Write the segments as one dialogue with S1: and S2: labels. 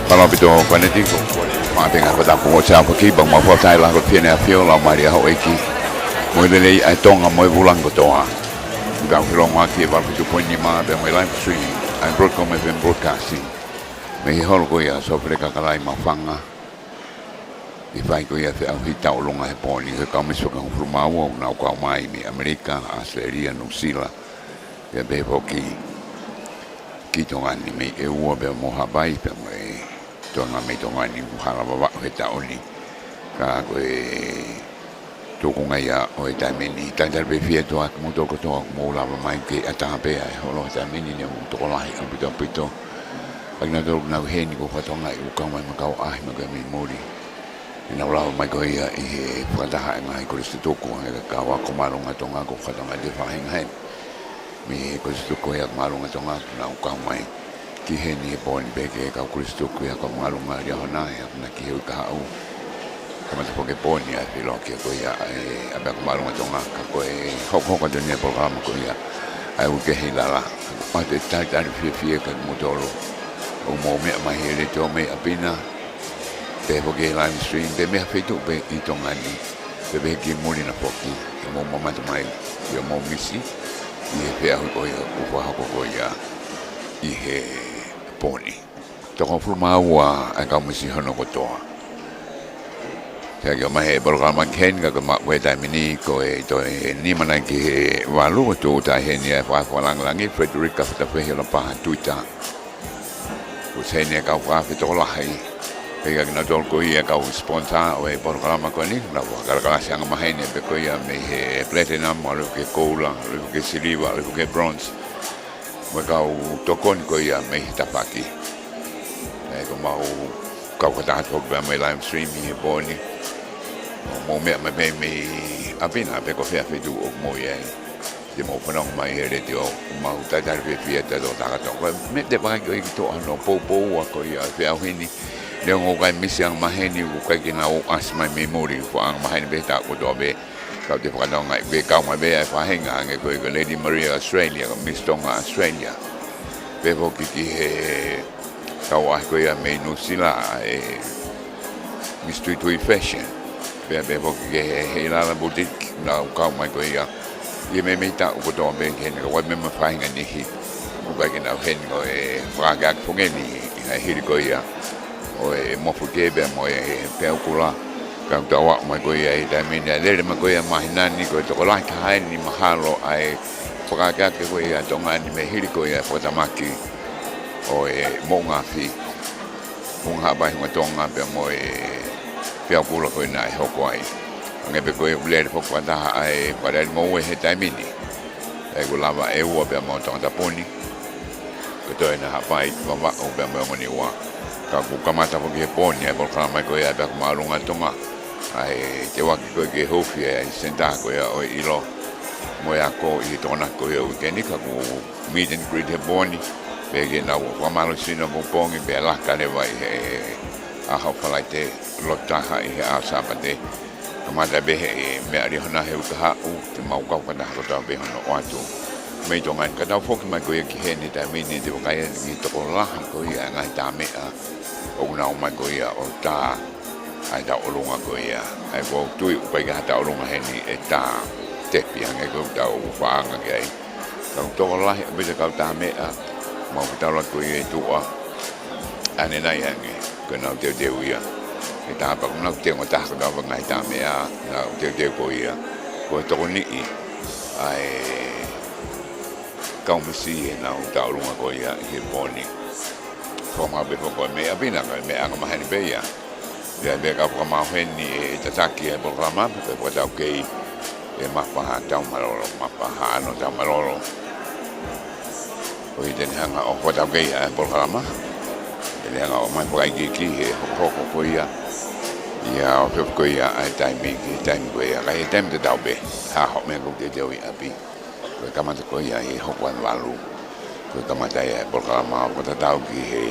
S1: Palapito panetiko maatinga patapu o sa paki bang mafuatai la ko tiene afio la maria ho eki mo le ai tonga mo bulango toa ga filo ma ki ba ku poni ma be mo live stream ai broadcasting me hol ko ya Sofele Kakala ma fanga i fai ko ya au hita o longa he poni he ka miso ka furuma o na ko mai mi America Australia New Zealand ya be poki ki tonga ni me e ua be mo habai pe mo tonga me tonga ni muhala baba he taoni ka ko to ko ngai ya o ta meni ta dar be fie to ak mo to ko to mo la mai ke ata be ai ho lo ta meni ne mo to lai o pito ak na do na he ni ko fa tonga u ka mai ma ka ai ma ga mi mori ina la mai ko ia e fa ta ha ngai ko sto to ko ngai ka wa ko ma lo nga tonga ko fa tonga de fa hen mi ko sto ko ya ma lo nga tonga na u ka mai ki he ni bon be ke ka Kristo ku ya ka malunga ya hona ya na ki u ka au kama te poke poni ya filo ki ko ya abe ka malunga tonga ka ko ho ko de ne programa ko ya ai u ke Heilala pa te ta fi ka motoro o mo me mai hele to me apina pe poke live stream pe me feito pe i tonga ni pe ki moni na poki mo mama mai yo mo misi ni pe au ko ya ko ya i he poni. Toko furuma ua ai ka misi hono kotoa. Te ake o mahe programa ken ka ma we tai mini ko e to ni mana ki he walu to ta he ni fa lang langi Frederica ta fe la pa Tuita. O se ni ka fa fe to la hai. Pe ka na tol ko ia ka sponsor o e programa ko ni na wa ka siang mahe ni pe ko ia me he platinum o ke cola o ke silver o ke bronze. Magau tokon ko ia me tapaki e ko mau ka ta ko ba me live stream hi boni mo me apina pe ko fe tu o mo ye de mo pono mai hele dio mau ta fe fieta do ta to me de ba ko to no po ko ia fe au hini le ngo ga misiang maheni ko ka kina o as my memory ko ang maheni be ta ko do be ka te whakatau ngai be kau mai be ai whahenga ange koe ko Lady Maria Australia, ko Miss Tonga Australia. Pe hoki ki he kau ai koe a mei nusila e Miss Tuitui Fashion. Pe hoki ki he Heilala boutique na kau mai koe ia. Ia me mei ta uko toa be hene ka wai mema whahenga nihi. Uka ki nau hene ko e whakak pungeni i hiri koe ia. O e mofu kebe mo e peukula. Kau tawa mai ko ia i mini lele mai ko ia mahinani ko to lai kai ni mahalo ai whakaka ke ko ia tonga ni me hiri ko ia whatamaki o e monga fi punga bai hunga tonga pe mo e pia kula ko ina e hoko ai nge pe ko ia lele whakata ai para mo e he mini e ko lava e ua pe mo Tongatapu ni ko to ina hapai mama o pe mo ni wa ka ku kamata ko ke poni e por kama ko ia pe malunga tonga ai te waki koe ke hofi ai senta ko ia o ilo mo ia ko i tona ko ia weekend ka ku meet and greet he boni pe ke na wa malo sino mo pongi pe la ka le vai he a ho pala te lota ha i a sabate kamata be he me ari hona he ka u te mau ka ka ko ta be hono o atu me tonga ka ta foki mai ko ia ki he ni ta mini te ka ia ni to ko la ko ia ngai ta me a o na o mai ko ia o ta ai ta olunga ko ia ai ko tui upai ka ta olunga heni e ta tepi anga ko ta o whaanga ki ai ka to lahi a bita ka ta me a mau ta la ko ia tu a ane nai ange ko na te ia e ta pa ko na te ngo ta ko ba ngai ta me a na te ko ia ko to ni ai ka misi e na ta olunga ko ia he boni ko ma be ko me a bina me anga ma hani be ia ya be ka ko ma heni e tataki e programa pe ko ta okay e ma pa ta no ta malolo o i den hanga o ko ta okay e programa den hanga o mai ko ai ki e ko ia ia o pe ko ia ai time ko ia ai time te tau be ha ho me ko te oi api ko ka ma ko ia e ho wan walu ko ka ma ta e programa ko ta tau ki e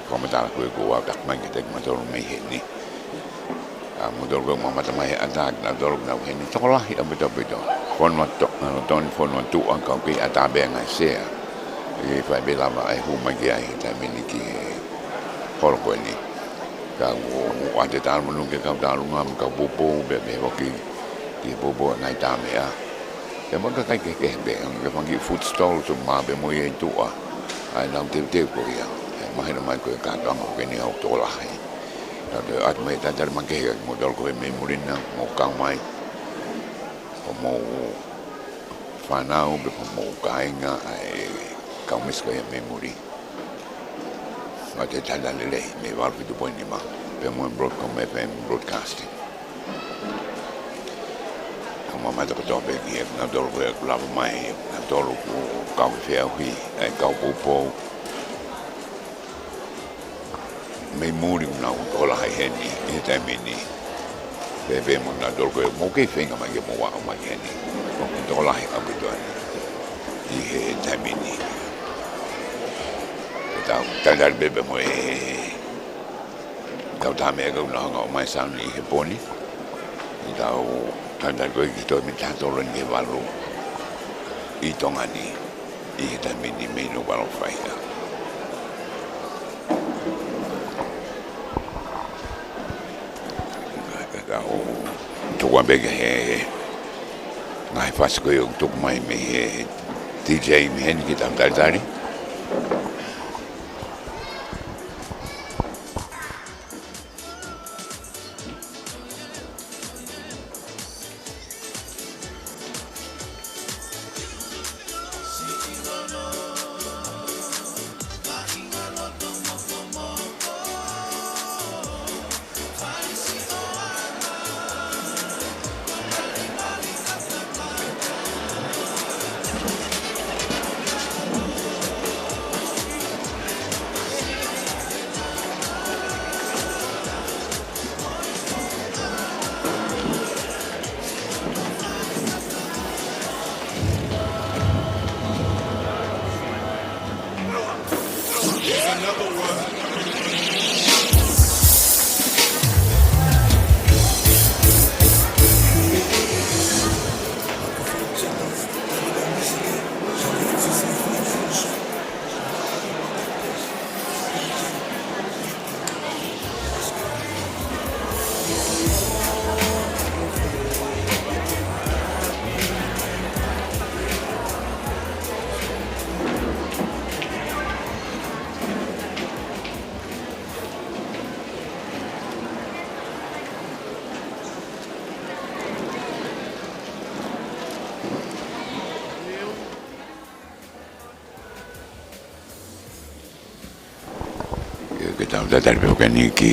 S1: ko ma ta ko wa ta ma ki te ma to me ni mo dol go mama mai atak na dol na heni tola hi abeto fon mo to no ton fon mo tu an ka ki ata be ngai se e fa be lava ai hu mai ai ta mini ki hol ko ni ka o te talu manu ke kau talu ngam ka popo be me hoki ki popo ngai ta me a e mo ka kai ke be ke fangi food stall so ma be mo e tua ai nau te ko ia e mai na mai ko ka ka mo ke ni au to la hai ta de at mai ta dar ma ke mo dol ko me murina mo ka mai o mo whanau be mo kainga ai ka misko e me muri ma te tala lele me valfi tu poini ma pe mo broadcom FM broadcasting kama ma to be ki na dol ko la mai na dol ko ka fe hui ai ka popo me muri na o la heni e te mini be mo na dol ko mo ke fenga ma ke mo wa ma heni ko to la ha ko to i he te mini tal bebe mo kau ta me ko na ngo mai sang ni he poni tau tal ko ki to mi ta to ron ke valu I Tonga ni I ta mini me no valo fai ka o to wa bege he ngai fas ko yo to mai me he DJ me hen ki tam tari da dar pe que ni ki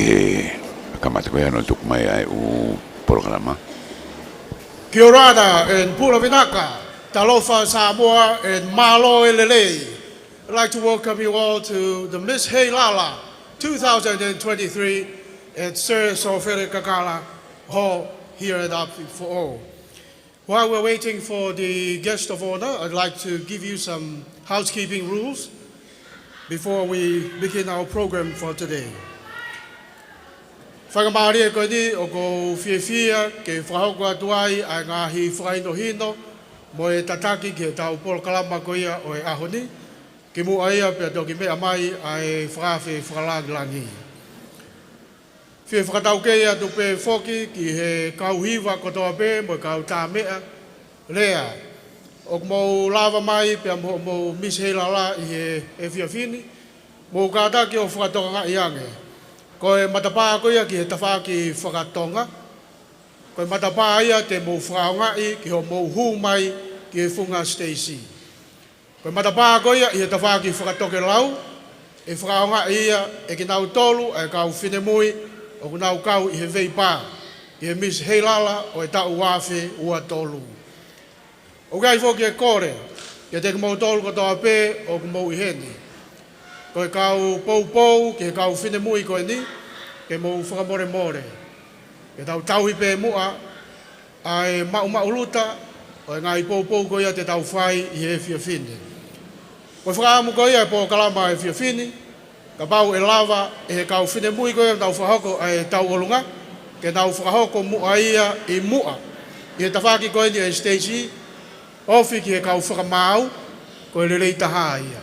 S1: kamata ko no tuk mai ai u programa
S2: Kia ora and Pula Vinaka, Talofa Samoa and Malo Elele. I'd like to welcome you all to the Miss Heilala 2023 at Sir Sofele Kakala Hall here at Apifo'ou. While we're waiting for the guest of honor, I'd like to give you some housekeeping rules before we begin our program for today. Whakamāria koe ni o ko whiawhia ke whahoko atuai ai ngāhi whakaino mo e tataki ke tau polo kalama ko ia o e ahoni ke mua ia pia toki mea mai ai whakawhi whakalangilangi. Whia whakatau ke ia tupe whoki ki he kauhiwa kotoa pe mo kau tā mea lea. O mo lava mai pia mo Miss Heilala I he whiawhini mo kātaki o whakatoka ngai ange. Ko e matapā ko ia ki he tawha ki whakatonga. Ko e matapā ia te mō whakaongai ki ho mō hū mai ki he whunga Stacy. Ko e matapā ko ia I he tawha ki whakatoke lau. E whakaongai ia e ki nau tolu e kau whinemui o ku nau kau I he veipā. I he Miss Heilala o e tau wāwhi ua tolu. O gai whoki e kore, ki te mō tolu katoa pē o ku mō I heni. Ko e kau pou, ke kau whinemui koe ni, ke mō whakamore more. Ke tau tauhi pē mua, ai mau luta, o e ngai pou koe ia te tau whai I he whiawhine. Ko e whakaamu koe ia e pō kalama e whiawhine, ka pau e lava e he kau whinemui koe ia tau whahoko e tau olunga, ke tau whahoko mua ia I mua. I he tawhaki koe ni e Stacy, ofi ki he kau whakamau, ko e lelei taha ia.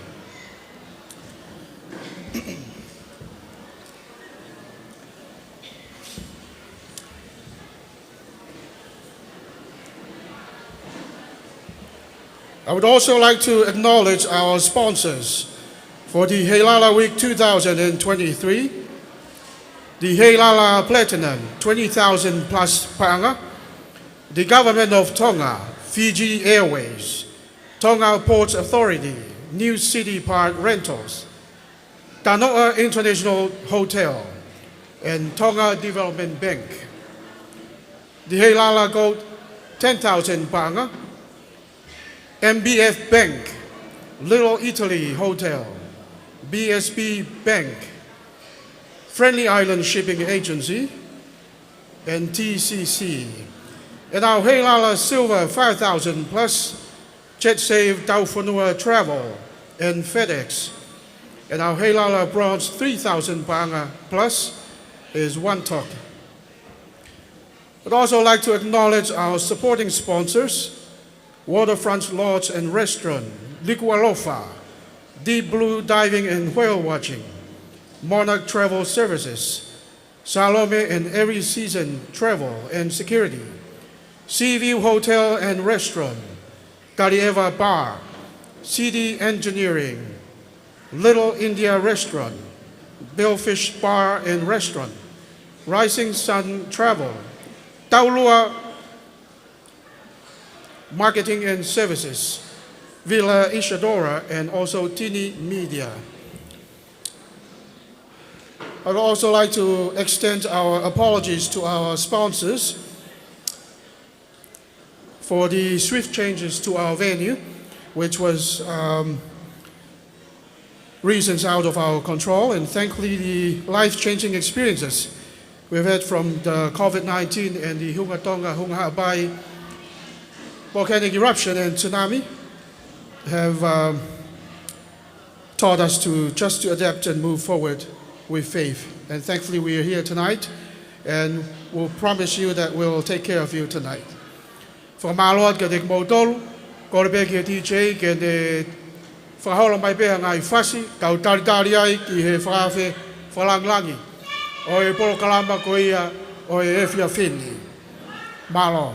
S2: I would also like to acknowledge our sponsors for the Heilala Week 2023, the Heilala Platinum 20,000 plus pa'anga, the Government of Tonga, Fiji Airways, Tonga Ports Authority, New City Park Rentals, Tanoa International Hotel, and Tonga Development Bank. The Heilala Gold 10,000 pa'anga, MBF Bank, Little Italy Hotel, BSB Bank, Friendly Island Shipping Agency, and TCC. And our Heilala Silver 5,000 plus, JetSave Taufonua Travel, and FedEx. And our Heilala Bronze 3,000 pa'anga plus is One Talk. I'd also like to acknowledge our supporting sponsors, Waterfront Lodge and Restaurant, Likualofa, Deep Blue Diving and Whale Watching, Monarch Travel Services, Salome and Every Season Travel and Security, Seaview Hotel and Restaurant, Karieva Bar, CD Engineering, Little India Restaurant, Billfish Bar and Restaurant, Rising Sun Travel, Taulua Marketing and Services, Villa Isadora, and also Tini Media. I would also like to extend our apologies to our sponsors for the swift changes to our venue, which was reasons out of our control, and thankfully the life-changing experiences we've had from the COVID-19 and the Hunga Tonga Hunga Abai volcanic eruption and tsunami have taught us to just to adapt and move forward with faith. And thankfully we are here tonight, and we'll promise you that we'll take care of you tonight. For Malot Gadik Modol, Gorbek DJ, and the Fahola Mai Beha Ngai Fasi, Kautari ki he Fafe, Falanglangi, o e Polo Kalamba Koia, o e Efia Fini. Malo.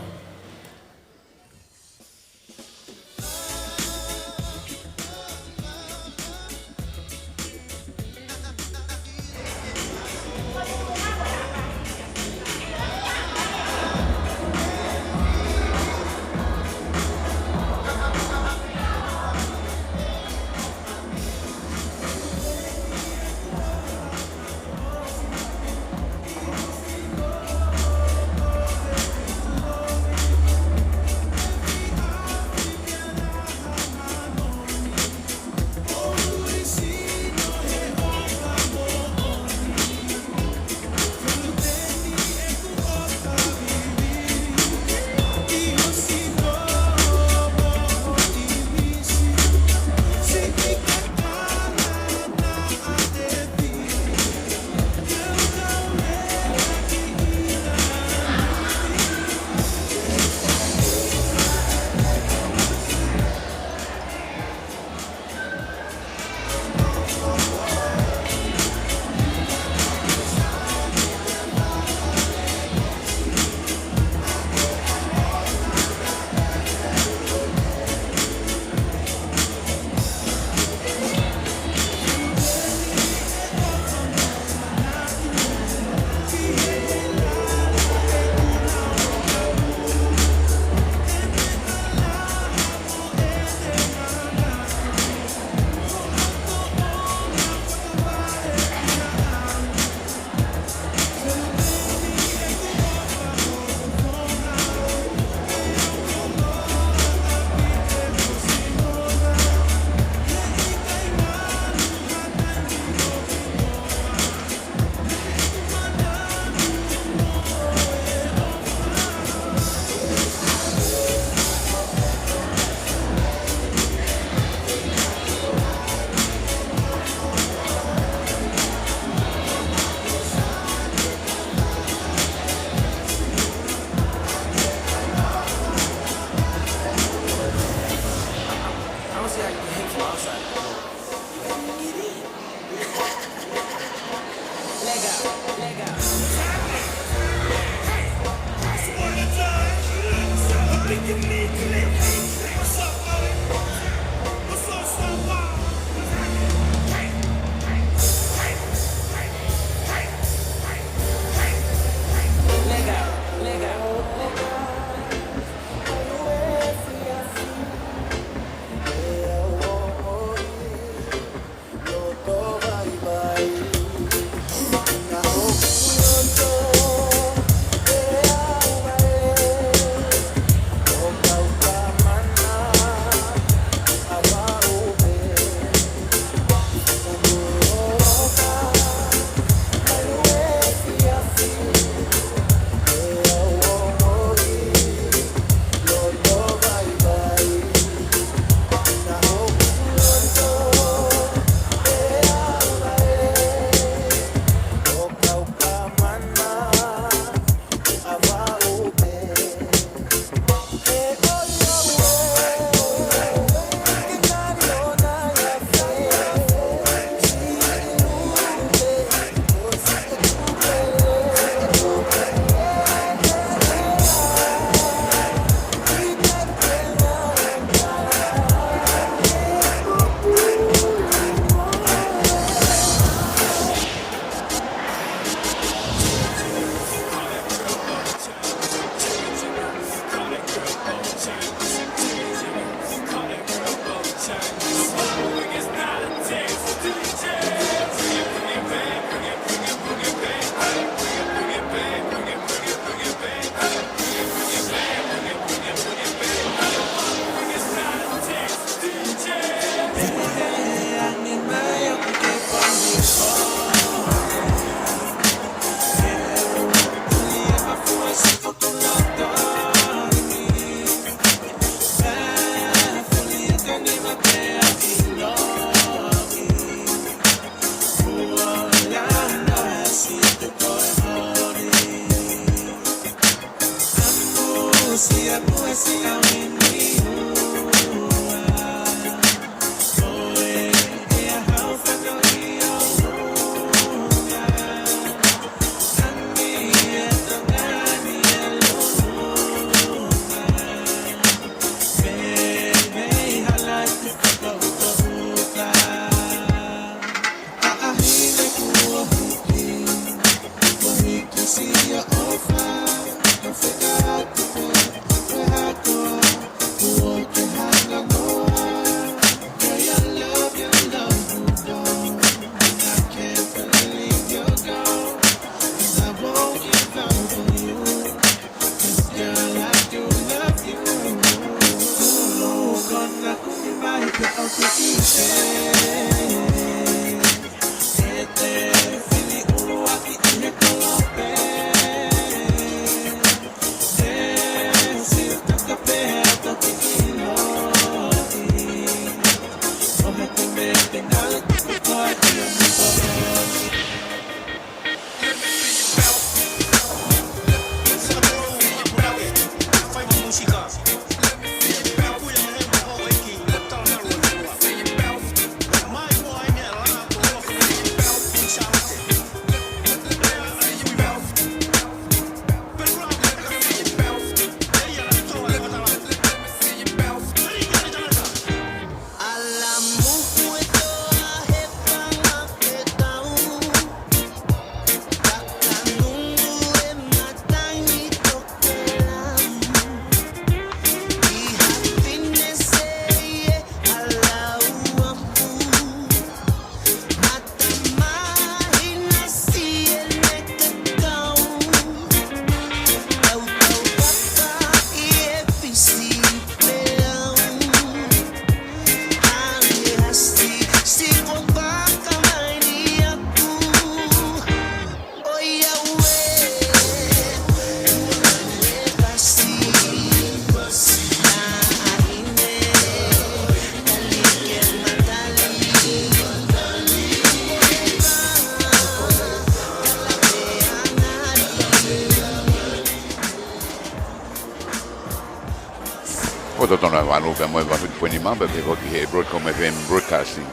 S1: Pototona valuka moi va puni mamba pe hoki he broadcom FM broadcasting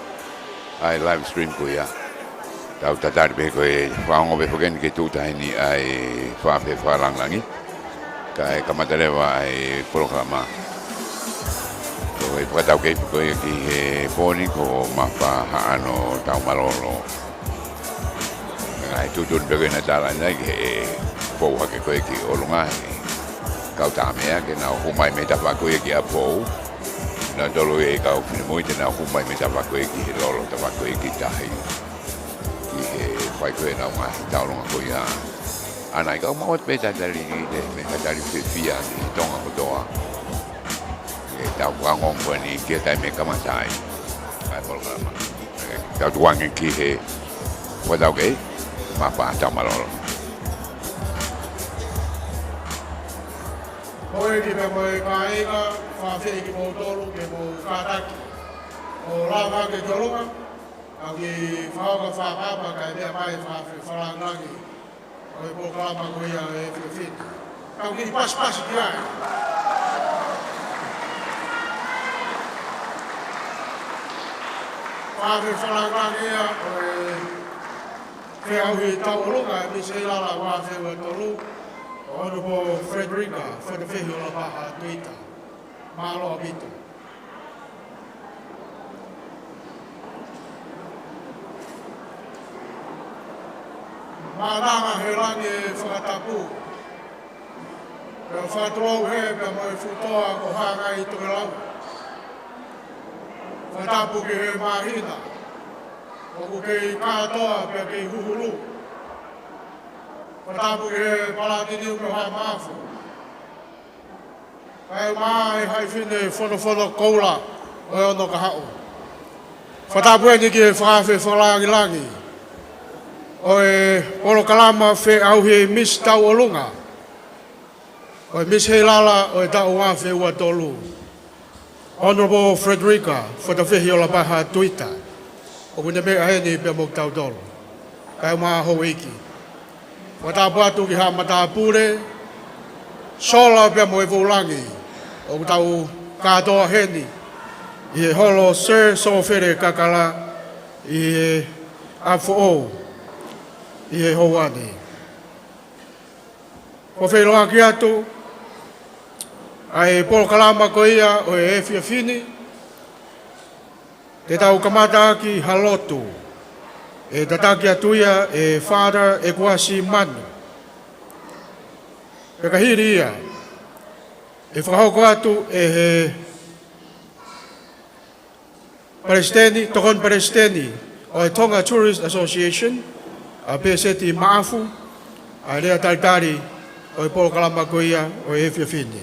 S1: ai live stream ko ya tau tatar be ko e whango be hoken ke tuta ni ai whape whalangangi ka e kamatalewa ai programa ko e whakatau kei ko e ki he poni ko mapa haano tau malolo ai tutun be ko na tala nai ke pou hake ko e ki olunga kau tamea ke na humai me tapa ko e ki Apifo'ou na tolo e kau fini moi te na humai me tapa ko e ki he lolo tapa ko e ki tahi ki he whai ko e na unga taurunga ko ia anai kau mawat me tatari ni te me tatari whiwhia ni tonga kotoa e tau wangong ko ni kia tai me kamatai ai programa tau tuange ki he wadau kei mapa tau malolo
S2: Hoi ki me moe ka inga, whawhi ki mō tōru, ke mō kātaki. O rāma ke tōrunga, a ki whaoka whāpapa kai mea mai whawhi wharangangi. O e pō kāma ko ia e whiwhiti. Kau ki pasi ki ai. Whawhi wharangangi ia, o e ke auhi tau orunga, e misi Heilala whawhi wa tōru. Honorable Frederica, for the Heilala Tuita, Malo Abito. Malanga Herangi Tongatapu. Pea whatrou he, pea moe futoa ko hanga I Tonga. Whatapu ki he mahina. Oku kei kātoa, pea kei huhulu. Whatapu ke palatini uke hai mafu. Kai mai hai whine whono koula o e ono ka hao. Whatapu e ni ke whawhi whalangi. O e oro kalama whe auhi mis tau o lunga. O e mis Heilala o e tau wawhi ua tolu. Honorable Frederica, for the Heilala Tuita. O kune mea heni pia mok tau tolu. Kai maa ho iki. Watapu atu ki ha matapure, sola pe mo vulangi o tau katoa heni i holo Sir Sofele Kakala i Apifo'ou i Houani. Ko wheloa ki atu ai polo kalama ko ia o e whiawhini te tau kamata ki halotu e tataki atu ia e Father e kuasi manu. Pekahiri ia e whakahoko atu e he Palestini, Tokon Palestini o e Tonga Tourist Association a peseti maafu a lea taitari o e polo kalama ko ia o e whiawhini.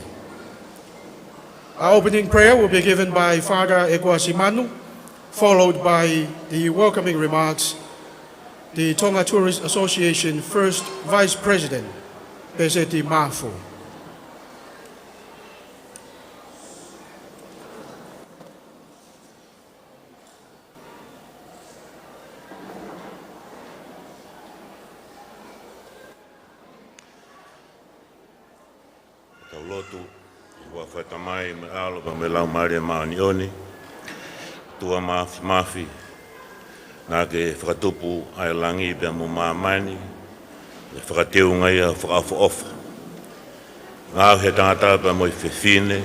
S2: Our opening prayer will be given by Father Ekuasimanu, followed by the welcoming remarks, the Tonga Tourist Association First Vice President, Peseti Mafu.
S3: Latu, wa whatamai me aloha me lau maria maanioni, tua mafi, nā ke whakatupu ai langi pia mo maamani, e whakateu ngai a whakawha-ofa. Ngā he tangata pia mo i whiwhine,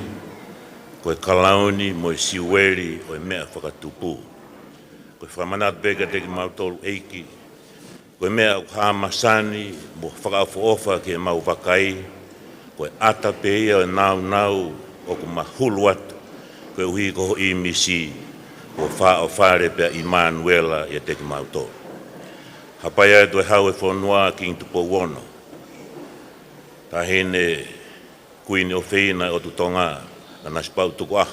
S3: koe kalauni, mo i siweri, o i mea whakatupu. Koe whamanat bega teki mautolu eiki, koe mea hamasani, mo whakawha-ofa ke mau wakai, koe ata pe ia o nau o ku mahulu atu, koe uhi ko i misi o whare pia Immanuela i teki mauto. Hapai ai tue hau e whanua ki ngi tupo wono. Ta hene kuini o whina o tu Tonga na naspau tuku ah.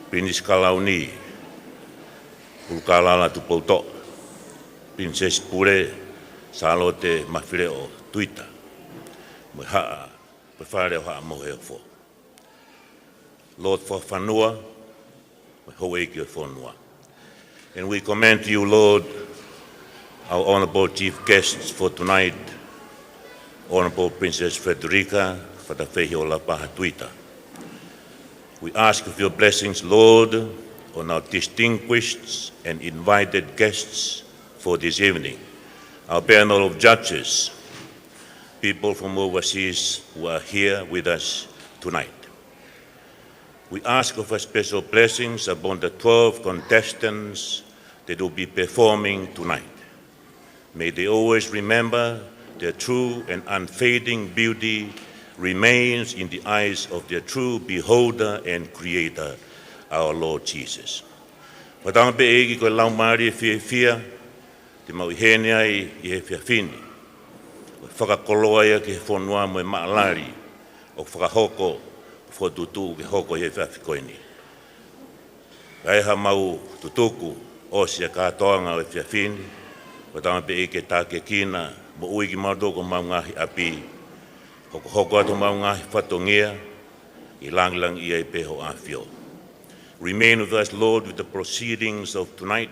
S3: Prinis Kalauni, Pulkalala tupo to. Princess Pure, salote mawhire o Tuita. Mo haa, pe whare o haa mohe o fo. Lord for whanua, mo hoeki o whanua. And we commend to you, Lord, our honorable chief guests for tonight, Honorable Princess Frederica, for the Heilala Paha Tuita. We ask of your blessings, Lord, on our distinguished and invited guests for this evening, our panel of judges, people from overseas who are here with us tonight. We ask of a special blessings upon the 12 contestants that will be performing tonight. May they always remember their true and unfading beauty remains in the eyes of their true beholder and creator, our Lord Jesus. Watanga pe egi koe laumari e fia, te mau ihene ai i he whiawhini. Whakakoloa ia ke whanua mo e maalari o whakahoko whotutu ke hoko i he whiawhikoini. Kaiha mau tutuku o sia kātoanga o e whiawhini, watanga pe eke tāke kina mo ui ki mautoko mau ngahi api, hoko atu mau ngahi whatongia, i langlang ia i peho awhio. Remain with us, Lord, with the proceedings of tonight,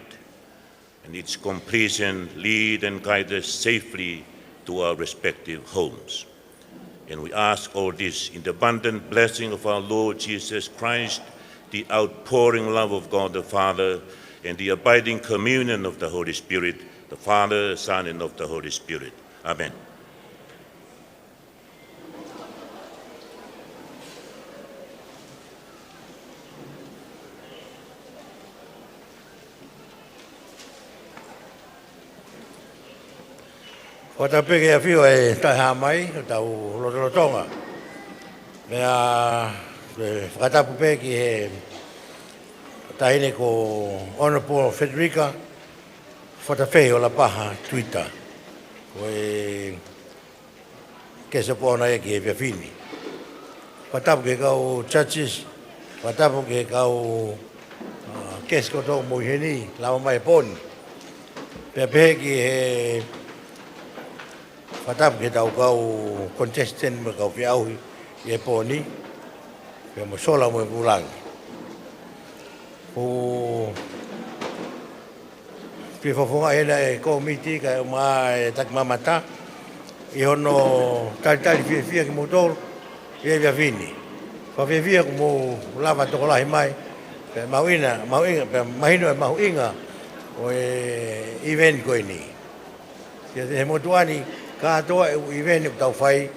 S3: and its completion lead and guide us safely to our respective homes. And we ask all this in the abundant blessing of our Lord Jesus Christ, the outpouring love of God the Father, and the abiding communion of the Holy Spirit, the Father, Son, and of the Holy Spirit. Amen.
S4: O ta peke a whio e tai ha mai, o tau Tonga. Mea whakatapu peki he tahine ko Honorable Frederica Heilala Paha Tuita. Ko e kesa pōna e ki he whiawhini. Whakatapu ke kau churches, whakatapu ke kau kesa koto moiheni, lawa mai pōni. Pea peki he Whatapu ke tau kau contestant me kau whiauhi i e pōni, pia mo sola mo e pulangi. Ko pia whawhunga hena e komiti ka e maa e takmamata, i hono talitali whiawhia ki motor, ia via vini. Whawhewhia ko mo lava toko lahi mai, pe mauinga, pe mahino e mahuinga o e event koe ni. Ia te he motuani, katoa e event tau whai,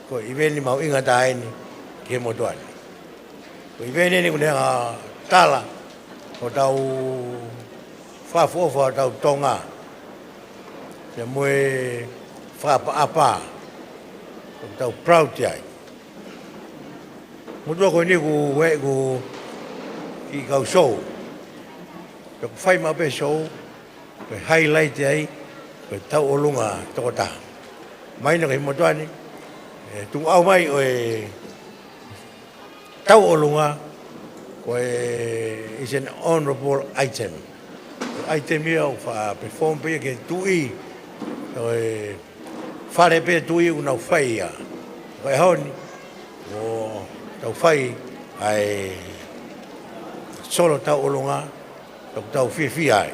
S4: ko event ni mahuinga taini ki he motuani. Ko event ni kune tala, o tau whafuofa tau Tonga. Ia moe whapa o tau proud tiai. Mutua koe ni ku we ku i kau show. Ko whai ma pe show, ko highlight ai, ko tau olunga toko ta. Mai na kai motuani, tu au mai o tau olunga, ko is an honorable item. Item here of perform pe ke tui, whare pe tui una whai ia. Ko e honi, o tau whai ai solo tau olunga, tau whiwhi ai.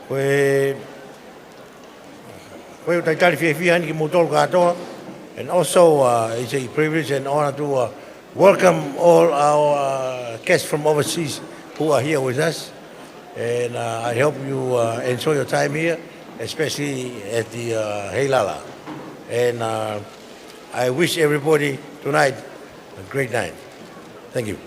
S4: Koe o taitari whiwhi ani ki motolo katoa, and also it's a privilege and honor to welcome all our guests from overseas who are here with us. And I hope you enjoy your time here, especially at the Heilala. And I wish everybody tonight a great night. Thank you.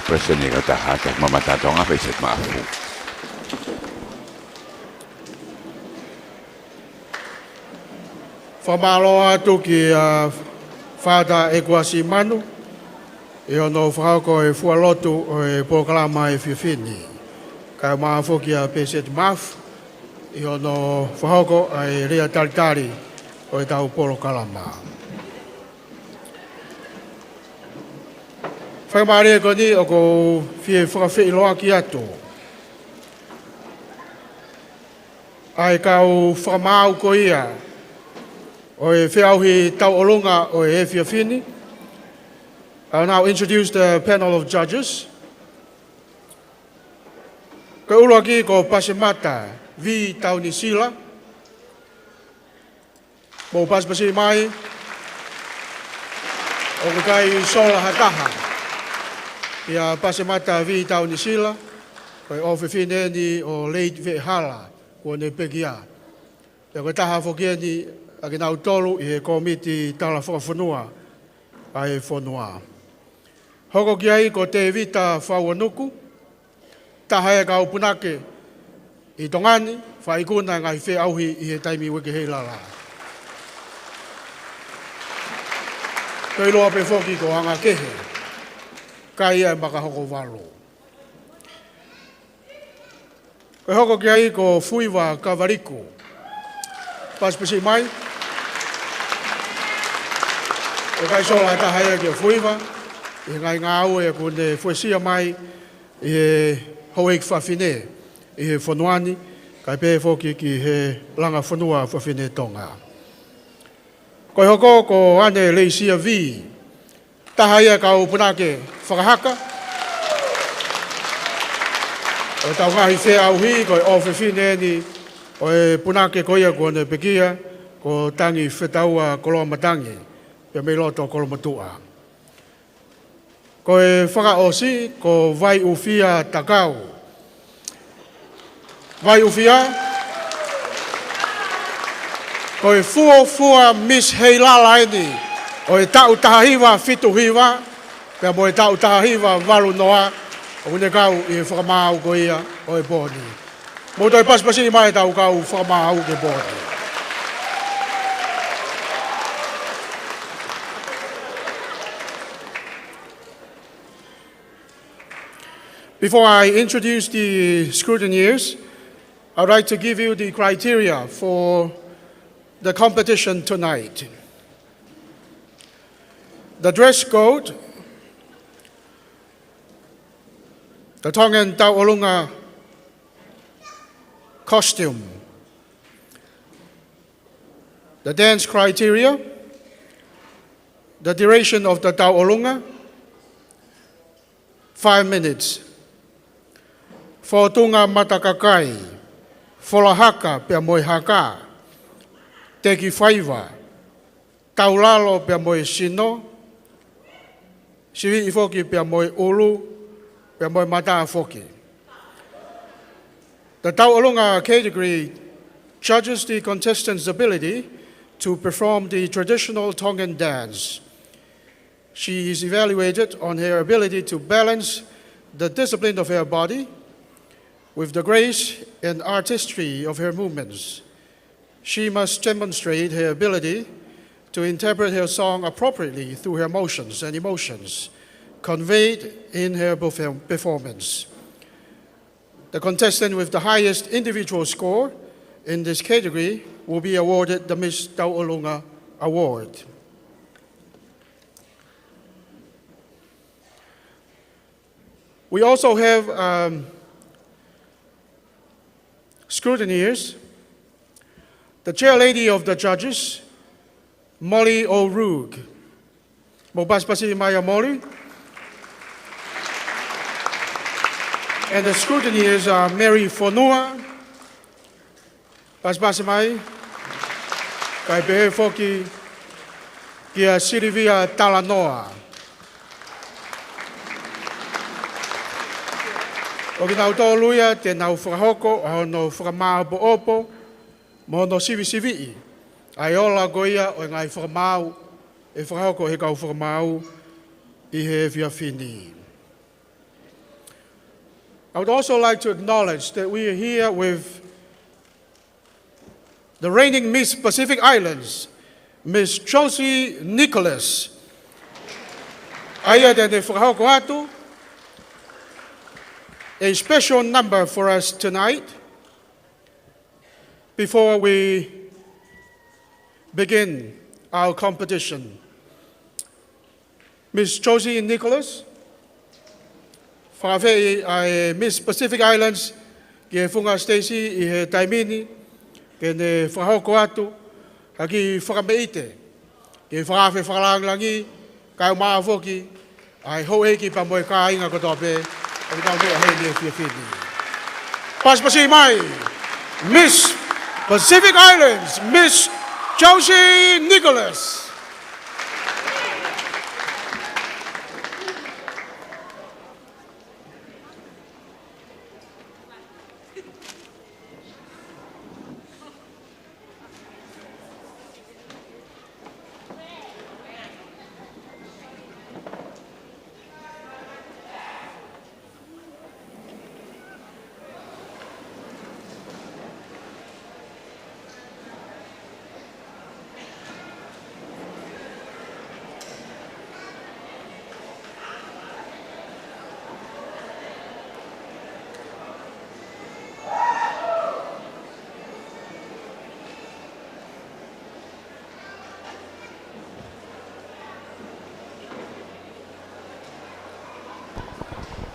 S1: Presidente ka tahata mamatato nga paisit maafu.
S2: Whamalo atu ki whata e kuasi manu, e ono whakako e fualotu o e pokalama e whiwhini. Ka maafo ki a peset maf, e ono whakako e rea taritari o e tau polo kalama. Whakamaria ko ni o ko whie whakawhi loa ki atu. Ai kau whakamau ko ia, o e whiauhi tau olunga o e whiawhini. I'll now introduce the panel of judges. Ko ulu aki ko Pasemata, vi tau ni sila. Mo paspasi mai, o ko kai sola hataha. Ia Pasemata vi tau ni sila, ko e whiwhine ni o leit Heilala, ko ne pekia. Ia ko taha whokia ni a ki nau tolu i he komiti tala whakawhanua a e whanua. Hoko ki ai ko te vita whauanuku, taha e kau punake i tongani, whaikuna ngai whi auhi i he taimi wiki Heilala. Toi loa pe whoki ko anga kehe, kai ai maka hoko walo. Ko hoko ki ai ko Fuiwa Kavariku, paspasi mai, o kai sola taha e ke Fuiwa, i ngai ngā au e kone whesia mai i he hauek whawhine, i he whanuani, kai pē whoki ki he langa whanua whawhine Tonga. Koi hoko ko ane leisia vi, taha ia kau punake whakahaka, o tau ngahi whea auhi, koi o whawhine ni, o e punake koia kone pekia, ko tangi whetaua koloa matangi, pia mei loto koloa matua. Ko e whakaosi, ko vai ufia takau. Vai ufia, ko e fua Miss Heilala ini, o e tau tahahiwa fitu hiwa, pia mo e tau tahahiwa walu noa, o une kau i e whakamau ko ia o e bodi. Mo toi paspasi mai tau kau whakamau ke bodi. Before I introduce the scrutineers, I'd like to give you the criteria for the competition tonight. The dress code, the Tongan Tau Olunga costume, the dance criteria, the duration of the Tau Olunga, 5 minutes. For tunga matakakai, Folahaka pia moi haka, teki whaiva, taulalo pia moi sino, siwi I foki pia moi ulu, pia moi mata foki. The Tau'olunga category judges the contestant's ability to perform the traditional Tongan dance. She is evaluated on her ability to balance the discipline of her body with the grace and artistry of her movements. She must demonstrate her ability to interpret her song appropriately through her motions and emotions conveyed in her performance. The contestant with the highest individual score in this category will be awarded the Miss Tau'olunga Award. We also have scrutineers. The chairlady of the judges, Molly O'Rourke. Mobaspasi Maya Molly. And the scrutineers are Mary Fonua, Basbasamai, Kaipehe Foki, Kia Sirivia Talanoa. O ki nau tō luia, te nau whakahoko, o no whakamau po opo, mo no sivi, ai ola goia o ngai whakamau, e whakahoko he kau whakamau, I he whiawhini. I would also like to acknowledge that we are here with the reigning Miss Pacific Islands, Miss Josie Nicholas. Aia te whakahoko atu. A special number for us tonight before we begin our competition. Miss Josie Nicholas, whakawhei ai Miss Pacific Islands, ki e whunga Stacey I he taimini, ke ne whakahoko atu, haki whakameite, ki e whakawhi whakalanglangi, kai umaa whoki, ai hauheki pa moe ka inga kotope, o tau mea hei ne whiawhini. Paspasi mai, Miss Pacific Islands, Miss Josie Nicholas.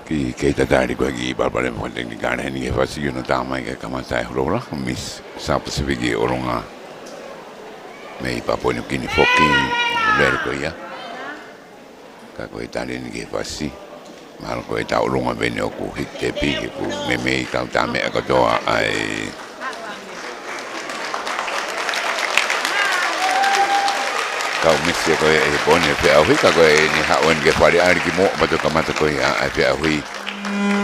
S1: Ki kei tatari koe ki balbale mo ni gane ni e fasi yo no tamai ke kamasai horola Miss South Pacific I oronga me I Papua New Guinea foki lere koe ia ka koe tari ni ke fasi mal koe ta oronga bene o ku hik te pi ke ku me I kau tame a katoa ai kau misi koe e pone pe au hika koe ni haon ke whare ari ki mo mato kamata koe a pe au hui.
S5: Thank you.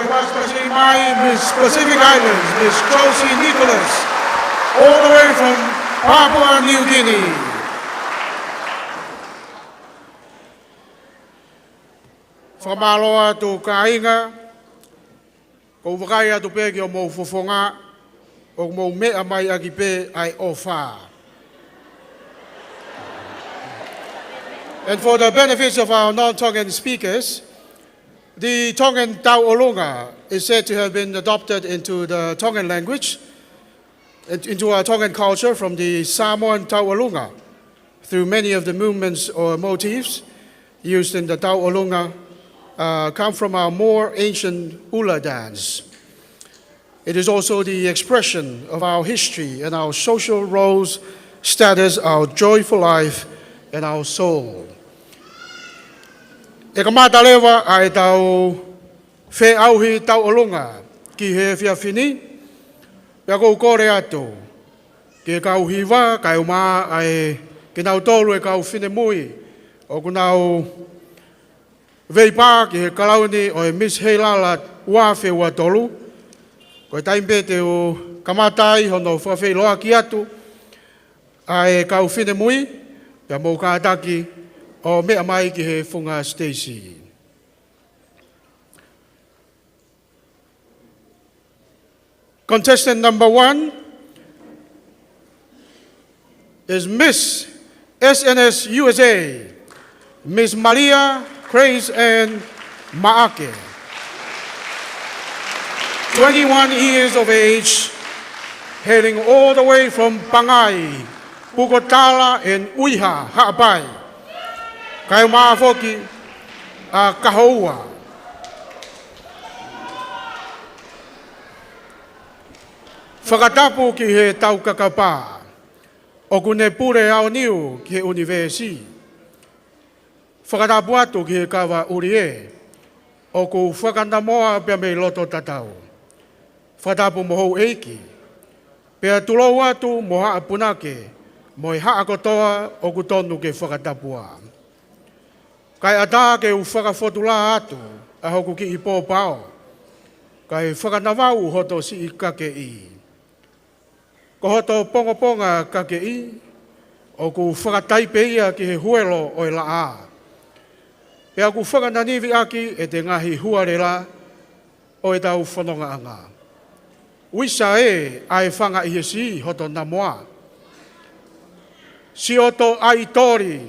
S2: Miss Pacific Islands, Miss Josie Nicholas, all the way from Papua New Guinea. Whamaloa tu kainga, ko wakai atu pe ki o mou fofonga, o mou mea mai aki pe ai ofa. And for the benefits of our non-Tongan speakers, the Tongan Tau Olunga is said to have been adopted into the Tongan language, into our Tongan culture from the Samoan Tau Olunga, through many of the movements or motifs used in the Tau Olunga come from our more ancient Ula dance. It is also the expression of our history and our social roles, status, our joyful life, and our soul. E ka mātalewa ai tau whē auhi Tau Olunga ki he whiawhini, pia kou kore atu, ki kau hiwa, kai umā ai ki nau tolu e kau whine mui, o kunau veipā ki he kalauni o e Miss Heilala uawhi ua tolu, koe taimpe te o kamatai hono whawhi loa ki atu, ai kau whine mui, pia mou kātaki, o mea mai ki he whunga Stacey. Contestant number 1 is Miss SNS USA, Miss Maria Craze and Maake. 21 years of age, hailing all the way from Pangai, Pukotala and Uiha, Ha'apai. Kai maa foki a kahoua. Whakatapu ki he tau kakapā. O kune pure au niu ki he universi. Whakatapu atu ki he kawa urie. O ku whakanamoa pia mei loto tatau. Whakatapu mohou eiki. Pia tulou atu moha apunake. Moi haa kotoa o ku tonu ke whakatapua. Kai ata ke u whakawhotula atu, a hoku ki i pōpao. Kai whakanawau hoto si i kake i. Ko hoto ponga kake i, o ku whakataipe ia ki he huelo o i la a. Pea ku whakananiwi aki e te ngahi huare la, o e tau whanonga anga. Wisa e ai whanga i he si hoto na moa. Si oto ai tori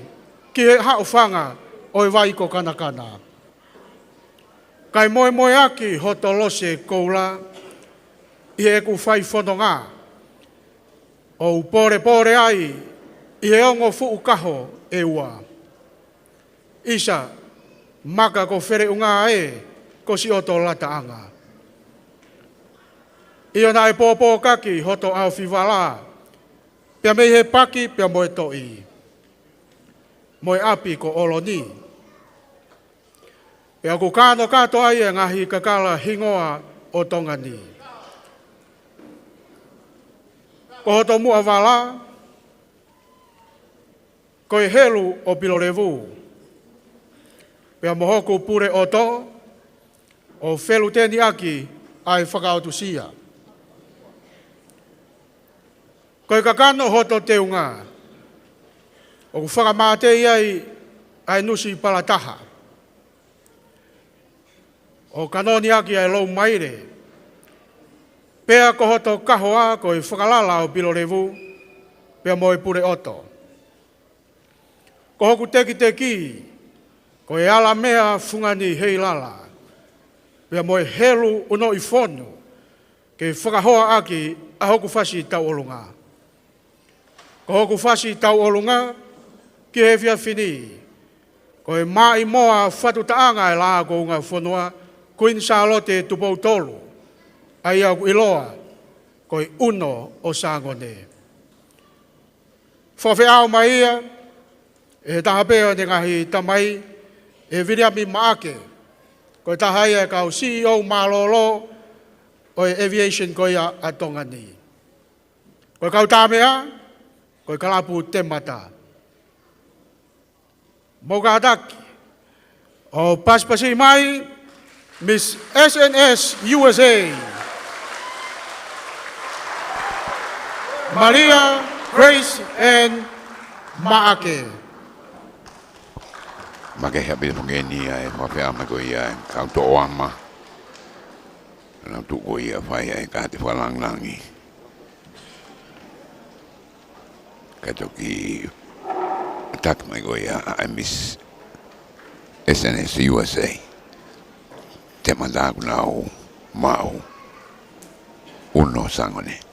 S2: ki he hao whanga, oi vai ko kanakana. Kai moimoi aki hoto lose koula, i he ku whai whanonga. O pore ai, i he ongo fuu kaho e ua. Isa, maka ko where unga e, ko si oto lata anga. I ona e pōpō kaki hoto au whiwala, pia mei he paki pia moe toi. Moe api ko oloni. Pea ko kāno kāto ai e ngahi Kakala hingoa o Tonga ni. Ko hoto mua wala, ko e helu o Pilorevu. Pea mohoku pure oto, o whelu teni aki ai whakautusia. Ko e kakano hoto te unga, o whakamātei ai nusi palataha. O kanoni aki ai lou maire. Pea ko hoto kahoa ko i whakalala o Pilorevu, pea moe pure oto. Ko hoku teki, ko e ala mea fungani Heilala, pea moe helu uno i whonu, ke whakahoa aki a hoku whasi Tau Olunga. Ko hoku whasi Tau Olunga, ki he whiawhini, ko e mai moa whatutaanga e laa ko unga whanua, Queen Charlotte tupou tolu, ai au iloa, koi uno o sangone. Whawhi au mai ia, e tahapea ne ngahi tamai, e viriami maake, koi tahai e kau CEO malolo, o e aviation koi a Tonga ni. Koi kau tāmea, koi kalapu te mata. Mogadaki, o paspasi mai, Miss SNS USA, Maria Grace and Maake.
S1: Maka habi mongeni ai mafia mako ia kau to ama. Na tu ko ia fai ai ka te falang langi. Katoki tak mai go ia I miss SNS USA. Te manda nau mau uno sangone.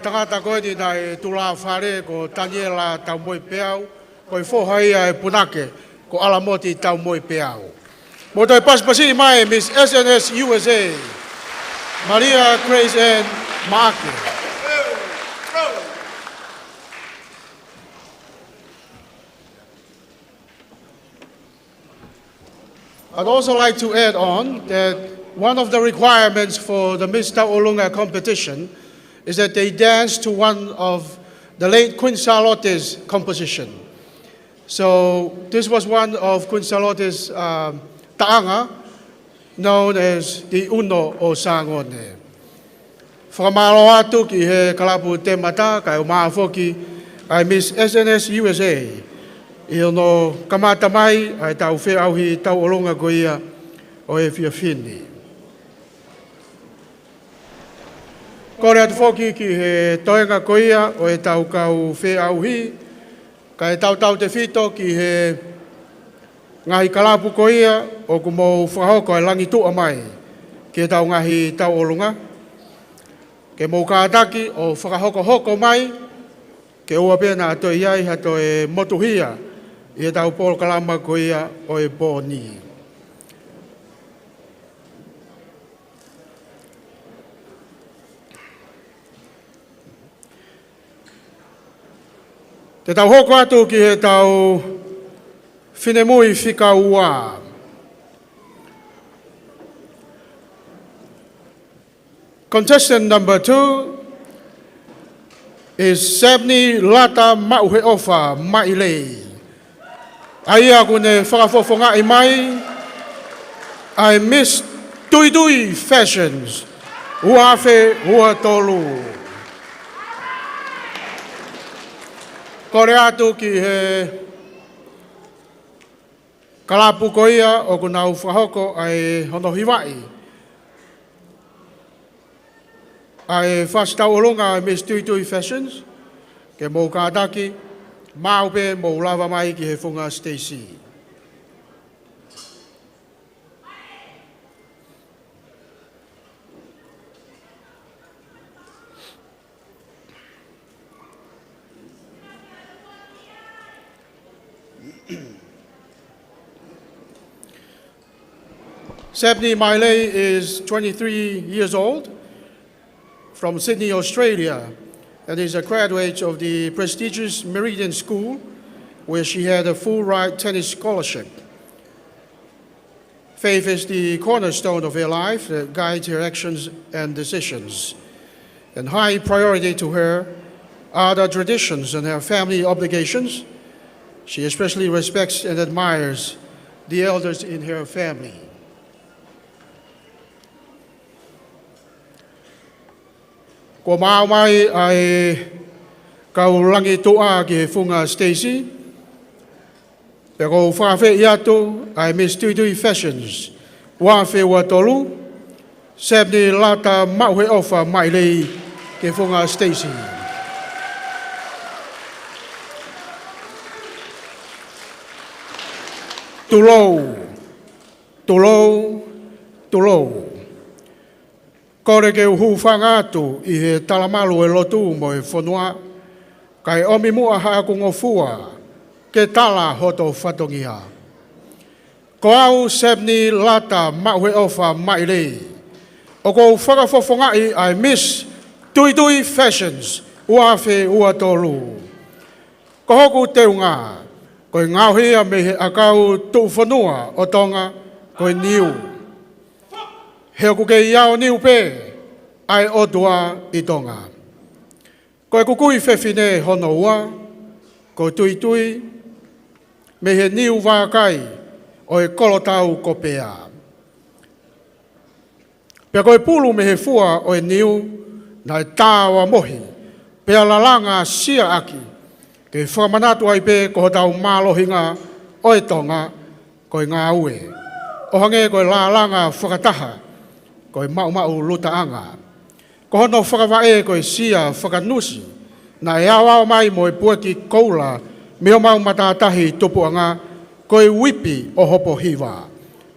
S2: tangata koe ni nai tula whare ko Daniela tau moi peau, ko i whohai e punake ko Alamoti tau moi peau. Mo toi paspasi mai Miss SNS USA, Maria Grace Ann Maake. I'd also like to add on that one of the requirements for the Miss Taulunga competition is that they dance to one of the late Queen Charlotte's composition. So this was one of Queen Charlotte's ta'anga, known as the Uno o Sangone. Whakamaro atu ki he kalapu te mata, kai o maafoki ai Miss SNS USA. I ono kamata mai ai tau whiauhi tau olonga ko ia o e whiawhini. Kore atu whoki ki he toenga ko ia o e tau kau whiauhi, ka e tau te whito ki he ngahi kalapu ko ia o ku mou whahoko e langi tua mai ki e tau ngahi tau olonga. Ke mou kātaki o whakahoko hoko mai, ke ua pēna ato iai hato e motuhia, i e tau pōl kalama ko ia o e pōni. Te tau hoko atu ki he tau whinemui whika ua. Contestant number 2 is Sebni Lata Mauhe Ofa Mailei. Aia kune whakafofonga i mai, I miss Tui Fashions, Uafe Ua Tolu. Kore atu ki he kalapu ko ia o kunau whahoko ai hono hiwai. Ai whastau olunga Miss Tui Fashions, ke mou kātaki, Maupe mo lava mai ki he whunga Stacey. Sebni Mailei is 23 years old, from Sydney, Australia, and is a graduate of the prestigious Meridian School, where she had a full-ride tennis scholarship. Faith is the cornerstone of her life that guides her actions and decisions. And high priority to her are the traditions and her family obligations. She especially respects and admires the elders in her family. Ko mau mai ai kau langi toa ki he whunga Stacey. Pe ko whawhi i atu ai Miss Tui Fashions. Wawhi ua tolu. Sebni Lata Mauhe Ofa Mailei ki he whunga Stacey. Tulou. Kore ke uhuwhanga atu i he talamalu e lotu mo e whanua, kai omi mua haa kungofua ke tala hoto whatongia. Ko au Sebni Lata Mauhe Ofa Mailei, o ko whakafofongai ai Miss Tui Fashions, Uawhi Ua Tolu. Ko hoku teunga, koe ngauhia me he akau tu whanua o Tonga, koe niu. He oku ke iao niu pe, ai otua i Tonga. Koe kukui whewhine hono ua, ko tui, me he niu wākai o e kolotau ko pea. Pea koe pulu me he fua o e niu, na e tāwa mohi, pea lalanga sia aki, ke whamanatu ai pe ko tau mālohinga o e Tonga, koe ngā ue. O hange koe lalanga whakataha, koe mau lutaanga. Ko hono whakawae koe sia whakanusi, na e awao mai mo e pueki koula, me o mau matatahi tupuanga, koe wipi o hopo hiwa.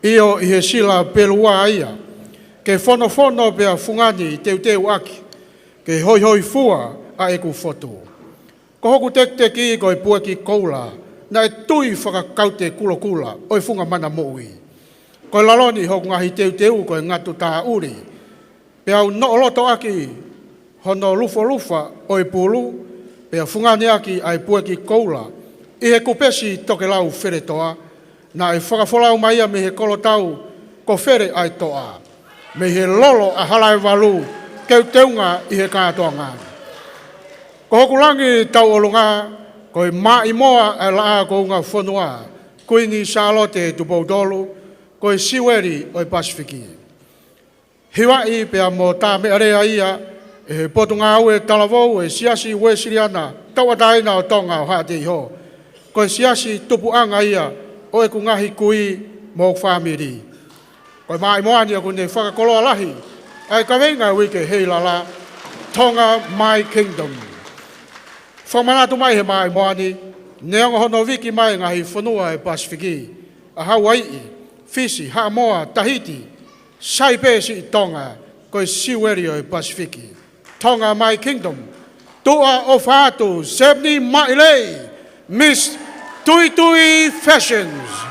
S2: Io i he sila pelua ia, ke whono pea fungani teu aki, ke hoi hoi fua a e ku fotu. Ko hoku te ki ko e pua ki koula, na e tui whakakaute kula o e funga mana moui. Ko e laloni hoku ngahi teu ko e ngatu tā uri, pe au no loto aki hono lufa o e pulu, pe a fungani aki a e pua ki koula, i he kupesi toke lau where toa, na e whakafolau maia me he kolotau ko where ai toa, me he lolo a halai walu keu teunga i he kātoa ngāni. Ko hoku langi tau olunga, ko i mai moa e laa ko unga whanua, ko i ni Charlotte Tupaudolu, ko i Siweri o i Pasifiki. Hiwai pia mo tā me area ia, e he potu ngā au e talavou e siasi ue siriana, tau ataina o Tonga o hate iho, ko i siasi tupuanga ia, o e ku ngahi kui mo whamiri. Ko i mai moa nia ku ne whakakoloa lahi, ai ka wenga wike Heilala, Tonga My Kingdom. Whamanatu mai he mai moani, neonga hono wiki mai ngahi whanua e Pasifiki, a Hawaii, Fiji, Hamoa, Tahiti, Saipesi i Tonga, ko i Siweri o i Pasifiki. Tonga My Kingdom, tua o whātu, Sebni Maile, Miss Tuitui Fashions.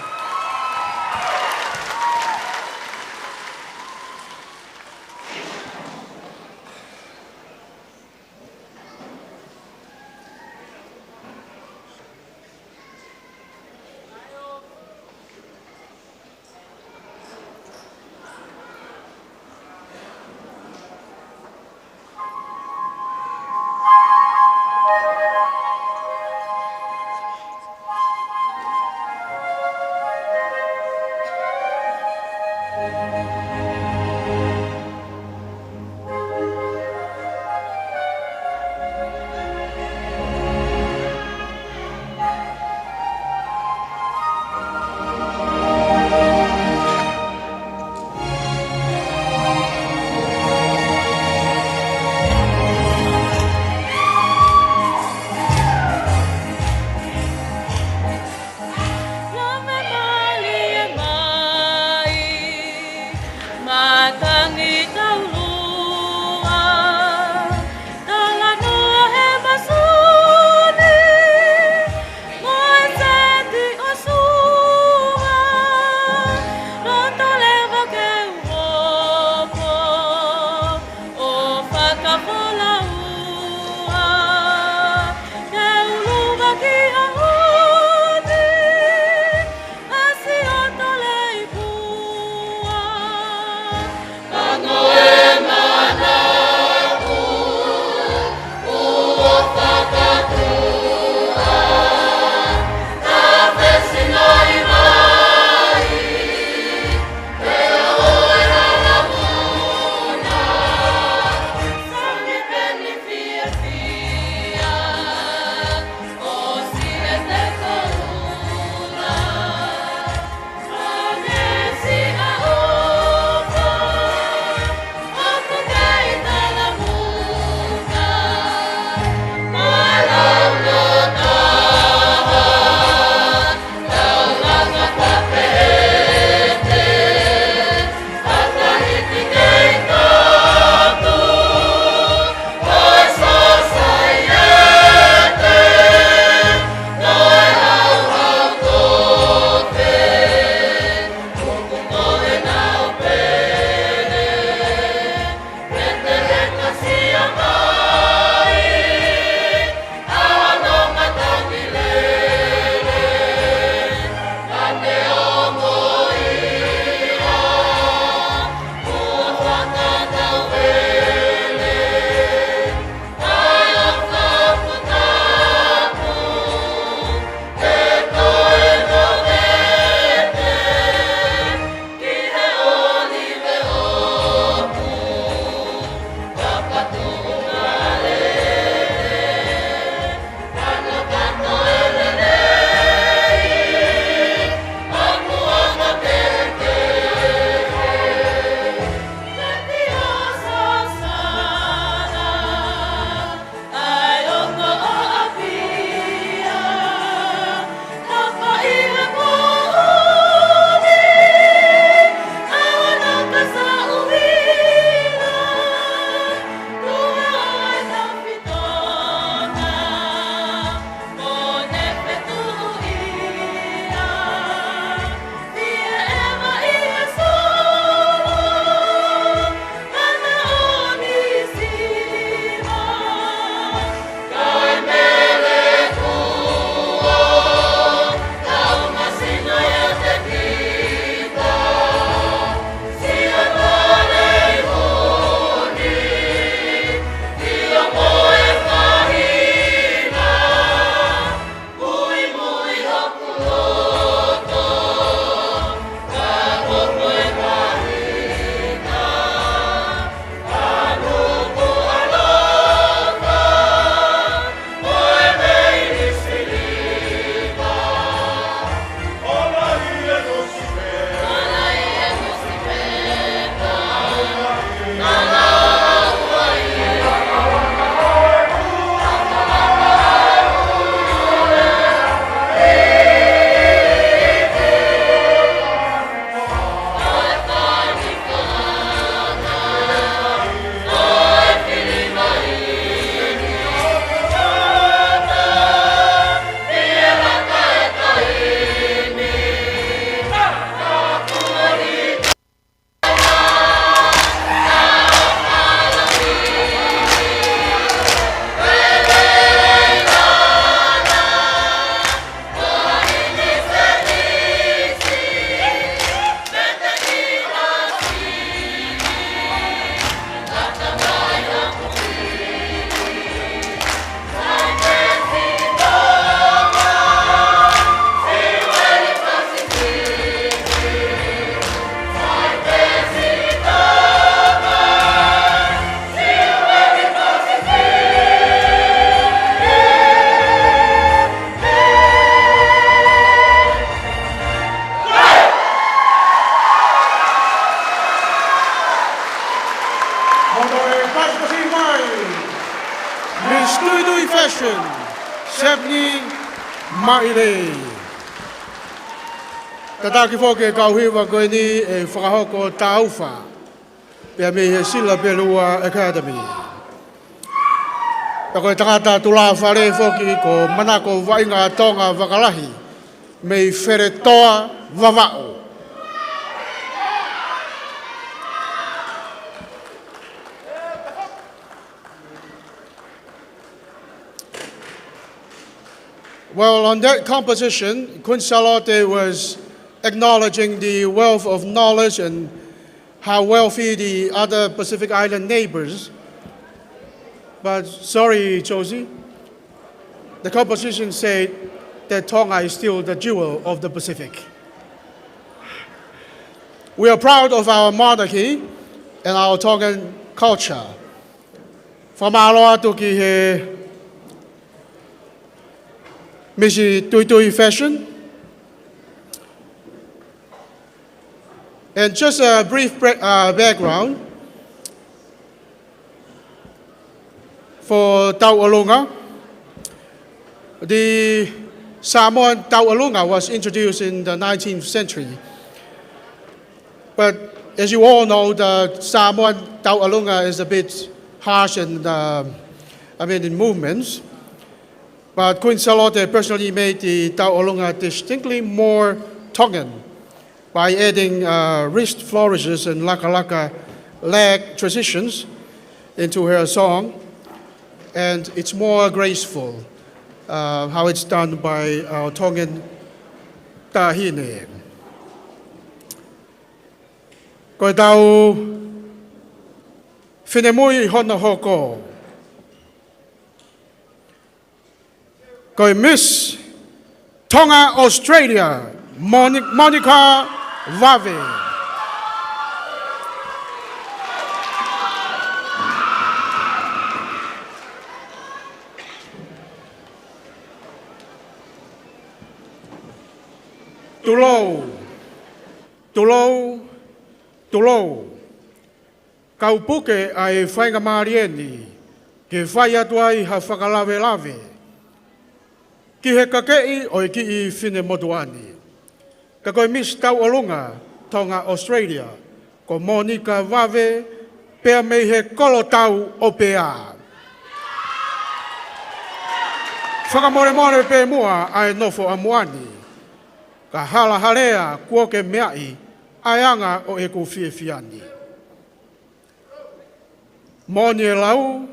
S2: Sebni Maire. Tataki foke kauhiwa koe ni e whakahoko tauwha. Pea me he Sila Pelua Academy. Ta koe tangata tula whare foki ko manako wainga Tonga wakalahi. Me where toa wawao. Well, on that composition, Kun Salote was acknowledging the wealth of knowledge and how wealthy the other Pacific Island neighbors. But sorry, Josie, the composition said that Tonga is still the jewel of the Pacific. We are proud of our monarchy and our Tongan culture. From Aloha to ki he Misi Tuitui fashion. And just a brief background for Tau'alunga. The Samoan Tau'alunga was introduced in the 19th century. But as you all know, the Samoan Tau'alunga is a bit harsh and in movements. But Queen Salote personally made the Tau'alunga distinctly more Tongan by adding wrist flourishes and laka-laka leg transitions into her song. And it's more graceful how it's done by our Tongan tahine. Koe tau whenemui hona hoko. Koe Miss Tonga, Australia, Monica Vave. Tulou. Kau puke ai whainga marieni, ke whai atu ai ha whakalawe. Ki he kakei o ki I whine motuani. Ka koe Miss Tau'alunga, Tonga, Australia, ko Monica Vave, pea mei he kolo tau o pea. Whakamore pe mua ai nofo amuani. Ka hala harea kua ke meai, ai anga o e ku whiawhiani. Moni e lau,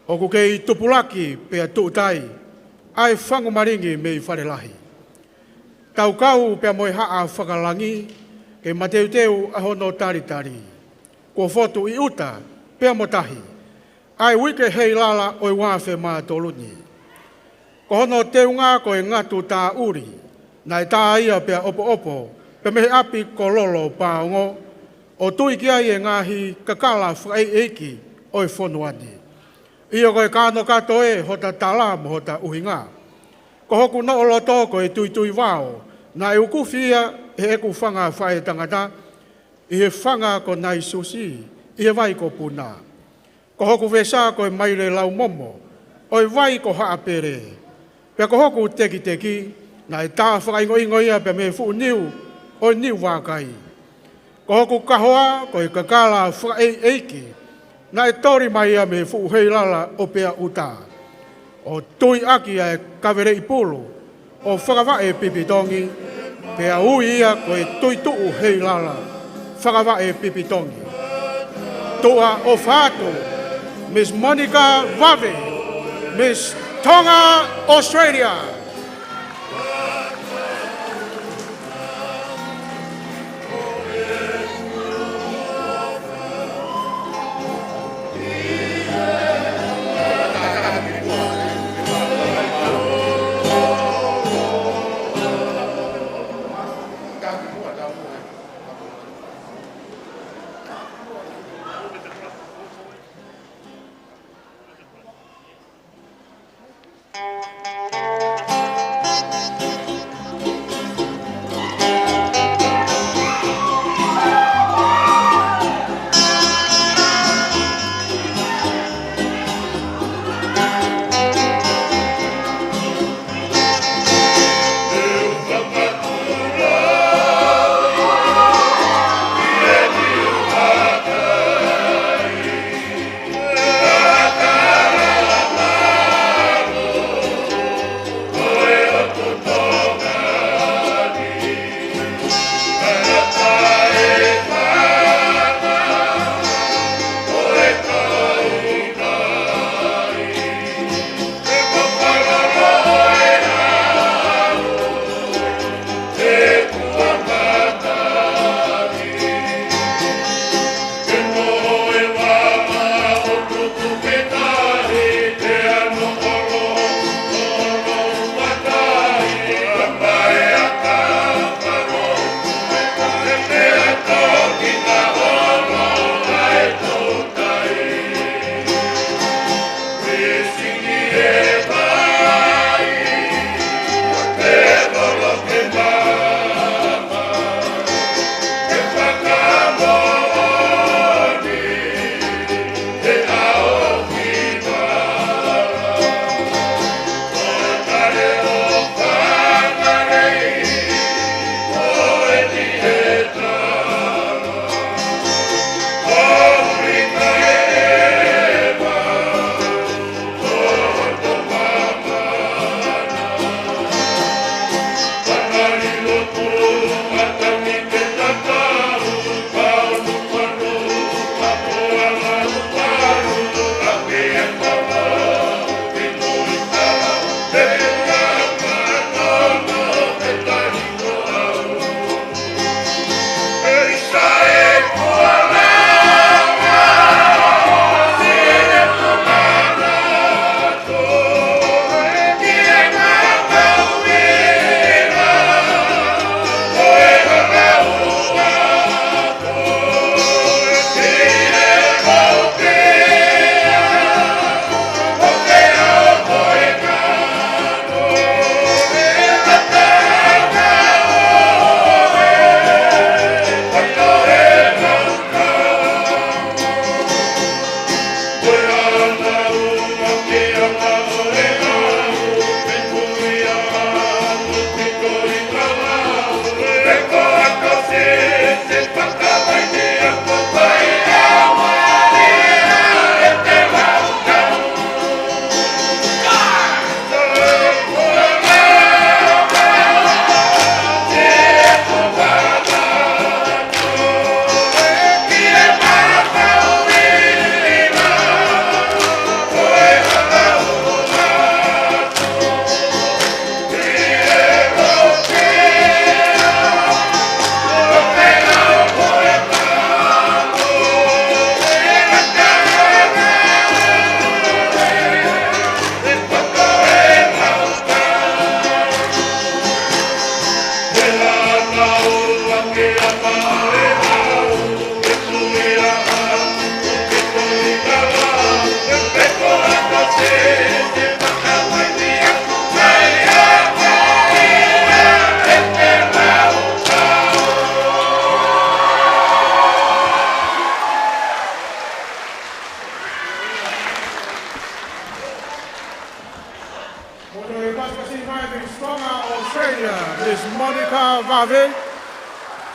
S2: o ku kei tupulaki pea tuutai, ai whangu maringi mei wharelahi. Tau kau pea moe haa whakalangi, ke mateuteu ahono taritari. Kua fotu I uta, pea motahi, ai wike Heilala o I wawhe maa toluni. Ko hono teunga ko e ngatu tā uri, nai tā ia pea opo, pe mehe api ko lolo pāongo, o tui ki ai e ngahi Kakala whaeiki o I whonuani. Ia koe kāno kato e hota tala mo hota uhinga. Ko hoku no oloto ko e tui wao, na e ukuwhia he eku whanga whae tangata, I he whanga ko nai susi, I he vai ko puna. Ko hoku wesa ko e maile lau momo, o I vai ko haapere. Pea ko hoku teki, na e tā whakaingo ia pe me fu niu, o niu wakai. Ko hoku kahoa ko e Kakala whaeiki, na e tori mai ia me fu Heilala o pea uta. O tui aki e kawere I pulu, o whakawae pipitongi, pea ui ia ko e tui tuu Heilala, whakawae pipitongi. Tua o whātu, Miss Monica Vave, Miss Tonga, Australia.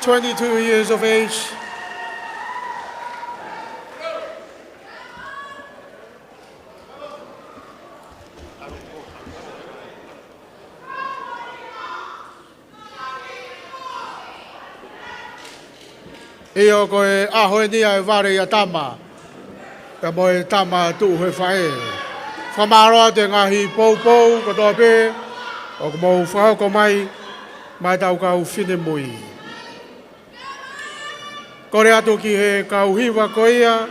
S2: 22 years of age. Iyo koe ahoe ni ai ware ia tama. Ka moe tama tu he whae. Whamaroa te ngahi pou ko tō pē. O ko mou whao ko mai tau kau whine mui. Kore atu ki he kau hiwa ko ia.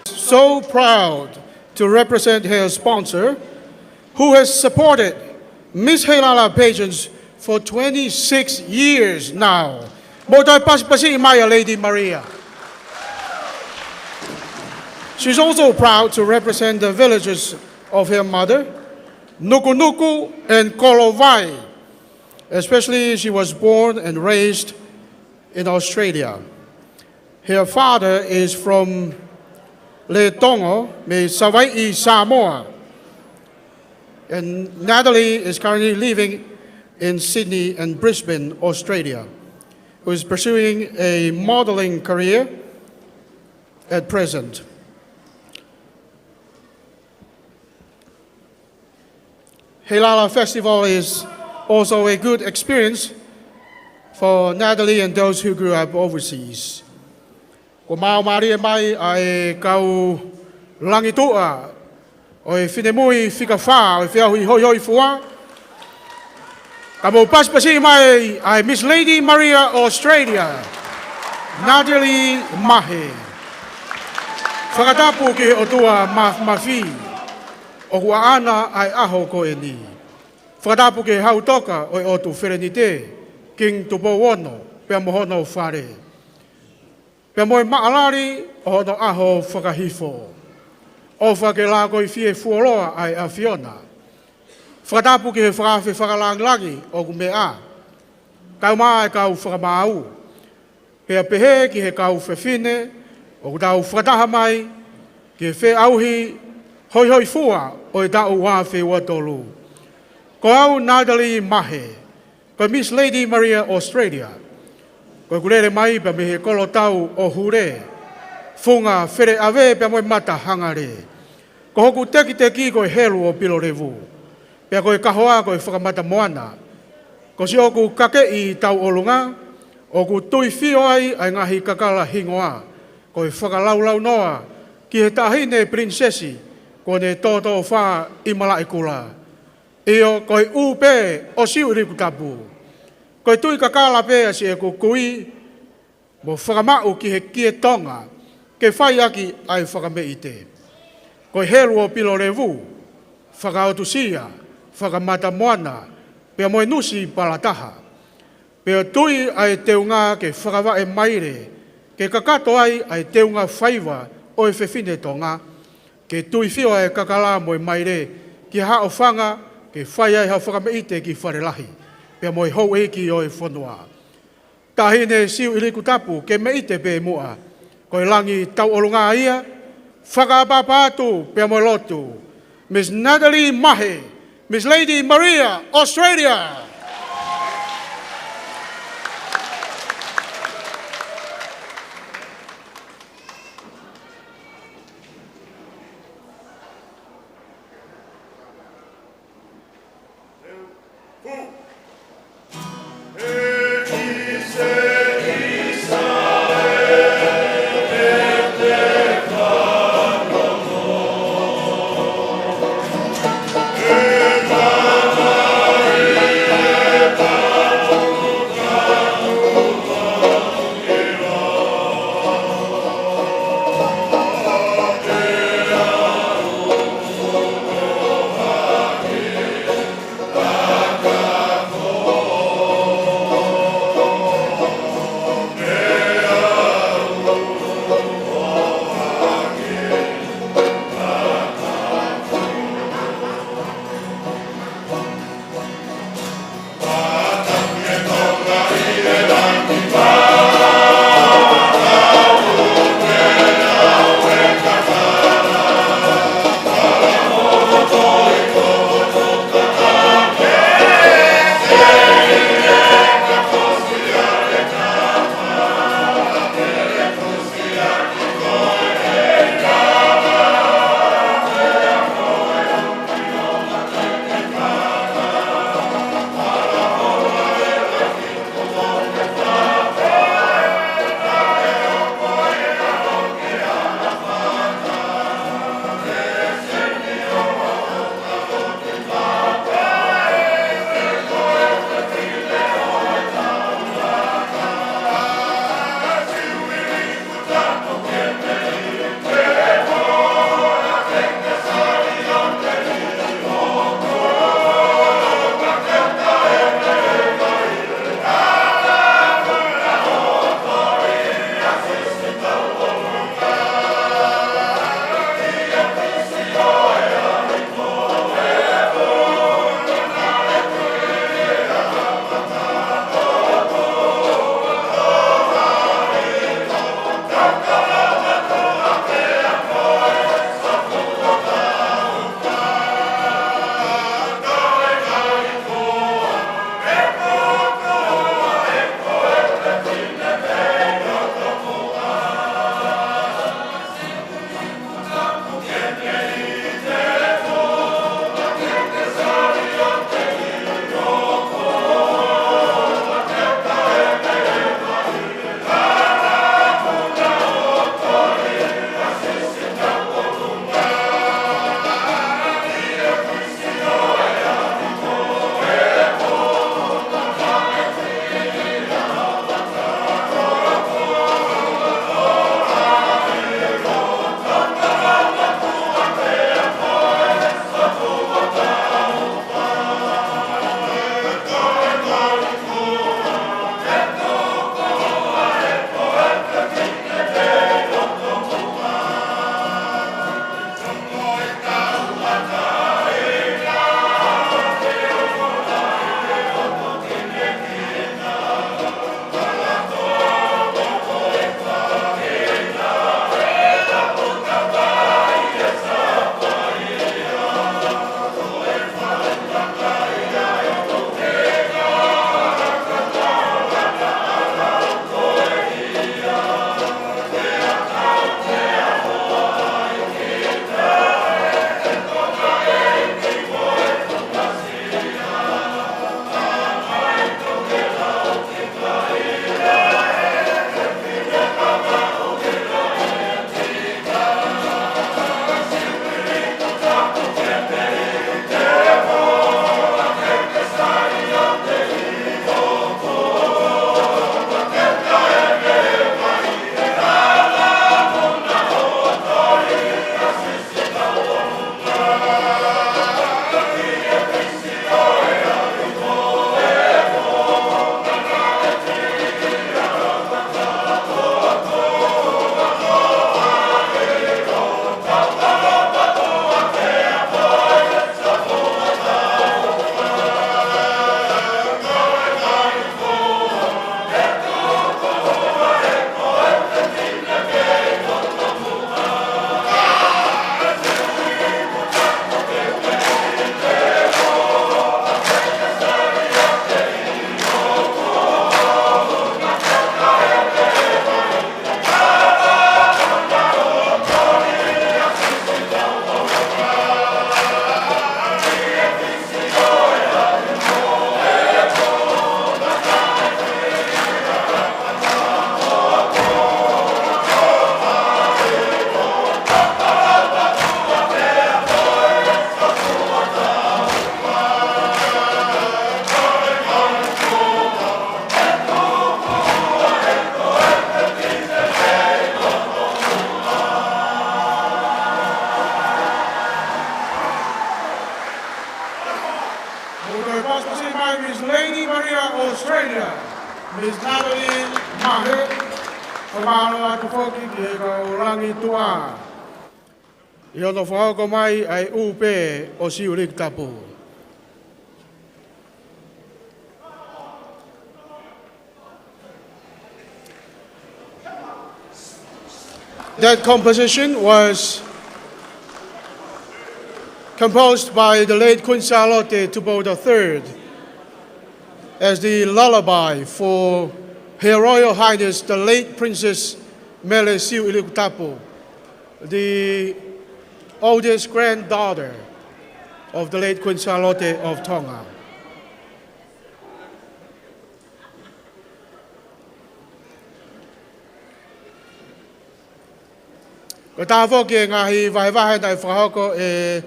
S2: So proud to represent her sponsor, who has supported Miss Heilala Pageant for 26 years now. Motai pasi Maya Lady Maria. She's also proud to represent the villages of her mother, Nuku and Kolovai. Especially she was born and raised in Australia. Her father is from Le Tonga, me Savaii, Samoa. And Natalie is currently living in Sydney and Brisbane, Australia, who is pursuing a modeling career at present. Heilala Festival is also a good experience for Natalie and those who grew up overseas. Ko mau maria mai ai kau langitua o e whinemui whika whā o e whiahui hoi fua. Ka mo paspasi mai ai Miss Lady Maria Australia, Natalie Mahe. Whakatapu ki o tua mawhi o kua ana ai aho ko e ni. Whakatapu ki hau toka o e o tu wherenite, king tupo wono, pia mohono whare. Pia moe maalari o hono aho whakahifo. O whake lako i fie fuoloa ai a Fiona. Whakatapu ki he whakawhi whakalangi o ku mea. Kau maa e kau whakamau. Pia pehe ki he kau whewhine, o ku tau whakataha mai, ki he whe auhi hoi fua o e tau whawhi watolu. Ko au Natalie Mahe, ko Miss Lady Maria Australia. Ko kurere mai pa me he kolo tau o hure. Funga where awe pa moe mata hangare. Ko hoku teki ko e helu o pilo revu. Pea ko e kahoa ko e whakamata moana. Ko si oku kake i tau olunga. Oku tui fio ai ai ngahi Kakala hingoa. Ko e whakalaulau noa. Ki he tahine prinsesi. Ko ne toto wha i malaikula. Io ko e upe o siu riku tapu. Ko tui Kakala pea si e kukui, mo whakamau ki he kie Tonga, ke whai aki ai whakameite. Ko helu o pilo revu, whakaotusia, whakamata moana, pea moe nusi palataha. Pea tui ai teunga ke whakawa e maire, ke kakato ai teunga whaiwa o e whewhine Tonga, ke tui whio e Kakala moe maire, ki hao whanga, ke whai ai hao whakameite ki wharelahi. Pea moe hou eki o e whanua. Tahine siu iliku tapu ke meite pe mua. Koe langi tau olunga ia, whakapapa atu pea moe lotu. Miss Natalie Mahe, Miss Lady Maria, Australia.
S5: Hey!
S2: mahe, o mahalo atu foki ki e ka o rangi tua. I ono whaoko mai ai upe o Housekeeping. That composition was composed by the late Queen Charlotte Tupo III as the lullaby for Her Royal Highness the late Princess Mele Siu Ilikutapu, the oldest granddaughter of the late Queen Charlotte of Tonga. Ko tā whoki ngahi waiwahe nei whahoko e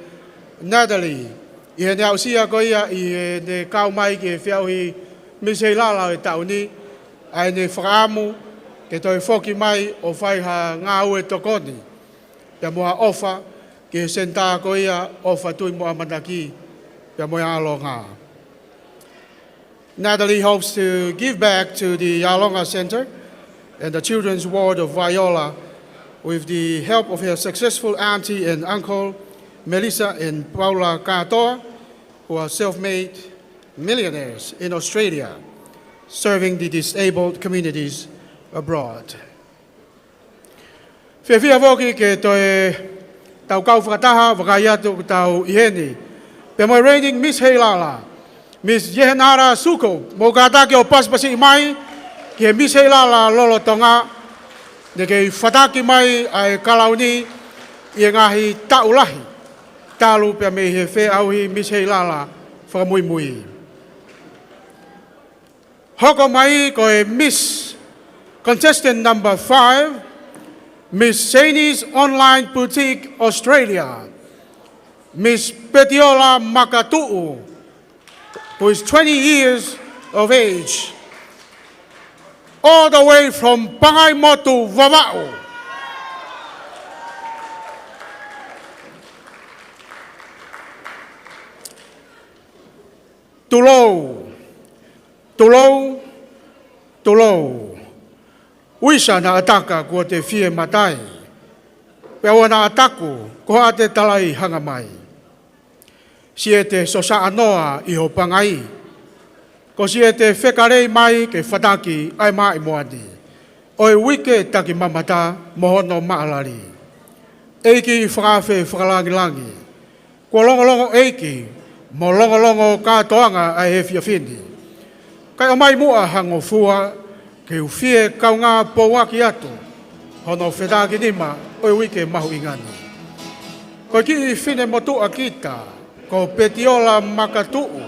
S2: Natalie. I he nea usia ko ia i he ne kau mai ki e whiauhi Miss Heilala e tauni. Ai ne whaamu ke toi whoki mai o whaiha ngā ue tokoni. Pia mua ofa ki he senta ko ia ofa tui mua manaki. Pia mua alo ngā. Natalie hopes to give back to the Yalonga Center and the Children's Ward of Viola with the help of her successful auntie and uncle, Melissa and Paula Katoa, who are self-made millionaires in Australia, serving the disabled communities abroad. Whiawhia woki ke toe tau kau whakataha whakaiatu tau iheni. Pe moi reigning Miss Heilala, Miss Yehenara Suko, mo kātake o paspasi mai, ki he Miss Heilala lolo tonga, ne kei whataki mai ai kalauni i ngahi taulahi. Talu pia me he whe auhi Miss Heilala whakamuimui. Hoko mai ko e Miss Contestant number 5, Miss Saini's Online Boutique Australia, Miss Petiola Makatu'u, who is 20 years of age, all the way from Pangaimotu, Vava'u. Tulou. Uisa na ataka kua te fie matai. Peawa na ataku koha te talai hanga mai. Si e te sosa anoa i ho pangai. Ko si e te whekarei mai ke whataki ai mai moani. Oi wike taki mamata mohono maalari. Eiki whakawhe whakalangi. Kua longolongo eiki mo longolongo kātoanga ai he whiawhini. Kai o mai mua hango fua ke uwhie kaunga pouaki atu. Hono whetaki nima oi wike mahu ingani. Ko ki i whine motua kita ko Petiola Makatu'u.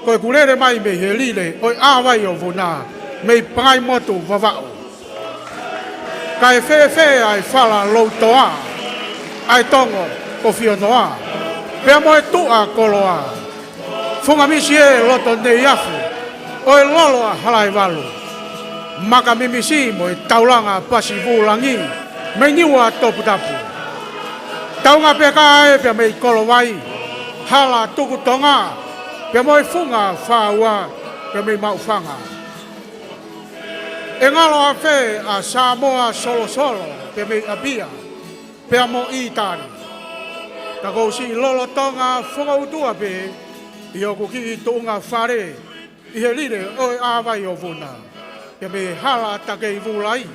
S2: Ko kurere mai me he lile oi awai o vuna mei pai motu vava'u. Kai whewhe ai whala loutoa, ai tongo o whionoa. Pea moe tua koloa. Funga misi e loto nei afu, oi loloa halai walu. Maka mimisi moe taulanga pasi vulangi, mei niwa topu tapu. Taunga peka e pea mei kolowai, hala tuku tonga, pea moe funga whaua, pea mei maufanga. E ngalo a whe a Samoa solo, pea mei abia, pea mo i tari. Ka kou si lolo tonga whakautua pe, i oku ki i tounga whare, i he lire oi awai o vuna. Pea me hala take i vulai,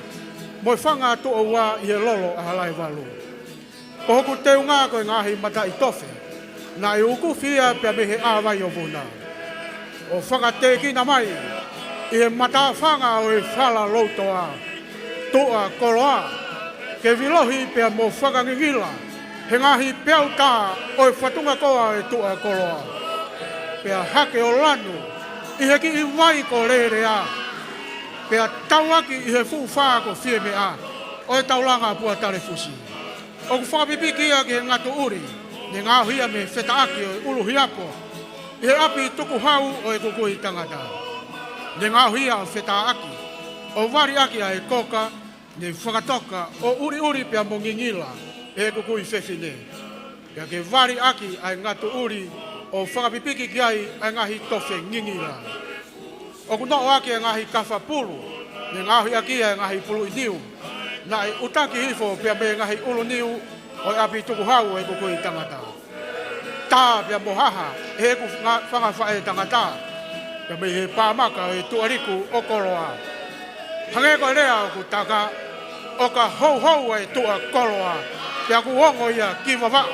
S2: moi whanga to oua i he lolo a halai walu. Ko hoku teunga koe ngahi mata i tofe, na i uku whia pea me he awai o vuna. O whakateki na mai, i he mata whanga o e whala loutoa, toa koloa, ke vilohi pea mo whakangingila, he ngahi peau tā o e whatunga koa e tua koloa. Pea hake o lanu, i heki i wai ko rere a. Pea tauaki i he fuwha ko fie me a, o e taulanga pua tare fusi. O ku whakapipiki a ki he ngatu uri, ne ngā hia me whetaaki o e ulu hiako, i he api tuku hau o e kukui tangata. Ne ngā hia o whetaaki, o wari aki a e koka, ne whakatoka o uri pea mo ngingila, e kukui whewhine. Ia ke wari aki ai ngatu uri o whakapipiki ki ai ngahi tofe ngingila. O kuno aki ai ngahi kawhapulu, me ngahi aki e ngahi pulu i niu. Na i utaki hifo pia me ngahi ulu niu o api tuku hau e kuku i tangata. Tā pia mohaha e ku whanga whae tangata. Pia me he pāmaka e tuariku o koroa. Hange ko lea ku taka o ka hou e tua koroa. Pia ku hongo ia ki wawao.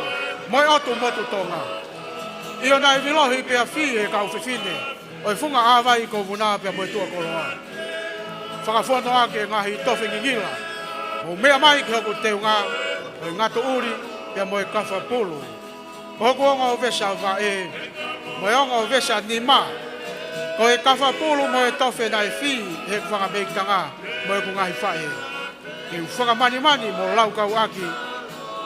S2: Moi otu motu tonga. Io nai vilohi pia fi e kau whiwhine. O i funga awai ko vuna pia moi tua koroa. Whakawhono ake ngahi tofi ngingila. O mea mai ki hoku teu ngā. O i ngato uri pia moi kawha pulu. Hoku onga o vesa wa e. Moi onga o vesa ni ma. Ko e kawha pulu moi tofi nai fi. He whanga meitanga. Moi ku ngahi whae. Ki whanga mani mo lau kau aki.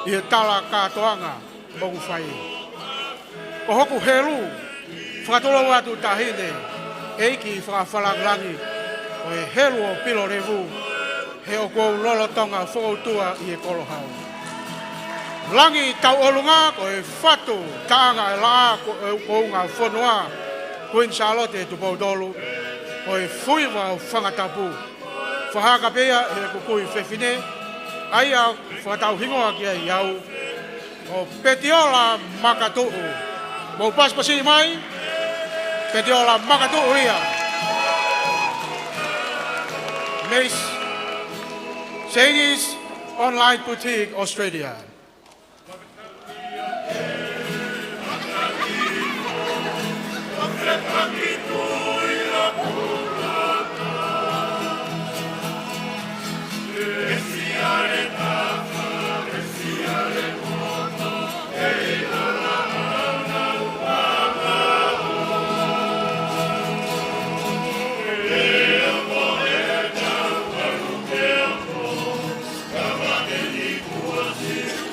S2: I he tala kātoanga. Moku whae. Ko hoku helu. Whakatolo watu tahine. Eiki whakawhalangi. O e helu o pilo revu. He o kou lolo tonga whakautua i e korohau. Langi tau olunga ko e whatu taanga e laa ko unga whanua. Queen Charlotte e tupau dolu. Ko e fuiwa o Tongatapu. Whahaka pea e kukui whewhine. Aia whakatau hingoa ki ai iau. O Petiola Makatu'u. Mau pas-pasi mai. Petiola Makatu'u ia. Miss Sadie's Online Boutique, Australia.
S5: Thank you.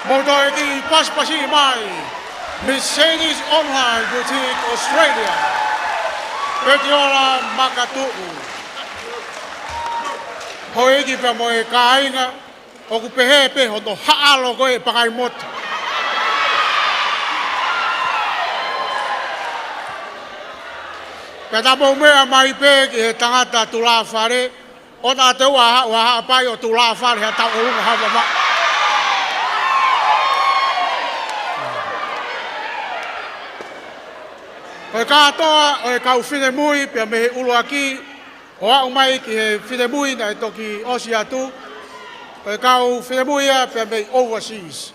S2: Moto ki paspasi mai. Miss Chinese Online Boutique Australia. Petiola Makatu'u. Hoi ki pe moe kainga. O ku pehe pe hono haalo koe pakai mota. Peta mo mea mai pe ki he tangata tula whare. O nā te waha pai o tula whare ha tau olunga hawa ma. Koe katoa o e kau whine mui pia me he ulu aki. O au mai ki he whine mui na e toki osi atu. Koe kau whine mui a pia me overseas.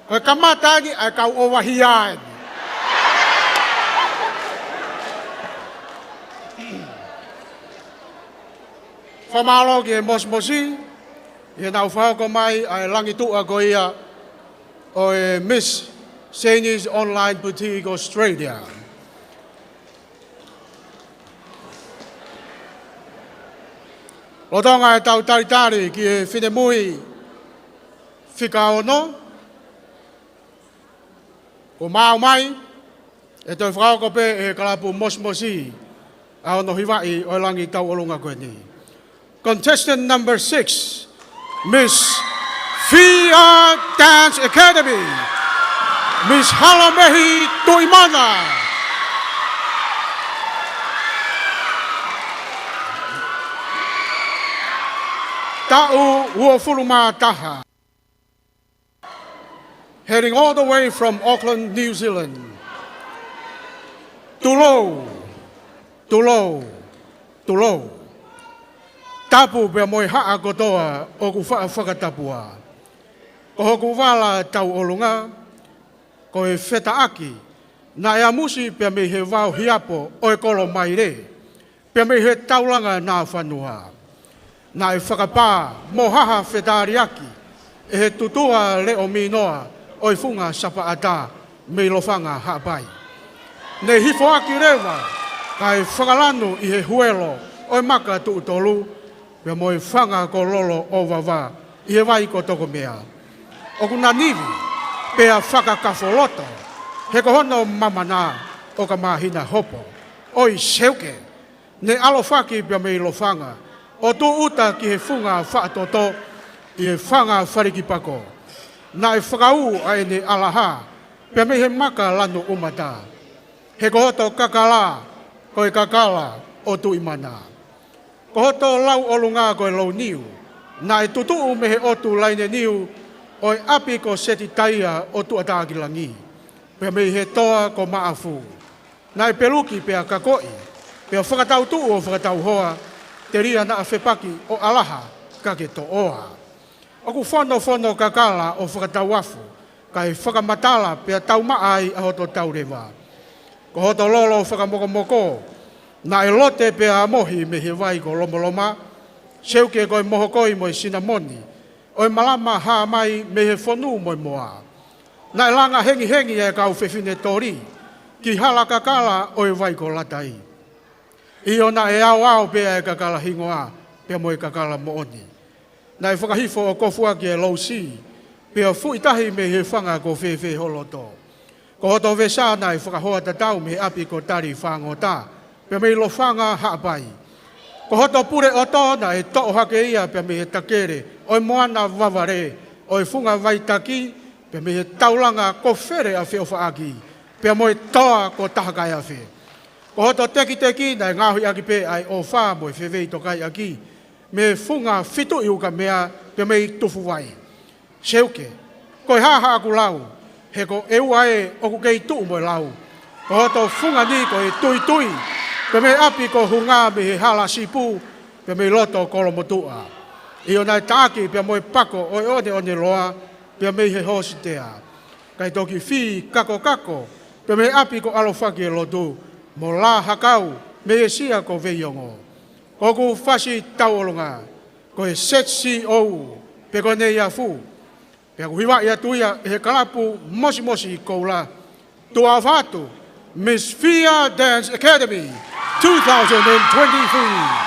S2: Koe kamatani a kau overhiaeni. Whamalo ki e mosmosi, i e nau whauko mai a e langi tua ko ia o e Miss Chinese Online Boutique Australia. O tonga e tau taritari ki e whine mui whika ono, o mau mai, e toi whauko pe e kalapu mosmosi a ono hiwai o e langi tau olunga koe ni. Contestant number 6, Miss Fia Dance Academy, Miss Halamehi Tuimana. Ta'u Uofuluma Taha. Heading all the way from Auckland, New Zealand. Tulo, tulo, tulo. Tapu pe moe haa kotoa o ku whakatapua. Ko hoku wala tau olunga, ko e wheta aki, na ea musi pe me he wau hiapo o e kolo mai re, pe me he taulanga nā whanua. Na e whakapā mo haha whetari aki, e he tutua leo minoa o i funga sapa ata me lofanga hapai. Ne hifo aki rewa, ka e whakalanu i he huelo o i maka tuutolu, pe moe whanga ko lolo o wawa, i he wai ko toko mea. O kuna nivi, pe a whakakafoloto, he ko hono mamana o ka mahina hopo. Oi seuke, ne alo whaki pe mei lo whanga, o tu uta ki he funga whaatoto, i he whanga wharikipako. Na e whakau ai ne alaha, pe mei he maka lanu umata. He ko hoto kakala, ko e kakala o tu imana. Ko hoto lau olunga ko e lau niu, na e tutuu me he otu laine niu, o e api ko seti taia o tu ataki langi. Pea me he toa ko maafu. Na e peluki pea kakoi, pea whakatau tuu o whakatau hoa, te ria na a whepaki o alaha kake to oa. Oku whono kakala o whakatau afu, ka e whakamatala pea tau maai a hoto tau rewa. Ko hoto lolo whakamokomoko, na e lote pe a mohi me he wai ko lomoloma, seuke ko e mohokoi mo e sinamoni, o e malama haa mai me he whonu mo e moa. Na e langa hengi e kau whewhine tori, ki hala kakala o e wai ko latai. I ona e au pe e kakala hingoa, pe mo e kakala mooni. Na e whakahifo o kofua ki e lousi, pe o fuitahi me he whanga ko whewhe holoto. Ko hoto vesa na e whakahoa tatau me api ko tari whangota, pe mei lo whanga haapai. Ko hoto pure o tōna e to'o hake ia pe mei he takere, o e moana waware, o e funga waitaki, pe mei he taulanga ko where a whio whaaki, pe mo e toa ko tahakai a whi. Ko hoto teki na e ngahui aki pe ai o wha mo e whewei tokai aki, me funga whitu i uka mea pe mei tufu wai. Seuke, ko e haha aku lau, he ko eua e oku kei tuu mo e lau. Ko hoto funga ni ko e tui, pe me api ko hunga me he hala sipu, pe me loto kolomotua. I o nai tāki pe mo e pako o e one loa, pe me he hositea. Kai toki whi kako, pe me api ko alofaki e lotu, mo la hakau me e sia ko veiongo. Ko ku whasi tauolonga, ko e set CEO, pe ko ne ia fu. Pe ku hiwa ia tuia he kalapu mosi koula, tua whatu, Miss Fia Dance Academy 2023.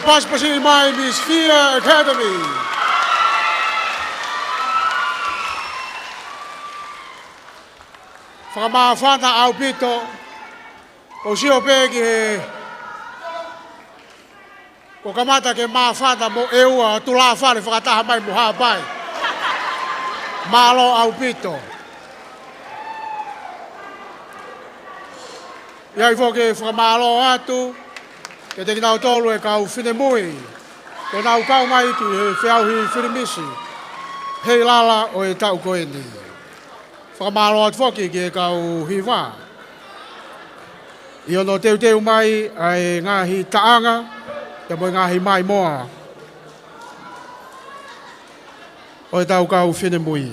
S2: Paspasi mai Miss Fia Academy. Whakamawhata au pito, o sio pegi ko kamata ke mawhata mo eua tula whare whakataha mai mo hapai. Malo au pito. Iai whoke whakamalo atu, ke te kinau tolu e kau Whinemui, ke nau kau mai ki he whiauhi Whirimisi, Heilala o e tau koeni. Whakamalo atu whoki ki e kau Hiwa. I ono teu mai ai ngahi taanga, te moi ngahi mai moa. O e tau kau Whinemui.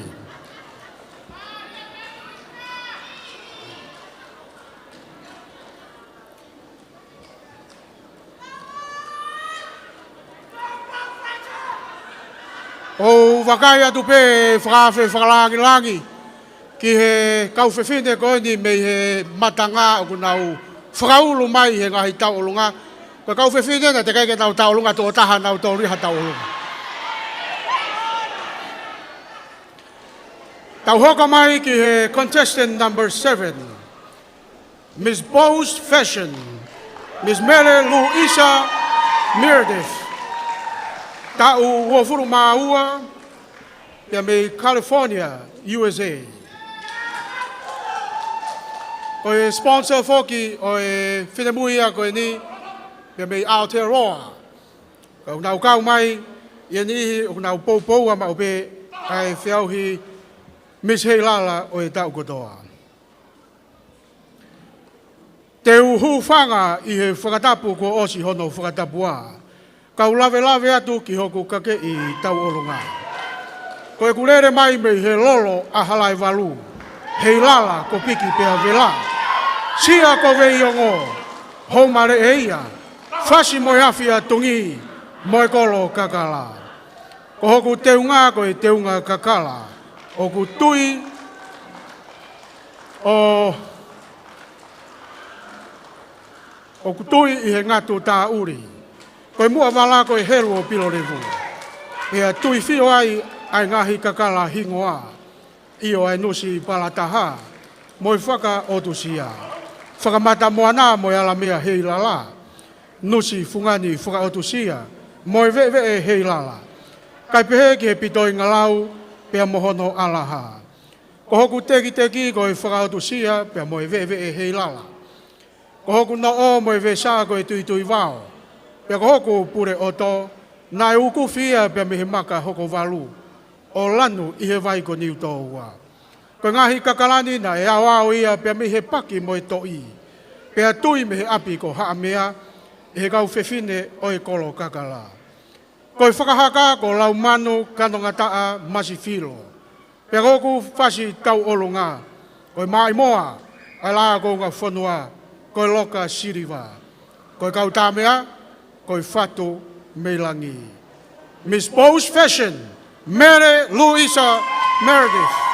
S2: O wakai atu pe whakawhe whakalangi ki he kauwhewhine koeni me he matanga o kunau whakaulu mai he ngahi tauolunga. Ko kauwhewhine na te keike nau tauolunga tō taha nau tō riha tauolunga. Tau hoka mai ki he contestant number 7, Miss Boast Fashion, Miss Mele Luisa Meredith. Tau Wofuru Maua, pia me California, USA. Ko e sponsor foki o e Whinemuia ko e ni, pia me Aotearoa. Ko nau kau mai, ia nihi o nau poupoua ma o pe ai whiauhi Miss Heilala o e tau kotoa. te uhu whanga I he whakatapu ko osi hono whakatapua. Kau lawe atu ki hoku kake I tau olunga. Ko e kurere mai me he lolo a halai walu. Heilala ko piki pea vela. Sia ko vei ongo. Homare eia. Fasi moi hawhia tungi. Moi kolo kakala. Ko hoku teunga ko e teunga kakala. Oku tui I he ngatu tā uri. Koe mua wala koe heru o pilo revu. Pea tui whio ai ngahi kakala hingoa. Io ai nusi palataha. Moi whaka otusia. Whakamata moana moi alamea Heilala. Nusi fungani whaka otusia. Moi vewe Heilala. Kai pehe ki he pitoi ngalau pea mohono alaha. Ko hoku teki koe whaka otusia pea moi vewe Heilala. Ko hoku no o moi ve sa koe tui wao. Pea ko hoku pure oto. Nai uku fia pea mihi maka hoko walu. O lanu I he vai ko niu toa. Ko ngahi kakalani na e awao ia pea mihe paki moi toi. Pea tui mihe api ko haamea. He kau whewhine o e kolo kakala. Ko whakahaka ko lau manu Tongatapu masi filo. Pea hoku whasi tau olunga. Ko mai moa. Ai la ko ngā whanua. Ko loka siriwa. Ko kau tāmea. Ko whatu meilangi. Miss Bose Fashion. Mary Louisa Meredith.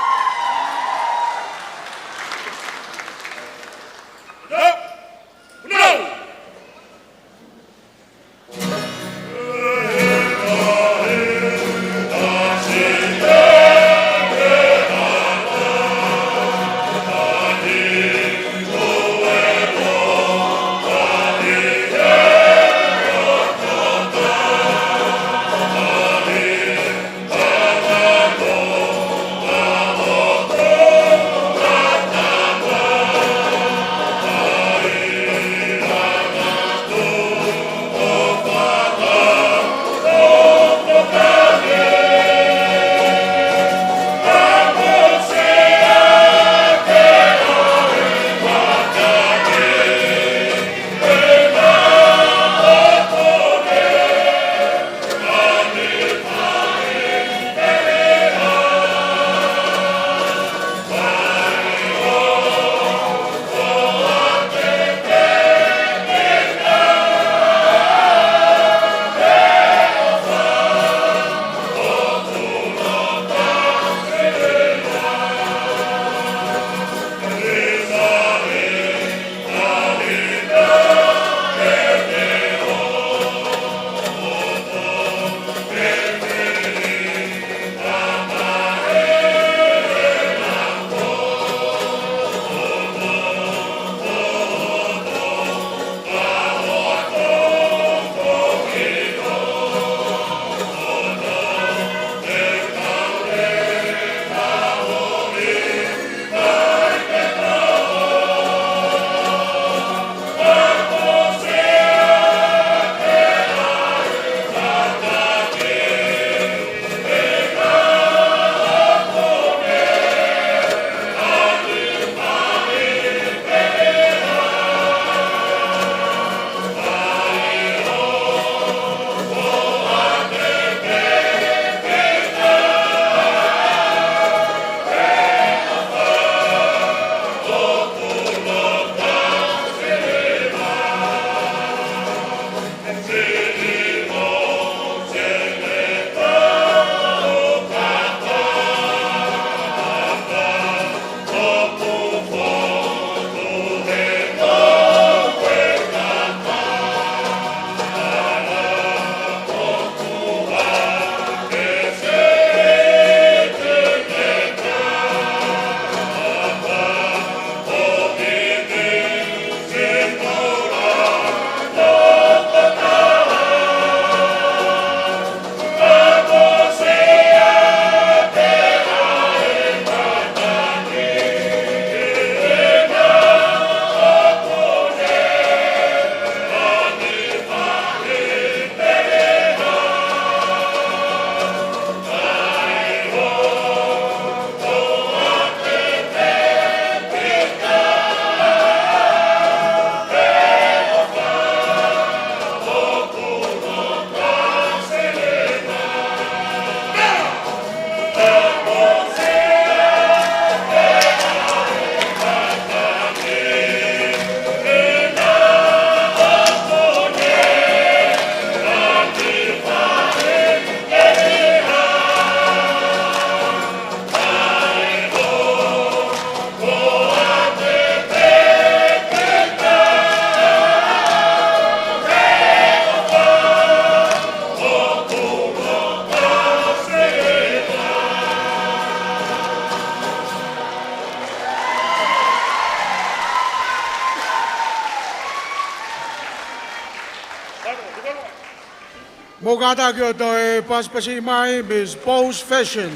S2: Tongata ki o toi paspasi mai Miss Pose Fashion.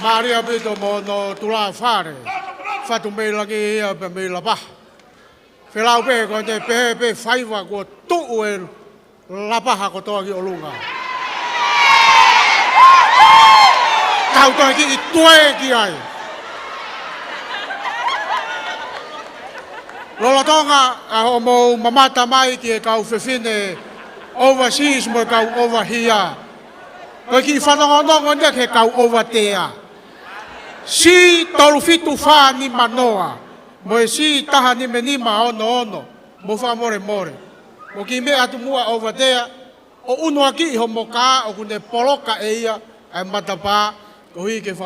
S2: Maria pito mo no tula fare. Fatu me lagi ia pe me lapa. Felau pe ko te pe faiva ko tu e lapa ha ko toa ki olunga. Tau toa ki tue ki ai. Lola Tonga a homo mamata mai ki e kau fefine overseas mo kau over here. Ko ki whanongonongo ne ke kau over there. Si tolu fitu wha ni manoa. Mo e si taha ni menima ono. Mo wha more. Mo ki me atu mua over there. O unua ki homo ka o kune poloka e ia ai matapa. Ko hui ke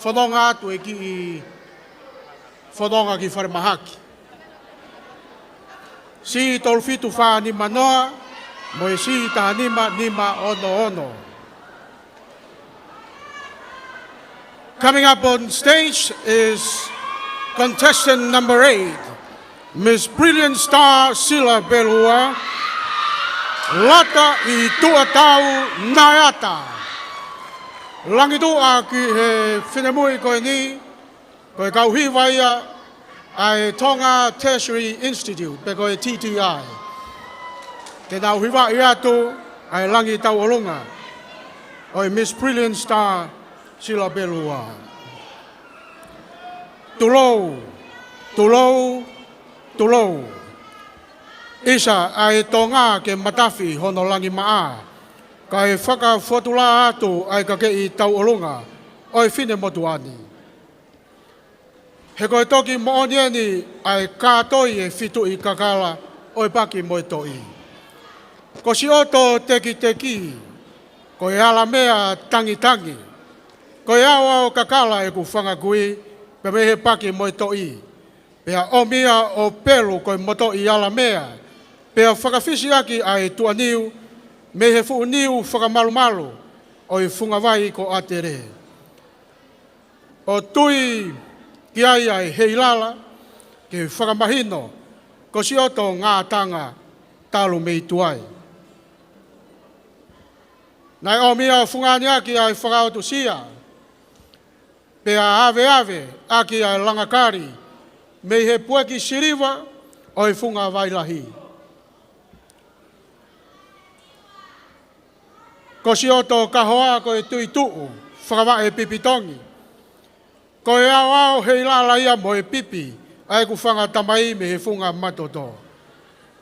S2: whanonga atu e ki whanonga ki whare mahaki. Si tolfitu wha ni manoa, mo e si taha nima ono. Coming up on stage is contestant number 8, Miss Brilliant Star Sila Belua, Lata I Tuatau Nayata. Langitua ki he whinemui koe ni, koe kau hiwaia, ai Tonga Tertiary Institute, pe koe TTI. Ke nau hiwa I atu, ai langi tau olunga. Oi Miss Brilliant Star, Sila Belua. Tulou. Isa ai Tonga ke matafi hono langi maa. Kai whaka whotula atu ai ka kei tau olunga. Oi whine motuani. He koe toki moonieni ai kātoi e fitu I Kakala oi paki moi toi. Ko si oto teki, ko e ala mea tangi. Ko e awa o Kakala e ku whangakui, pe me he paki moi toi. Pea omia o pelu ko e moto I ala mea, pea whakawhisi aki ai tuaniu, me he fuuniu whakamalu, o I whungawai ko atere. O tui ki ai Heilala, ke whakamahino, ko si oto ngā tanga talu mei tuai. Nai o mia o whungani aki ai whakautu sia, pea ave aki ai langakari, mei he pueki siriwa o I whunga wailahi. Ko si oto kahoa ko e tui tuu, whakawa e pipitongi, ko e au Heilala ia mo e pipi, ai ku whanga tamai me he whunga matoto.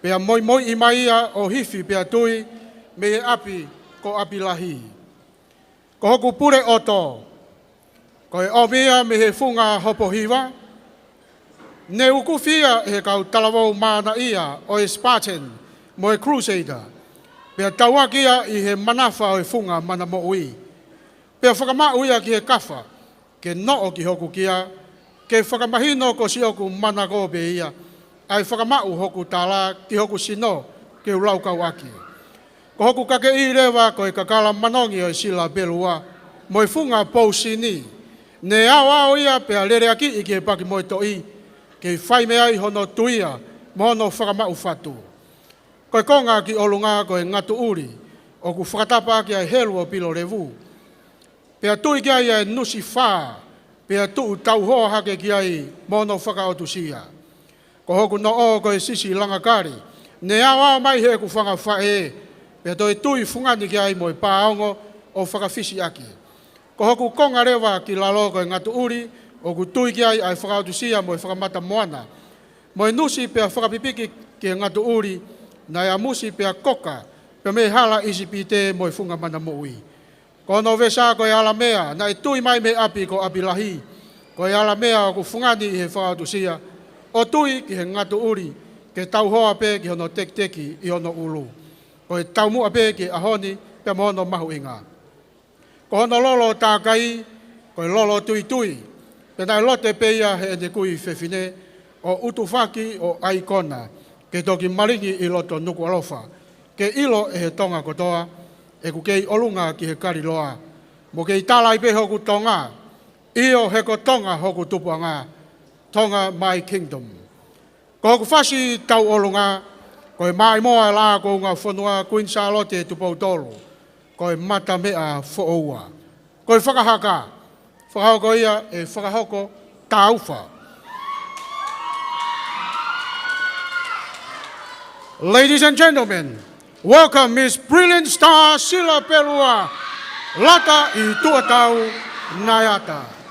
S2: Pea moimoi I maia o hifi pea tui, me he api ko api lahi. Ko hoku pure oto, ko e omia me he whunga hopo hiwa, ne uku fia he kau talawau mana ia o e Spartan, mo e Crusader. Pea tauakia I he manafa o e whunga mana mo ui. Pea whakamau ia ki he kafa, ke noo ki hoku kia, ke whakamahino ko si hoku mana kope ia, ai whakamau hoku tala ki hoku sino ke ulaukau aki. Ko hoku kake I rewa ko e Kakala manongi o e Sila Belua, mo e whunga pousini, ne au ia pea lere aki I ki he paki mo e toi, ke whai mea I hono tuia, mo hono whakamau whatu. Ko e konga ki olunga ko e ngatu uri, o ku whakatapa ki ai helu o pilo revu. Pea tui ki ai e nusi whaa, pea tuu tau hoa hake ki ai mono whakaotu sia. Ko hoku no o ko e sisi langakari, ne awa mai he ku whanga whae, pea toi tui whungani ki ai mo e pāongo o whakawhisi aki. Ko hoku konga rewa ki lalo ko e ngatu uri, o ku tui ki ai whakaotu sia mo e whakamata moana. Mo e nusi pea whakapipiki ki e ngatu uri, na ia musi pea koka, pea me hala isi pite mo e whunga mana moui. Ko no vesa ko e ala mea, na e tui mai me api ko api lahi, ko e ala mea o ku whungani I he whaatu sia, o tui ki he ngatu uri, ke tau hoa pe ki hono teki I hono ulu, ko e tau mua pe ki ahoni, pe mohono mahu inga. Ko hono lolo tākai, ko e lolo tui, pe nai lote pe ia he ene kui whewhine, o utufaki o aikona, ke toki maringi I loto nuku alofa, ke ilo e he tonga kotoa, e ku kei olunga ki he kari loa, mo kei talai pe hoku tonga, Io he ko Tonga hoku tupua ngā, Tonga my kingdom. Ko ku fasi tau olunga, ko e mai moa la ko ngā whanua Queen Charlotte tu pautolo, ko e mata mea whaoua. Ko e whakahaka, whakahoko ia e whakahoko tauwha. Ladies and gentlemen, welcome Miss Brilliant Star Sila Perua, Lata I Tuatau Nayata.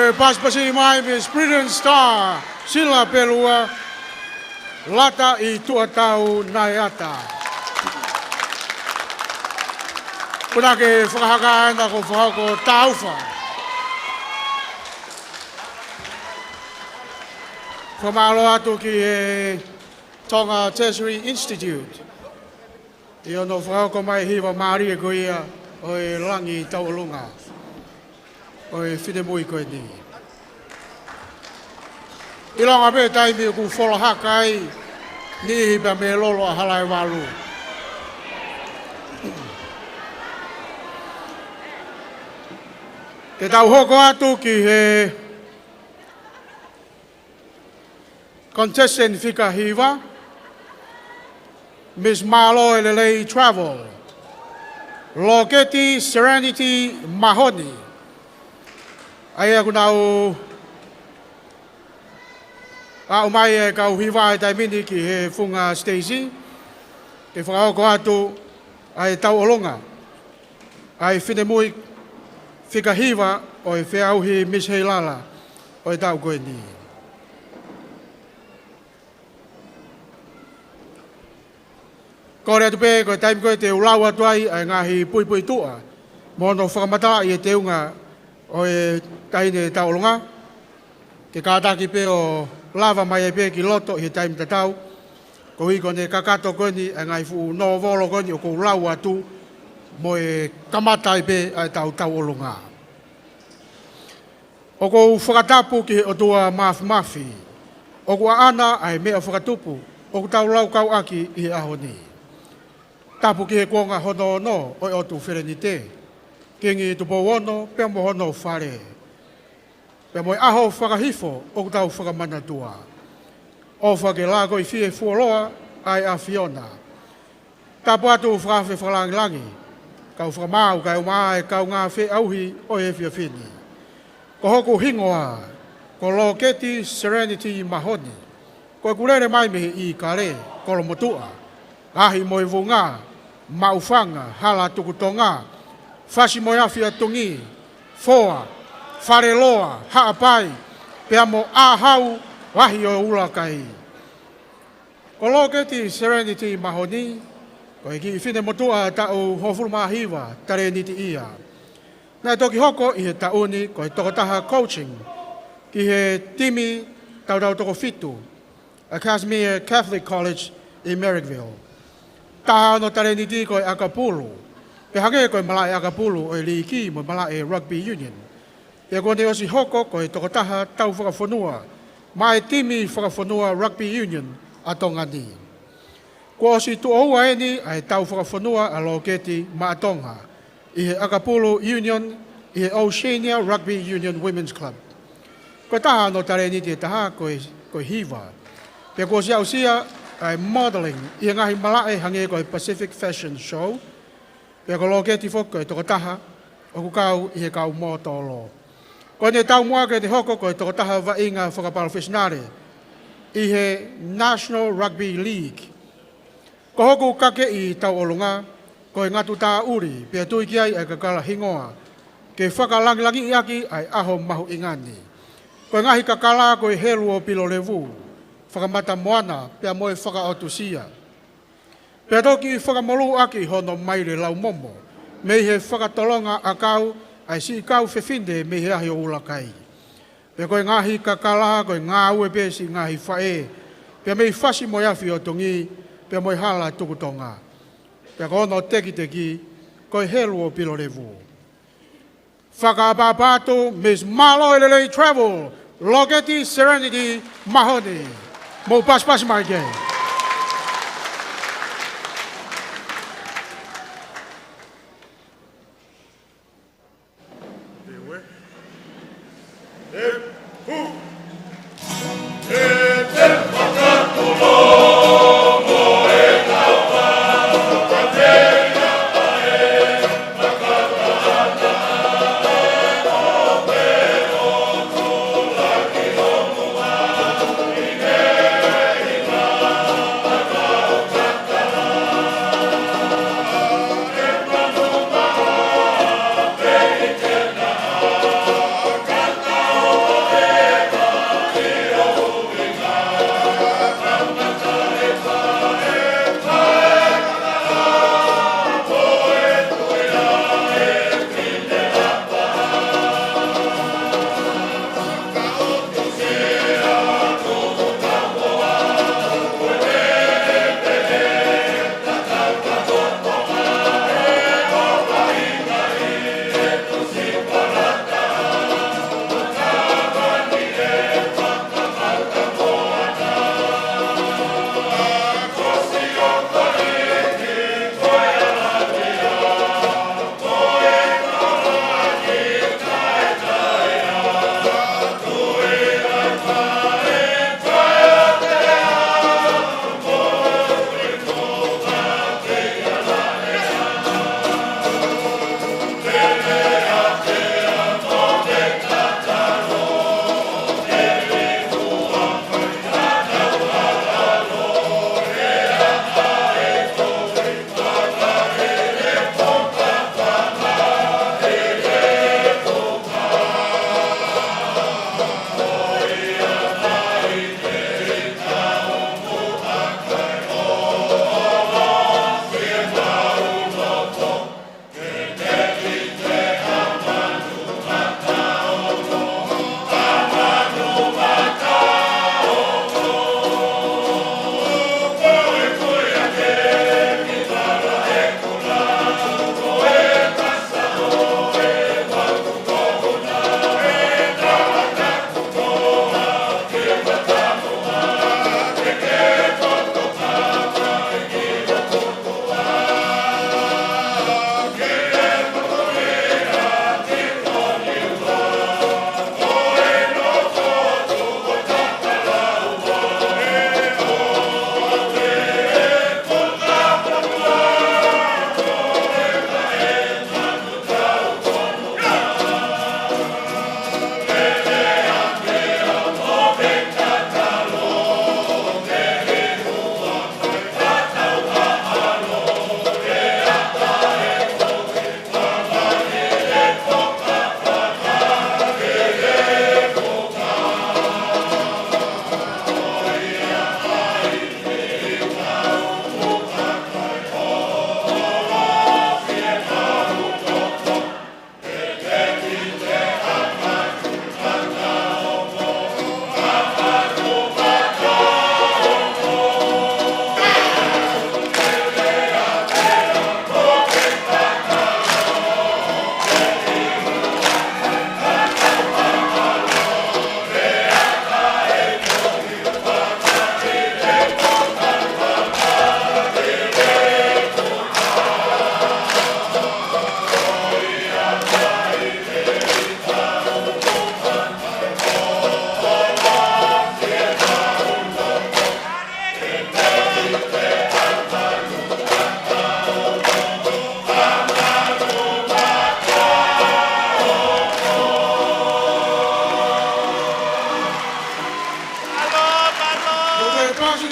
S2: Moe paspasi mai Miss Brilliant Star, sila pelua, lata I tuatau naiata. Kuna ke whakahaka na ko whakako tauwha. Whamalo atu ki e Tonga Tertiary Institute. I ono whakako mai hiwa maari e koia o e langi taualunga. O e whine mui koe ni. I longa me taimi ku whola haka ai ni hipa me lolo a halai walu. Ke tau hoko atu ki he Contestant fika hiva, Miss Malo Elelei Travel, Loketi Serenity Mahoni. Ai aku nau au mai e kau hiva e taimini ki he funga Stacy, ke whakahoko atu ai tau olonga, ai whine mui fika hiva o e whiauhi Miss Heilala o e tau koe ni. Kore atu pē, koe taimi koe te ulau atu ai ai ngahi pui pui tua. Mono whakamata I e te unga o e taine tau olonga. Ke kātaki pē o lava mai e pē ki loto I he taimi tatau. Ko hiko ne kakato koe ni ai ngahi fu no volo koe ni o ko ulau atu mo e kamata I pē ai tau olonga. O ko whakatapu ki he o tua mafi. O ko ana ai mea whakatupu. O ko tau lau kau aki I he aho ni. Tapu ki he kuonga hono no o o tu wherenite. Kingi tupo wono, pia mo hono whare. Pia mo aho whakahifo o tau whakamana tua. O whake lago I fie fuoloa ai a Fiona. Tapu atu whakawhi whakalangilangi. Kau whakamau, kau maa e kau ngā whi auhi o e fia whini. Ko hoku hingoa, ko Loketi Serenity Mahoni. Ko e kurere mai mihi I kare, kolo motua. Ahi mo I vunga, maufanga, hala tukutonga, fasi mo yafi atungi, foa, fareloa, haapai, pea mo ahau, wahi o ulakai. Ko Loketi Serenity Mahoni, ko e ki whine motua tau hofuru mahiwa, tare niti ia. Nai toki hoko I he tauni, ko e tokotaha coaching, ki he timi tau toko fitu, Academy Catholic College I Merrickville. Taha no tare niti ko e Akapulu. Pe hake ko e mala e Akapulu o e Liki mo mala e Rugby Union. E ko ne osi hoko ko e tokotaha tau whakafonua. Mai timi whakafonua Rugby Union a Tonga ni. Ko osi tu oua e ni ai tau whakafonua a Loketi ma a Tonga. I he Akapulu Union, I he Oceania Rugby Union Women's Club. Ko taha no tare niti e taha ko e hiva. Pe ko si au sia ai modeling I ngahi malae hange ko Pacific Fashion Show. Pe ko Loketi foko e tokotaha o kukau I he kau motolo. Ko ne tau mua ke te hoko ko e tokotaha wa inga whakapalwhisnare I he National Rugby League. Ko hoku kake I tau olunga ko e ngatu tā uri pe tui ki ai Kakala hingoa. Ke whakalangilangi iaki ai aho mahu ingani. Ko e ngahi Kakala ko e helu o pilo levu. Whakamata moana, pia moe whakaotusia. Pia toki whakamolu aki hono maire lau momo, mei he whakatolonga a kau, ai si kau whewhinde mei he ahi o ulakai. Pia koe ngahi Kakala, koe ngā ue pesi ngahi whae, pia mei whasi mo yafi o tongi, pia moe hala tukutonga. Pia kono teki, koe helu o pilo revu. Whakapapatu, Miss Malo Elelei Travel, Loketi Serenity Mahoni. Mo pas mai ke.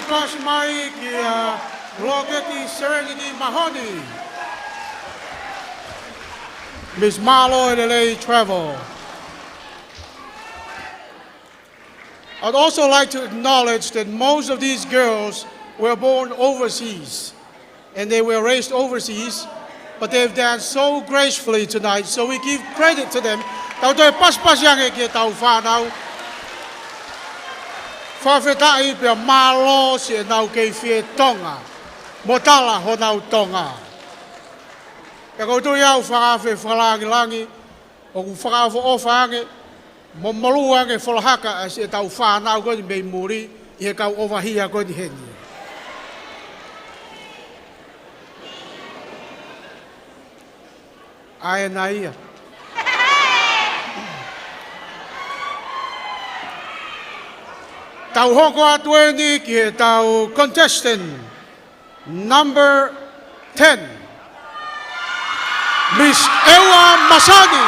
S2: Pass mai ki Logeti Serenity Mahoney. Miss Marlo and LA Travel. I'd also like to acknowledge that most of these girls were born overseas and they were raised overseas, but they've danced so gracefully tonight, so we give credit to them. Tau toi pas yang e ki tau whanau. Whawhetai pia malo si e nau kei whie Tonga. Motala ho nau Tonga. E koutou iau whakawhe whalangi, o ku whakawhe o whange, mo malua nge whalahaka as e tau whanau koni mei muri, i he kau ovahia koni heni. Ai na ia. Tau hoko atu e ni ki he tau Contestant number 10. Miss Ewa Masani.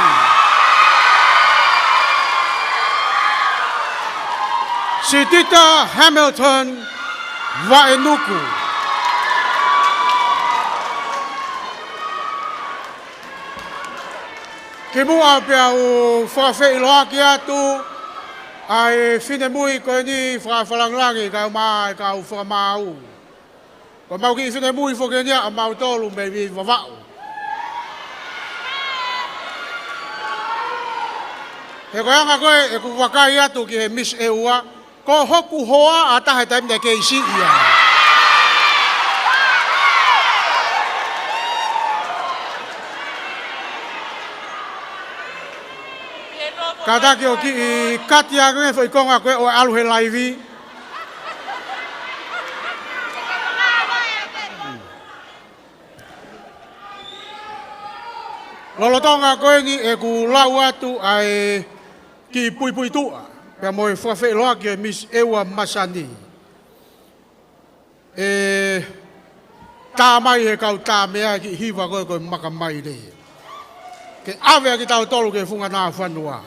S2: Si Tita Hamilton Vaenuku. Ki mua pia u whawhi iloaki atu, ai whine mui koe ni whawhalanglangi ka mai ka u whakamau. Ko mau ki whine mui whoke nia a mau tolu me vi wawau. He koe anga koe e ku wakai atu ki he Miss Eua, ko hoku hoa a tahe taimne ke isi ia. Kataki o ki I katia koe fo I konga koe o alu he laivi. Lolotonga koe ni e ku lau atu ai ki pui tua. Pea moe whawhi loa ki Miss Ewa Masani. Tā mai he kau tā mea ki hiwa koe koe maka mai re. Ke awea ki tau tolu ke funga nā whanua.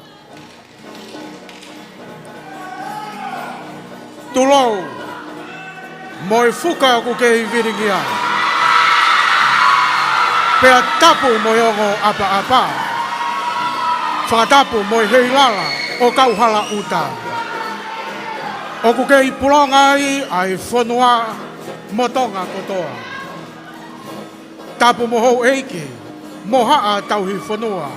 S2: Tulou, moe fuka ku ke viringia. Pea tapu moe ongo apa. Whakatapu moe Heilala o kauhala uta. O ku ke I pulonga ai whanua motonga kotoa. Tapu moho eike, moha tauhi whanua.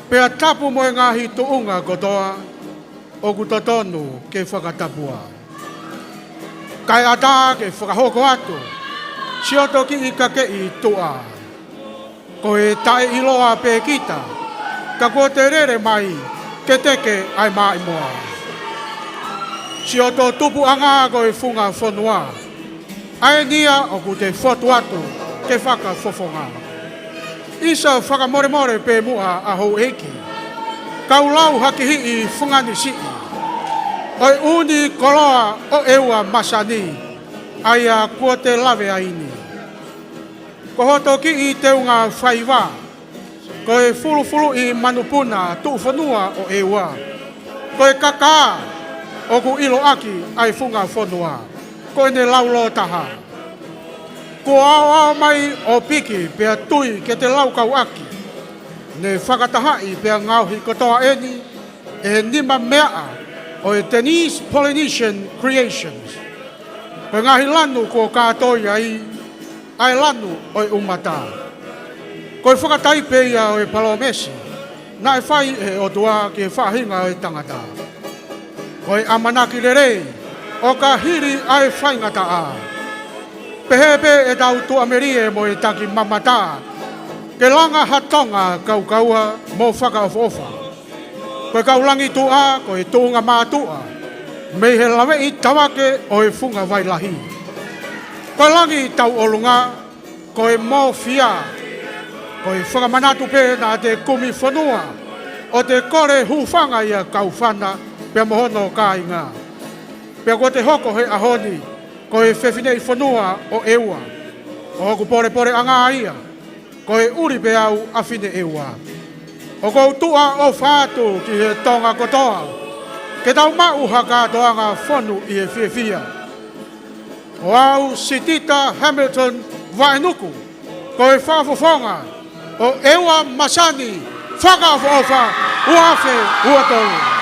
S2: Pea tapu moe ngahi tuunga kotoa. O ku totonu ke whakatapua. Kai ata ke whakahoko atu, sioto ki I kake I tua. Ko e tae iloa pe kita, ka ko te rere mai, ke teke ai mai moa. Sioto tupu anga ko e funga whanua. Ai nia o ku te whotu atu, ke whaka fofonga. Isa whakamore pe mua a hou eki. Kaulau hakihi I whungani si. Oi uni koloa o Ewa Masani. Aia kua te lawe aini. Ko hoto ki I teunga whaiwa. Ko e fulu I manupuna tu whanua o Ewa. Ko e kaka o ku ilo aki ai whunga whanua. Ko e ne laulo taha. Ko awa mai o piki pia tui ke te laukau aki. Ne whakatahai pia ngauhi kotoa eni e nima mea o e Denise Polynesian Creations. Ko ngahi lanu ko kātoi ai lanu o e umata. Ko e whakatai peia o e Palomesi, na e whai e o tua ki e whahinga o e tangata. Ko e amanaki rerei o ka hiri ai whaingata a. Pehepe e tau tu amerie mo e taki mamata. Ke langa hatonga kaua mo whakaofa. Koe kaulangi tua, koe tūnga mātua. Mei he lawe I tawake o e funga wailahi. Koe langi tau olunga, koe mō fia. Koe whakamanatu pe na te kumi whanua. O te kore hufanga ia kauwhana, pia mohono ka inga. Pia ko te hoko he ahoni, koe whewhinei whanua o Ewa. O hoku pore anga ia. Koe uri pe au awhine Ewa. O kou tua o whātu ki he tonga kotoa. Ke tau mau haka toanga whonu I he whiawhia. o au Sitita Hamilton Wainuku, ko e whawhawhonga, o Ewa Masani, whakawhaofa, uafe, uatolu.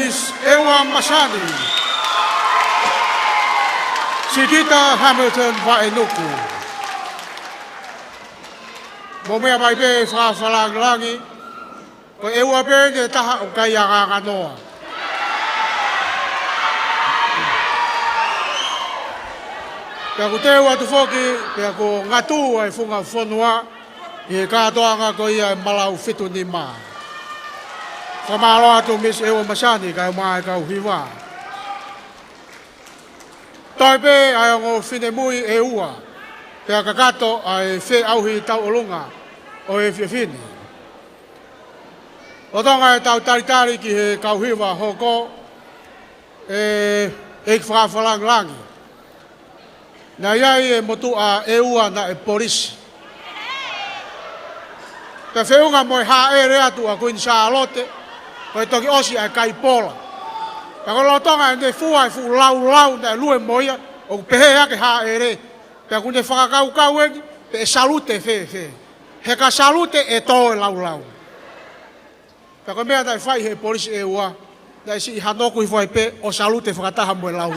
S2: Miss Ewa Masani. Sigita Hamilton Vaenuku. Momea mai be whaafalang langi. Ko ewa be ne taha o kai anga noa. Pea ko te ewa tu whoki, pea ko ngatu ai whunga whonua, i kātoanga ko ia malau whitu ni maa. Whamalo atu Miss Ewa Masani kai mai kau hiwa. Toi pe ai ngō whine mui e ua, pea kakato ai whe auhi tau olunga o e whiawhini. O tonga e tau taritari ki he kau hiwa hoko e whaafalang langi. Na iai e motu a e ua na e polisi. Pea whiunga moi ha e rea tu a kuin sa alote, koe toki osi ai kai pola. Pea ko lotonga e ne fua e fu lau na e lue moia, o pehe ake ha e re. Pea kune whakakau egi, pe e salute fe. He ka salute e tō e lau. Pea ko mea tai whai he polisi e ua, na e si hanoku i whai pe o salute whakataha mo e lau.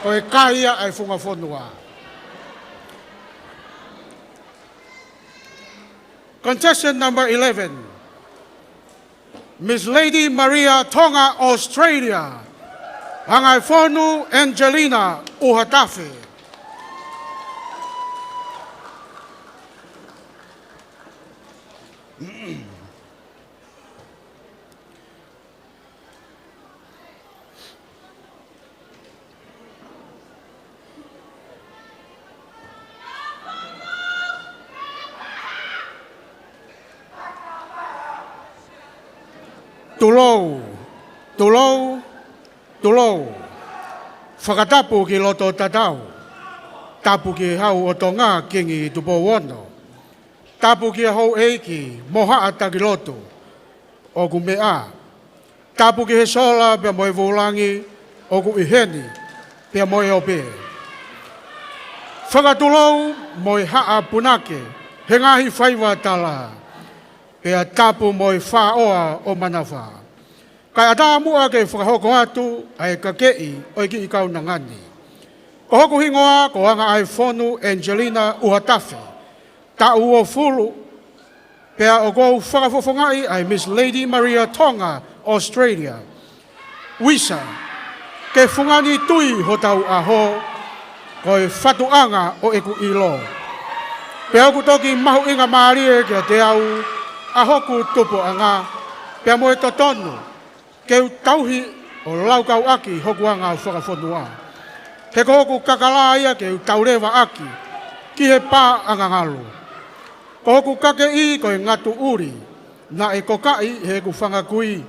S2: Ko e kaia ai whunga whonua. Contestant number 11, Miss Lady Maria Tonga, Australia. Hangai Whonu Angelina Uhatafe. Tulou. Whakatapu ki loto tatau. Tapu ki hau o Tonga kingi tupo wono. Tapu ki hau eiki moha ata ki loto o ku mea. Tapu ki he sola pia moe vulangi o ku iheni pia moe ope. Whakatulou moe haa punake he ngahi whaiwa tala. Pea tapu moe whaoa o manawa. Kai ata mua ke whakahoko atu ai ka kei o iki i kau nangani. Ko hoku hingoa ko anga ai Whonu Angelina Uhatafe. Ta uo fulu. Pea o kou whakafofongai ai Miss Lady Maria Tonga, Australia. Wisa, ke fungani tui ho tau aho, koi whatuanga o eku ilo. Pea oku toki mahu inga maarie kia te au, ahoku tupo anga, pea moe totonu. Keu tauhi o laukau aki hoku anga o whakawhonua. He ko hoku Kakala ia keu taurewa aki, ki he pā anga ngalu. Ko hoku kake i ko e ngatu uri, na e kokai he ku whangakui,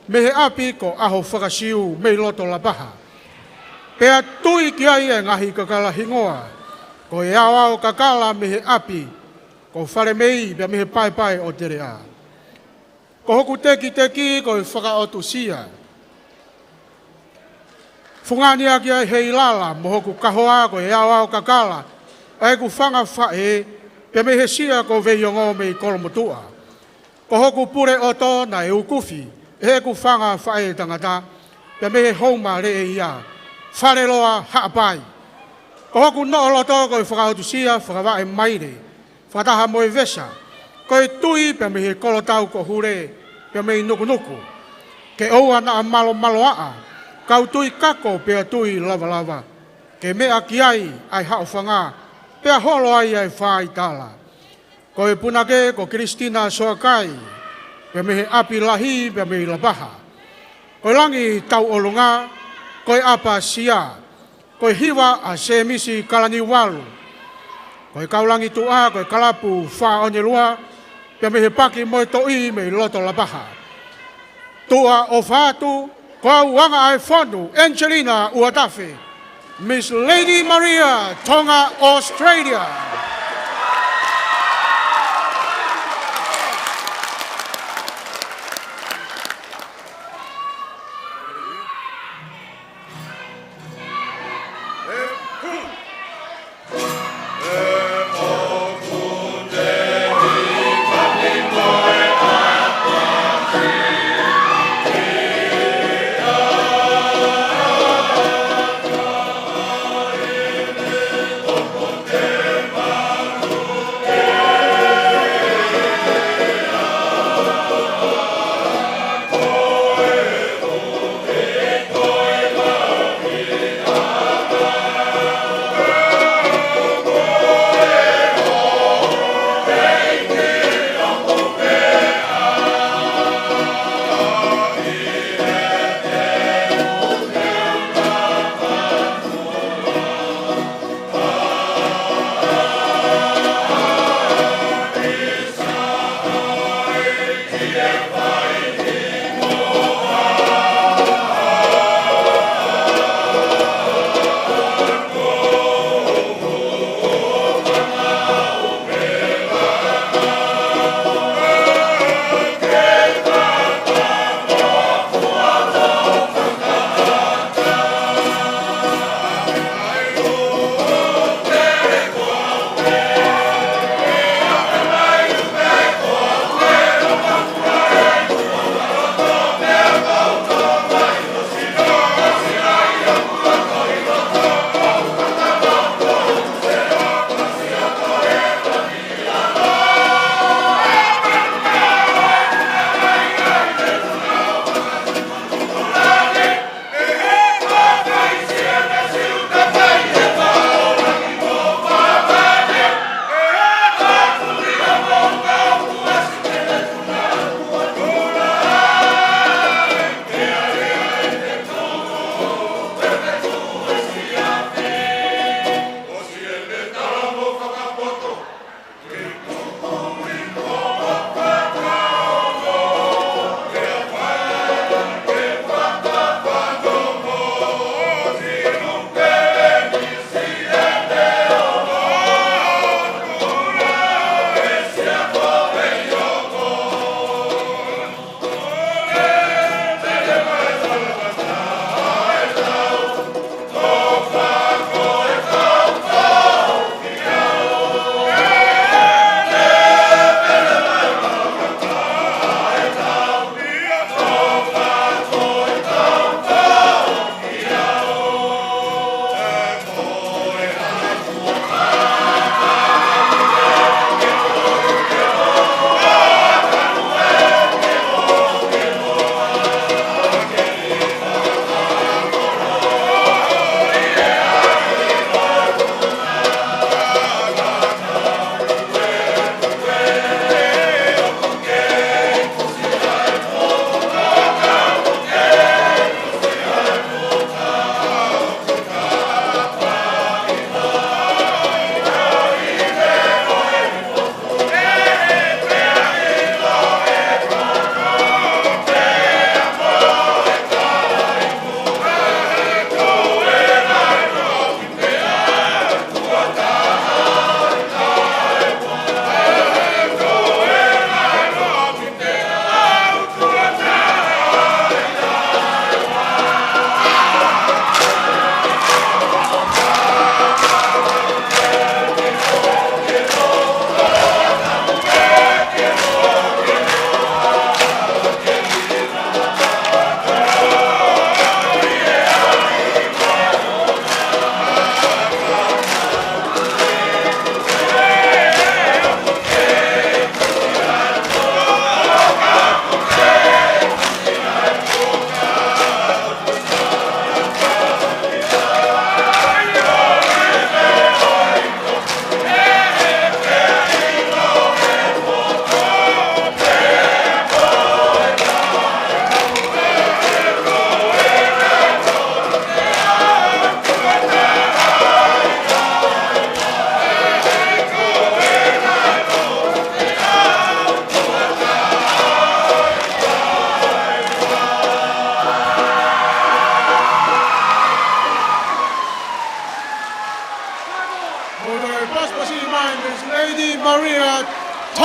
S2: me he api ko aho whakasiu me loto la paha. Pea tui ki ai e ngahi Kakala hingoa, ko e awao Kakala me he api, ko whare mei pia me he pai o tere a. Ko hoku teki ko e whakaotu sia. Fungani aki ai Heilala mo hoku kahoa ko e awao Kakala. Ai ku whanga whae pe me he sia ko veiongo me i kolomotua. Ko hoku pure oto na e ukufi e ku whanga whae tangata pe me he houma re e ia. Whare loa haapai. Ko hoku no loto ko e whakaotu sia whakawa e maire. Whataha mo e vesa. Ko e tui pe me he kolotau ko hure, pe me i nuku. Ke oua na a malo a, kau tui kako pe a tui lava. Ke mea ki ai hao whanga, pe a holo ai whai tala. Ko e punake ko Kristina Soakai, pe me he api lahi pe me i labaha. Ko e langi tau olunga, ko e apa sia, ko e hiwa a se misi kalani walu. Ko e kaulangi tua, ko e kalapu wha o lua, pe me he paki mo e toi me i loto la paha. Tua o whātu, ko au anga ai Whonu Angelina Uhatafe, Miss Lady Maria Tonga, Australia.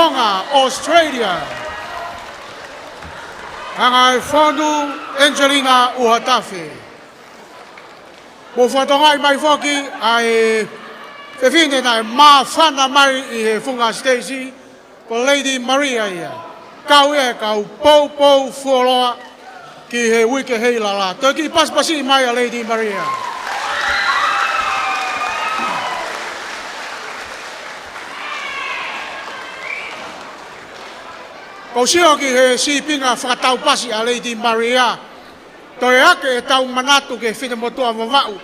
S2: Tonga, Australia. Ang Fonu Angelina Uhatafe. Mofotongai mai foki ai fefine na mafana mai I funga Stacy ko Lady Maria ia. Kau kau pou foloa ki he wike Heilala. Toki paspasi mai a Lady Maria. Ko sio ki he sipinga whakatau pasi a Lady Maria. Toi ake e tau manatu ke whina motua mawau.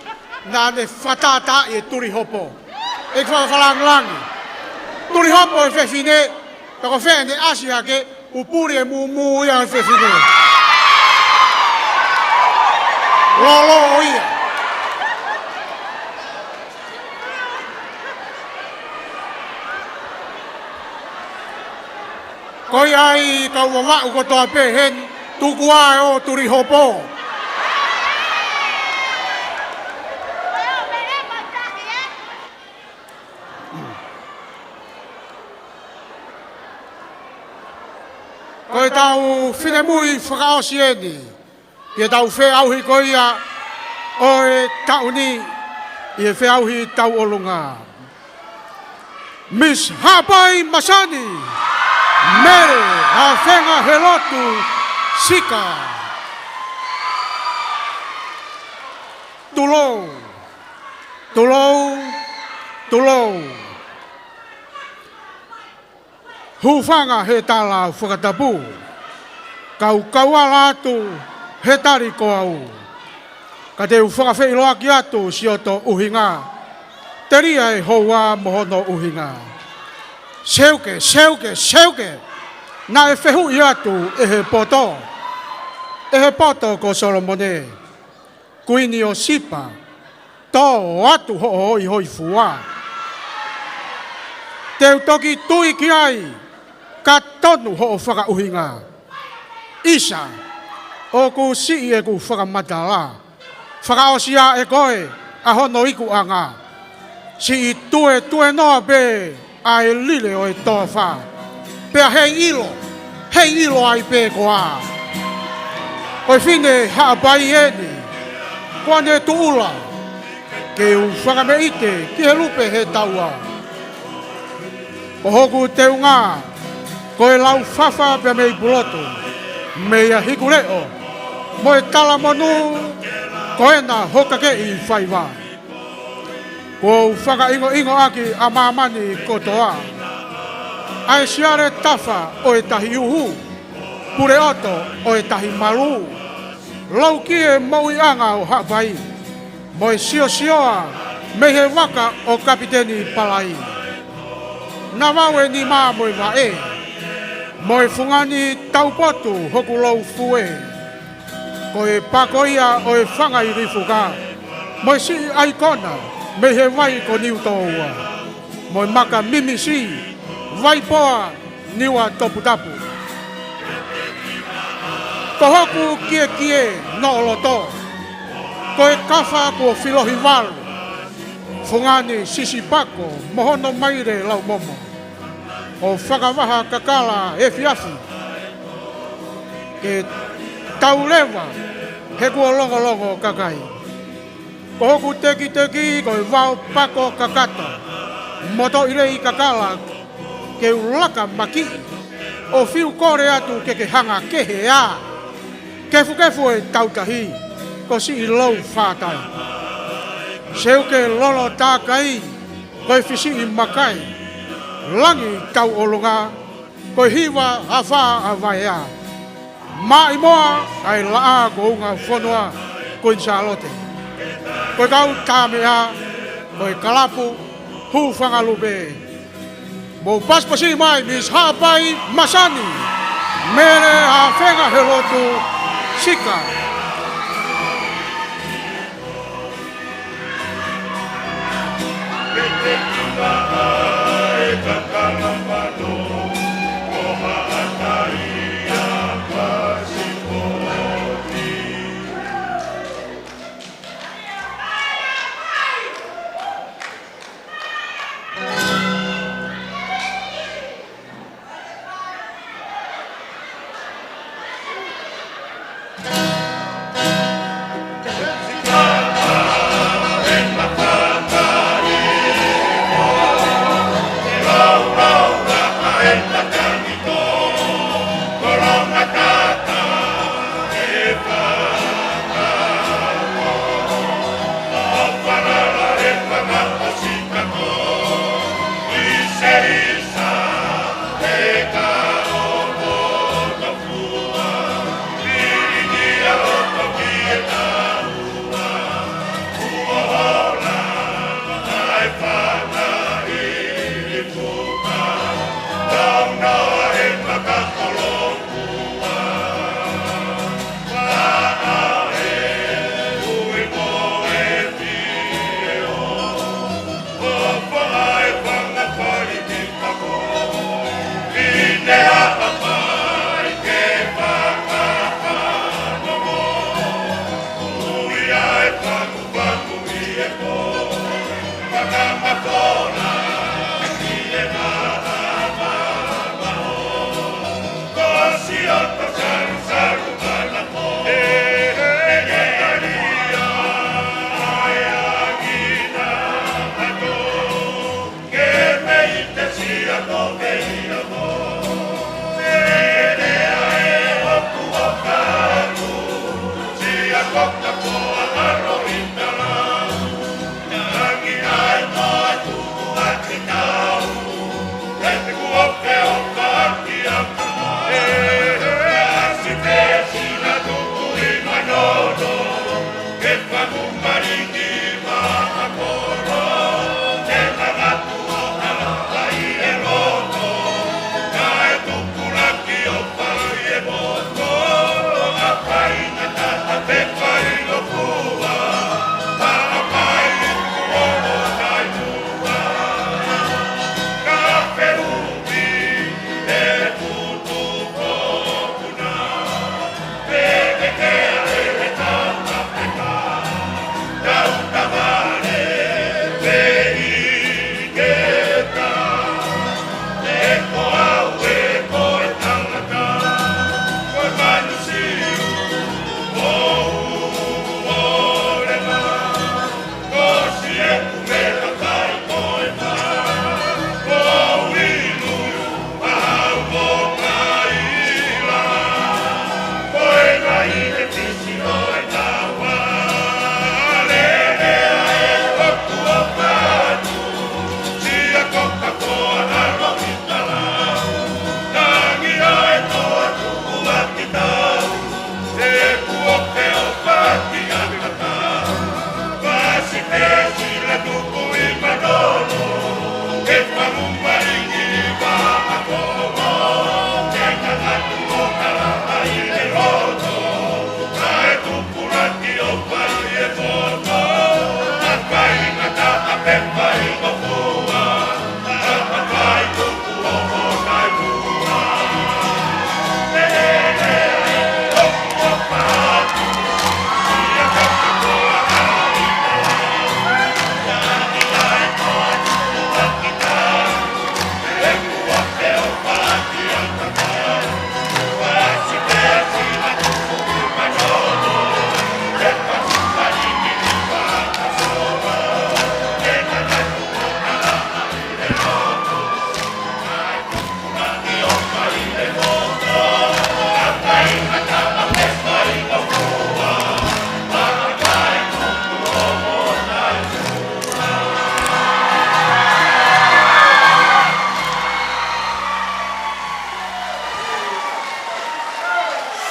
S2: Nā ne whatata I turi hopo. E kwa whalangi. Turi hopo e whewhine. Tako whene asi ake. Upuri e mu ia e whewhine. Lolo ia. Koi ai kau mawau ko toa pehen. Tukua o turi hopo. Koe tau whine mui whakaosi eni. Ia tau whe auhi ko ia o e tauni I e whe auhi tau olunga. Miss Hapai Masani, Mere a whenga he lotu sika. Tulou. Hufanga he tala whakatapu. Kau Latu he tari ko au. Ka te whakawhi loa ki atu si oto uhinga. Teria e hoa mohono uhinga. Seuke. Na e whehu I atu e he poto. E he poto ko Solomone. Kuini o sipa. Tō atu ho hoi fua. Te toki tui ki ai. Ka tonu ho whakauhinga. Isa, o ku si e ku whakamatala. Whakaosia e koe, a hono iku anga. Si I tue noa pe, a e lile o e toa wha. Pea hei ilo ai pe koa. Oi fine haapai eni, kone tuula. Ke u whakameite, ki he lupe he taua. Ko hoku te unga, koe lau whawha pe mei pulotu, mea hiku leo, mo e tala monu, koe na hokake I whaiwa. Ko whaka ingo aki a mamani kotoa. Ai siare tafa o e tahi uhu, pure oto o e tahi malu. Lau ki e maui anga o hapai, mo e sioa, me he waka o kapiteni palai. Na wawe ni maa moe wae, moe fungani taupotu hoku lau fue. Ko e pakoia o e whanga I rifuka, moe si aikona, me he wai ko niu toua. Moe maka mimisi, vai poa niua toputapu. Ko hoku kie no loto, ko e kafa ko filohi walu. Fungani sisipako, mohono maire lau momo. O whakawaha Kakala e fiafi. Ke taulewa, he kua longo kakai. Ko hoku teki, ko e wao pako kakata. Moto irei Kakala, ke ulaka maki. O fiu kore atu ke hanga kehe a. Kefu e tautahi, ko si I lau whātai. Seuke lolo tākai, koe fisi I makai. Langi tau olunga, koe hiwa a wha a vaea. Mai moa ai laa ko unga whanua koe Charlotte. Koe kau tāmea, koe kalapu, hu whangalupe. Mo paspasi mai Miss Hapai Masani, mere a whenga he lotu sika.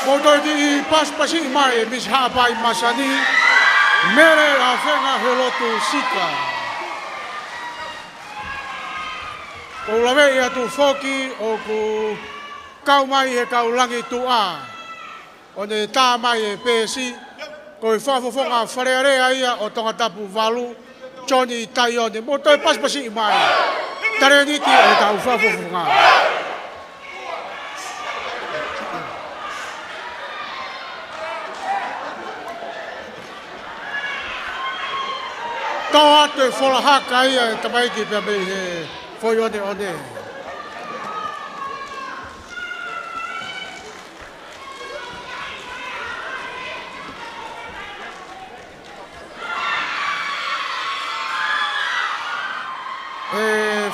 S2: Motoiti paspasi mai mishapai masani mere afenga helotu sika. O lawe ia tu foki o ku kau mai e kau langi tu a. O ne tā mai e pēsi ko i whafofonga wharearea ia o Tongatapu walu Johnny Taione. Motoi paspasi mai tare niti e kau whafofonga. Tau atu e wholahaka ia e tamaiki pia mei he whoi one one.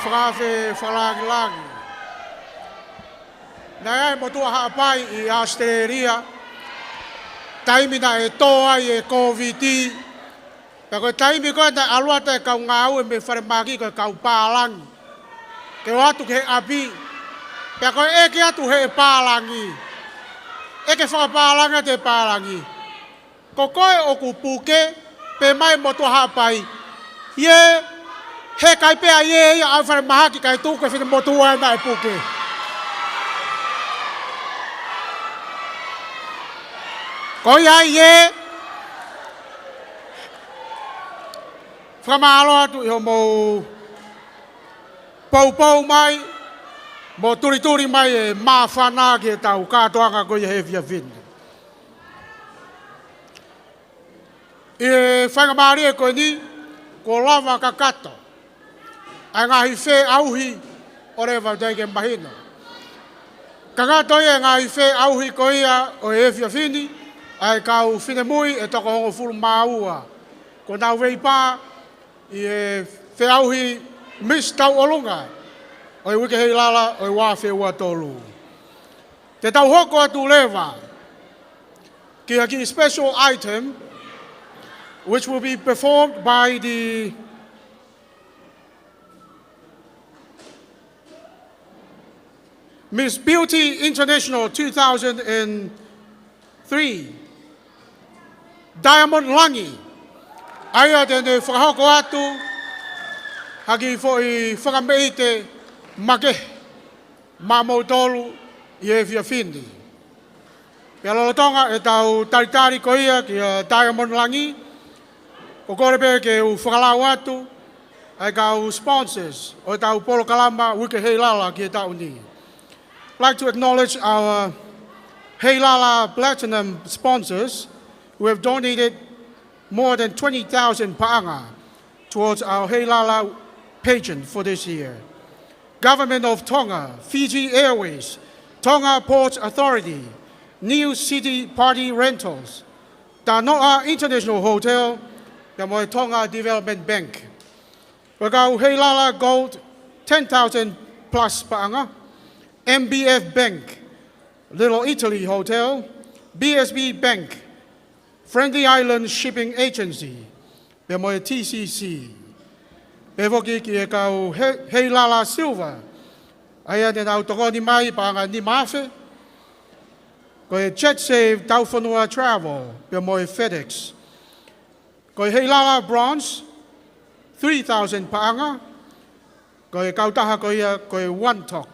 S2: whakawe whalagilangi. Nā e motua haapai I Australia, taimina e toa I e COVID. Pea koe taimi koe na alua te kau ngāu e me wharemaki koe kau pālangi. Ke watu ke api. Pea koe eke atu he pālangi. Eke whakapālanga te pālangi. Ko koe o ku puke, pe mai motua haapai. Ie, he kai pea ie ia au wharemaki kai tūke whine motua na e puke. Ko ia ie, whamalo atu iho mo pou mai, mo turi mai e mawhana ki e tau kātoanga ko i hewhia whine. I whangamari e koe ni, ko lava kakato. Ai ngahi whē auhi o rewa teike mahino. Kakato i e ngahi whē auhi ko ia o e hewhia whine, ai kau whine mui e toko hongo fulu maua. Ko nau wei pā, I e wheauhi mis tau olunga, o e wike Heilala, o e wāwhe ua tolu. Te tau hoko atu lewa, ki a special item, which will be performed by the Miss Beauty International 2003, Diamond Langi. Aia tene whakahoko atu, haki fo I whakameite make, mamau tolu I e whia whini. Pea lolotonga e tau taritari ko ia ki a Diamond Langi, ko korepe ke u whakalau atu, ai kau sponsors, o tau polo kalama wike Heilala ki e tau ni. I'd like to acknowledge our Heilala Platinum sponsors who have donated more than 20,000 paanga towards our Heilala pageant for this year. Government of Tonga, Fiji Airways, Tonga Ports Authority, New City Party Rentals, Tanoa International Hotel, the Tonga Development Bank. Wagau Heilala Gold, 10,000 plus paanga, MBF Bank, Little Italy Hotel, BSB Bank, Friendly Island Shipping Agency, pe mo e TCC. Pe woki ki e kau Heilala Silva, aia te nau toko ni mai paanga ni mawhe, ko e Jet Save Tauwhanua Travel, pe mo e FedEx. Ko e Heilala Bronze, 3,000 paanga, ko e kautaha ko ia ko e One Talk.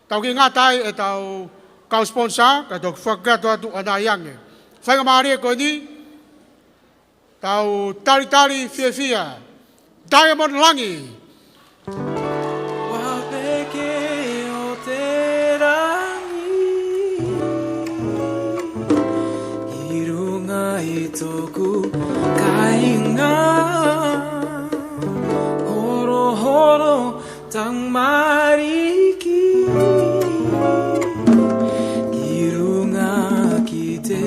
S2: Tau ki ngatai e tau kau sponsor, ka tok whakato atu anayange. Whangamari e koe ni, tau tari whia, Diamond Langi.
S5: Wapeke o te rangi, I runga I toku kainga, horo horo tang mariki, I runga ki te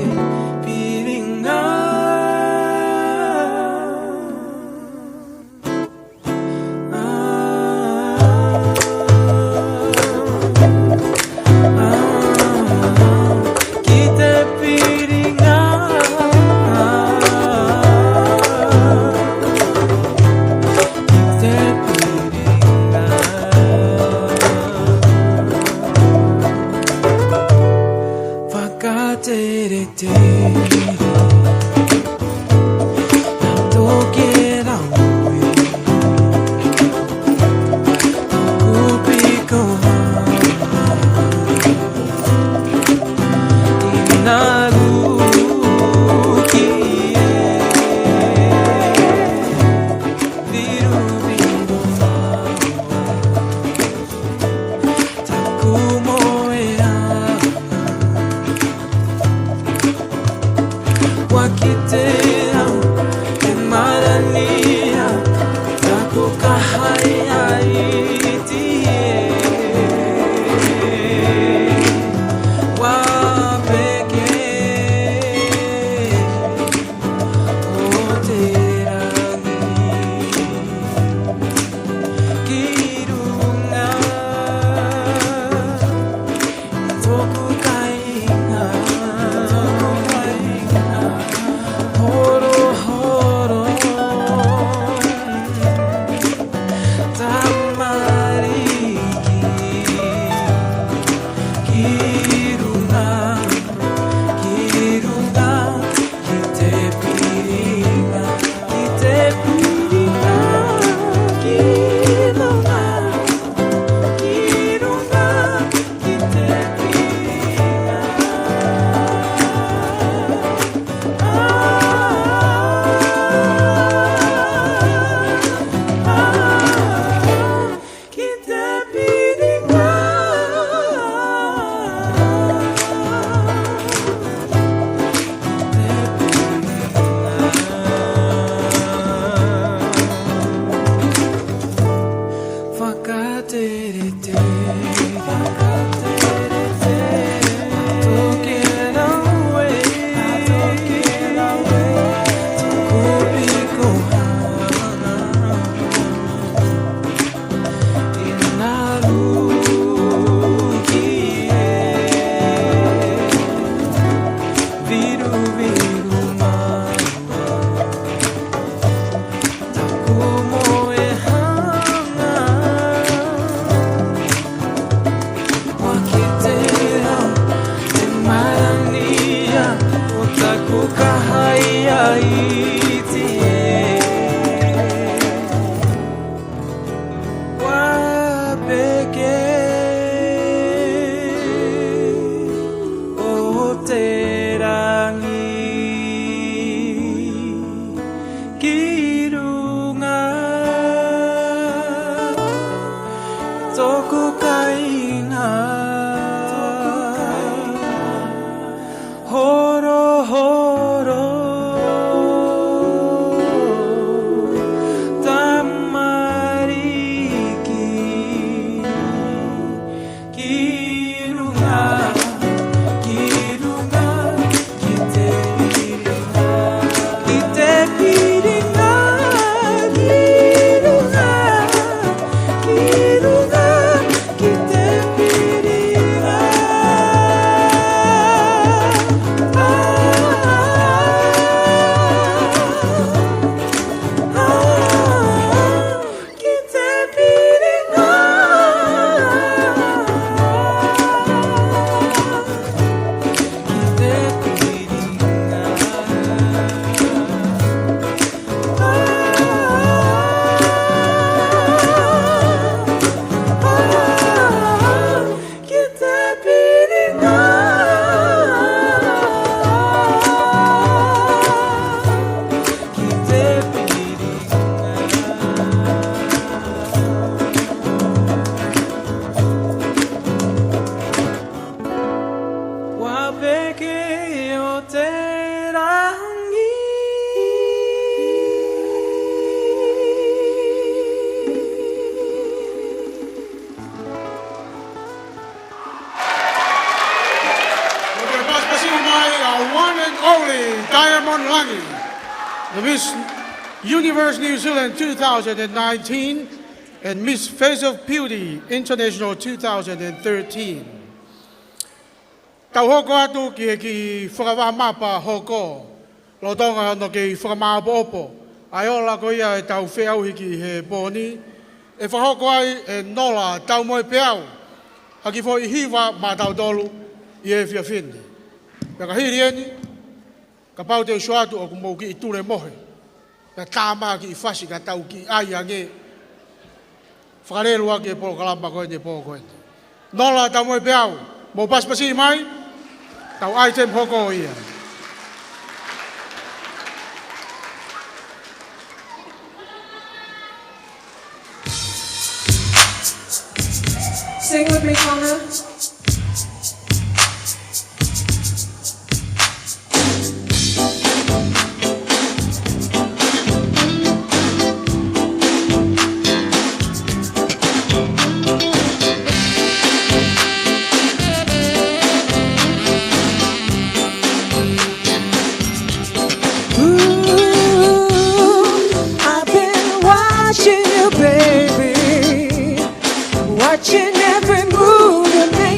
S5: Kiru horo tamariki kirunga kirunga kite piringa kirunga kirunga kite piringa
S2: The Miss Universe New Zealand 2019 and Miss Face of Beauty International 2013. Tau hoko atu ki whakawamapa hoko. Lo tonga no ki whakamapa opo. Ai ola ko ia e tau whiau hiki he pōni. E whahoko ai e nola tau moe peau. Haki fo I hiwa ma tau tolu I e whia whindi. Peka hiri eni. Ka pau te usuatu o kumou ki I ture mohe. Ka tāma ki I whasi ka tau ki ai ange. Whakarelu ake e polo kalamba koe ne pō koe. Nola tau moe peau. Mō paspasi mai. Tau item hoko o ia.
S6: Sing with me, Tonga.
S5: I've been watching you, baby, watching every move you make.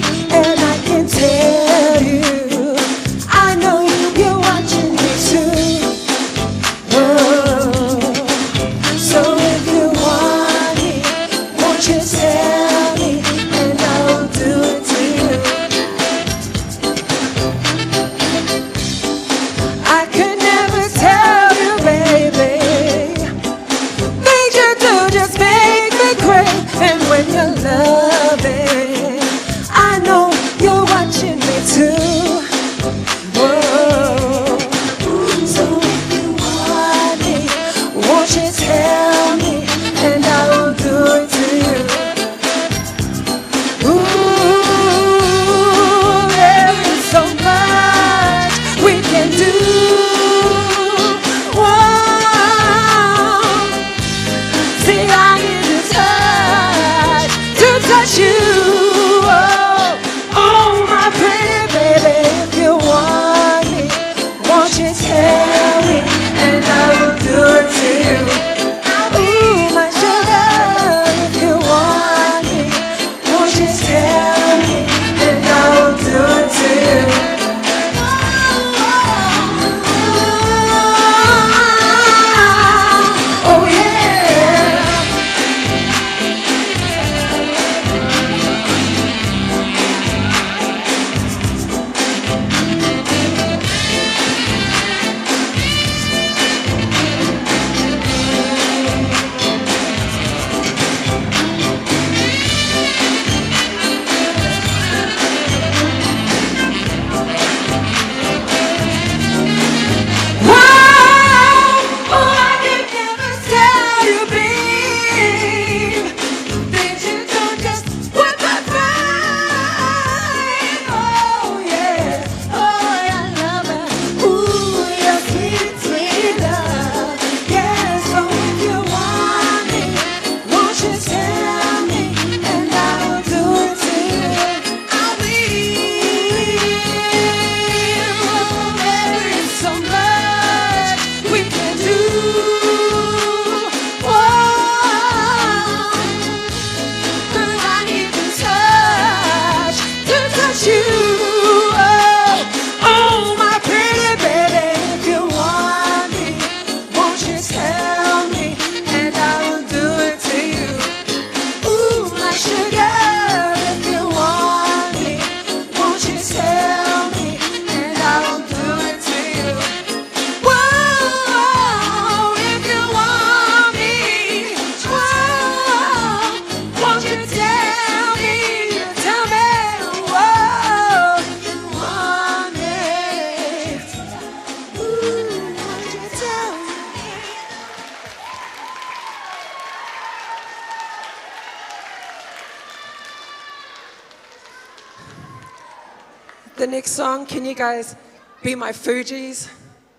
S6: the next song, can you guys be my Fugees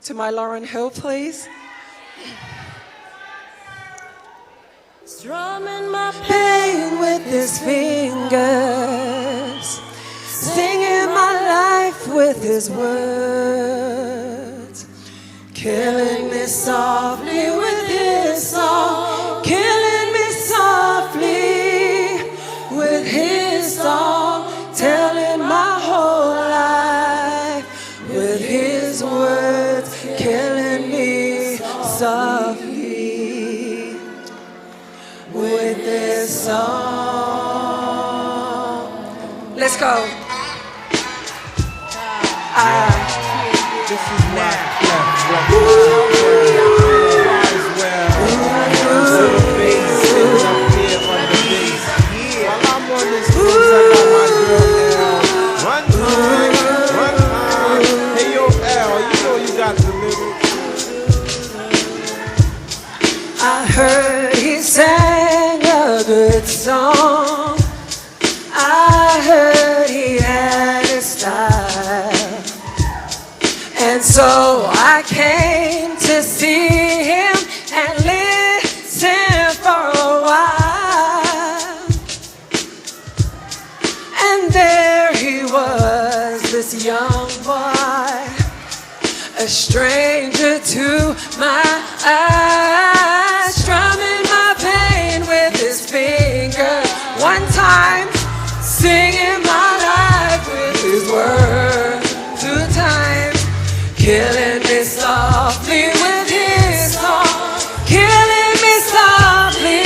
S6: to my Lauryn Hill, please? Strumming my pain with his fingers, singing my life with his words, killing me softly with his song, killing me softly with his song, telling my whole life with his words, killing me softly with this song. Let's go.
S5: This is now. While I'm on this cruise, I got my girl L. One time. Hey yo, L, you know you got the lyrics.
S6: I heard he sang a good song. I heard he had a style. And so I came to see him and listen for a while. And there he was, this young boy, a stranger to my eyes, strumming my pain with his finger. One time, singing my life with his words. Two times, killing me softly with his song, killing me softly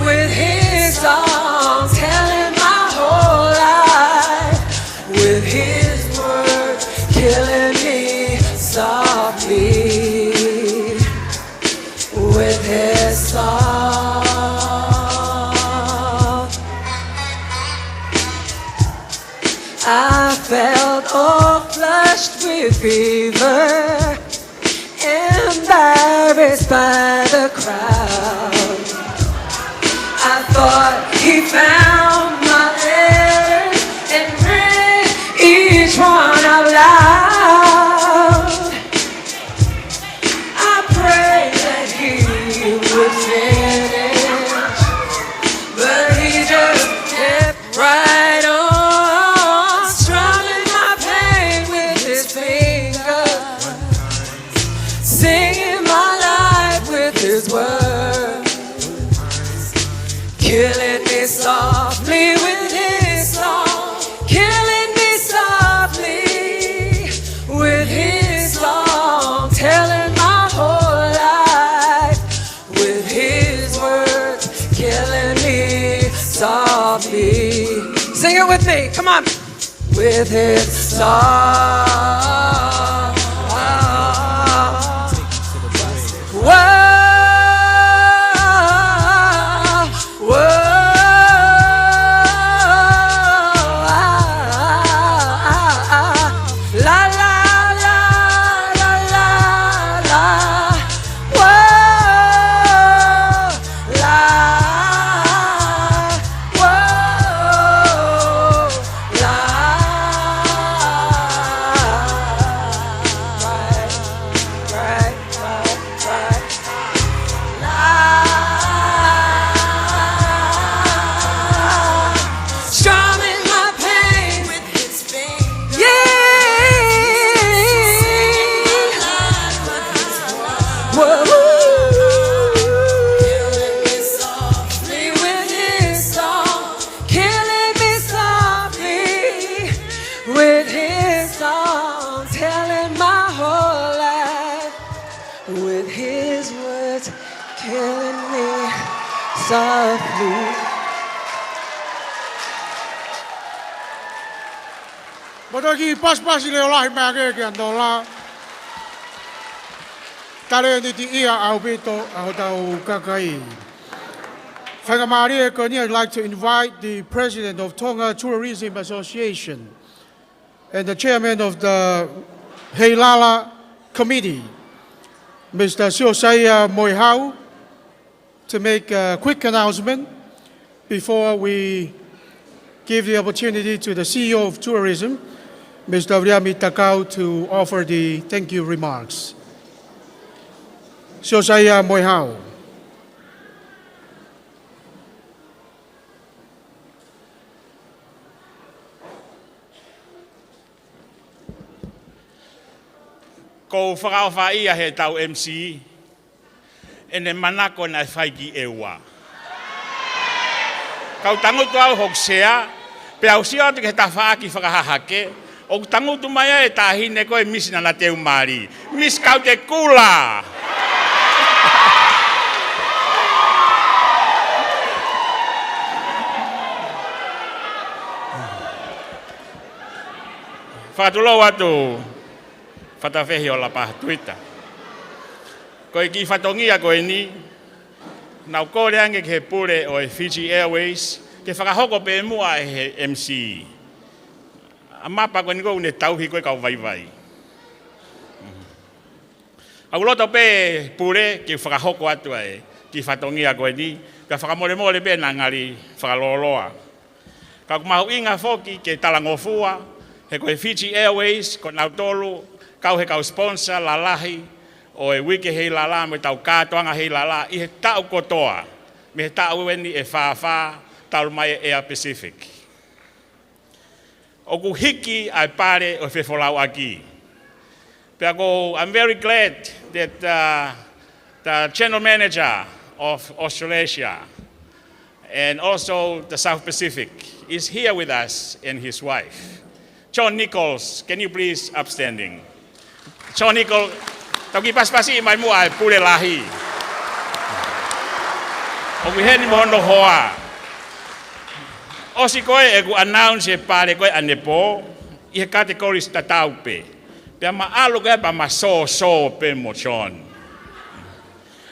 S6: with his song, telling my whole life with his words, killing me softly with his song. I felt all flushed with fever, embarrassed by the crowd. I thought he found my letters and read each one out loud. I prayed that he would finish, but he just kept right on. His words, killing me softly with his song, killing me softly with his song, telling my whole life with his words, killing me softly. Sing it with me, come on. With his song. Whoa.
S2: Mataki pas-pasi leo lahi mea keke ando la. Tare ni ti ia au pito au tau kakai. Whakamaria Koni, I'd like to invite the President of Tonga Tourism Association and the Chairman of the Heilala Committee, Mr. Sofele Moimoi, to make a quick announcement before we give the opportunity to the CEO of Tourism, Mr. Vriami Takau to offer the thank you remarks. Sio saya Moihao.
S7: Ko whakaofa ia he tau MC, ene manako na whaiki e ua. Kau tangutu au hoksea, pe au si atu ke ta whaaki whakahahake, o tangutu mai e tahine koe misina na teu mari. Mis kau te kula! Whakatulou atu, whatawhehi o la paha Tuita. Koe ki whatongia koe ni, nau kore ange ke pure o e Fiji Airways, ke whakahoko pe mua e he MC. A mapa koe niko une tauhi koe kau vai. Au loto pe pure ke whakahoko atu e ki whatongia koe ni, ka whakamore pe na ngari whakaloloa. Ka kumahu inga foki ke talangofua, he koe Fiji Airways, ko nau tolu, kau he kau sponsor lalahi, o e wike Heilala, me tau kātoanga Heilala, i he tau kotoa, me he tau weni e whāwhā, tau mai e Air Pacific. O ku hiki ai pare o whewholau aki. Pea ko, I'm very glad that the General Manager of Australasia and also the South Pacific is here with us and his wife. John Nichols, can you please upstanding? John Nichols, tau ki paspasi mai mua e pule lahi. O ku heni mohono hoa. O si koe e ku announce e pare koe anepo, i he categories ta taupe. Pea ma alu koe pa ma so pe mo John.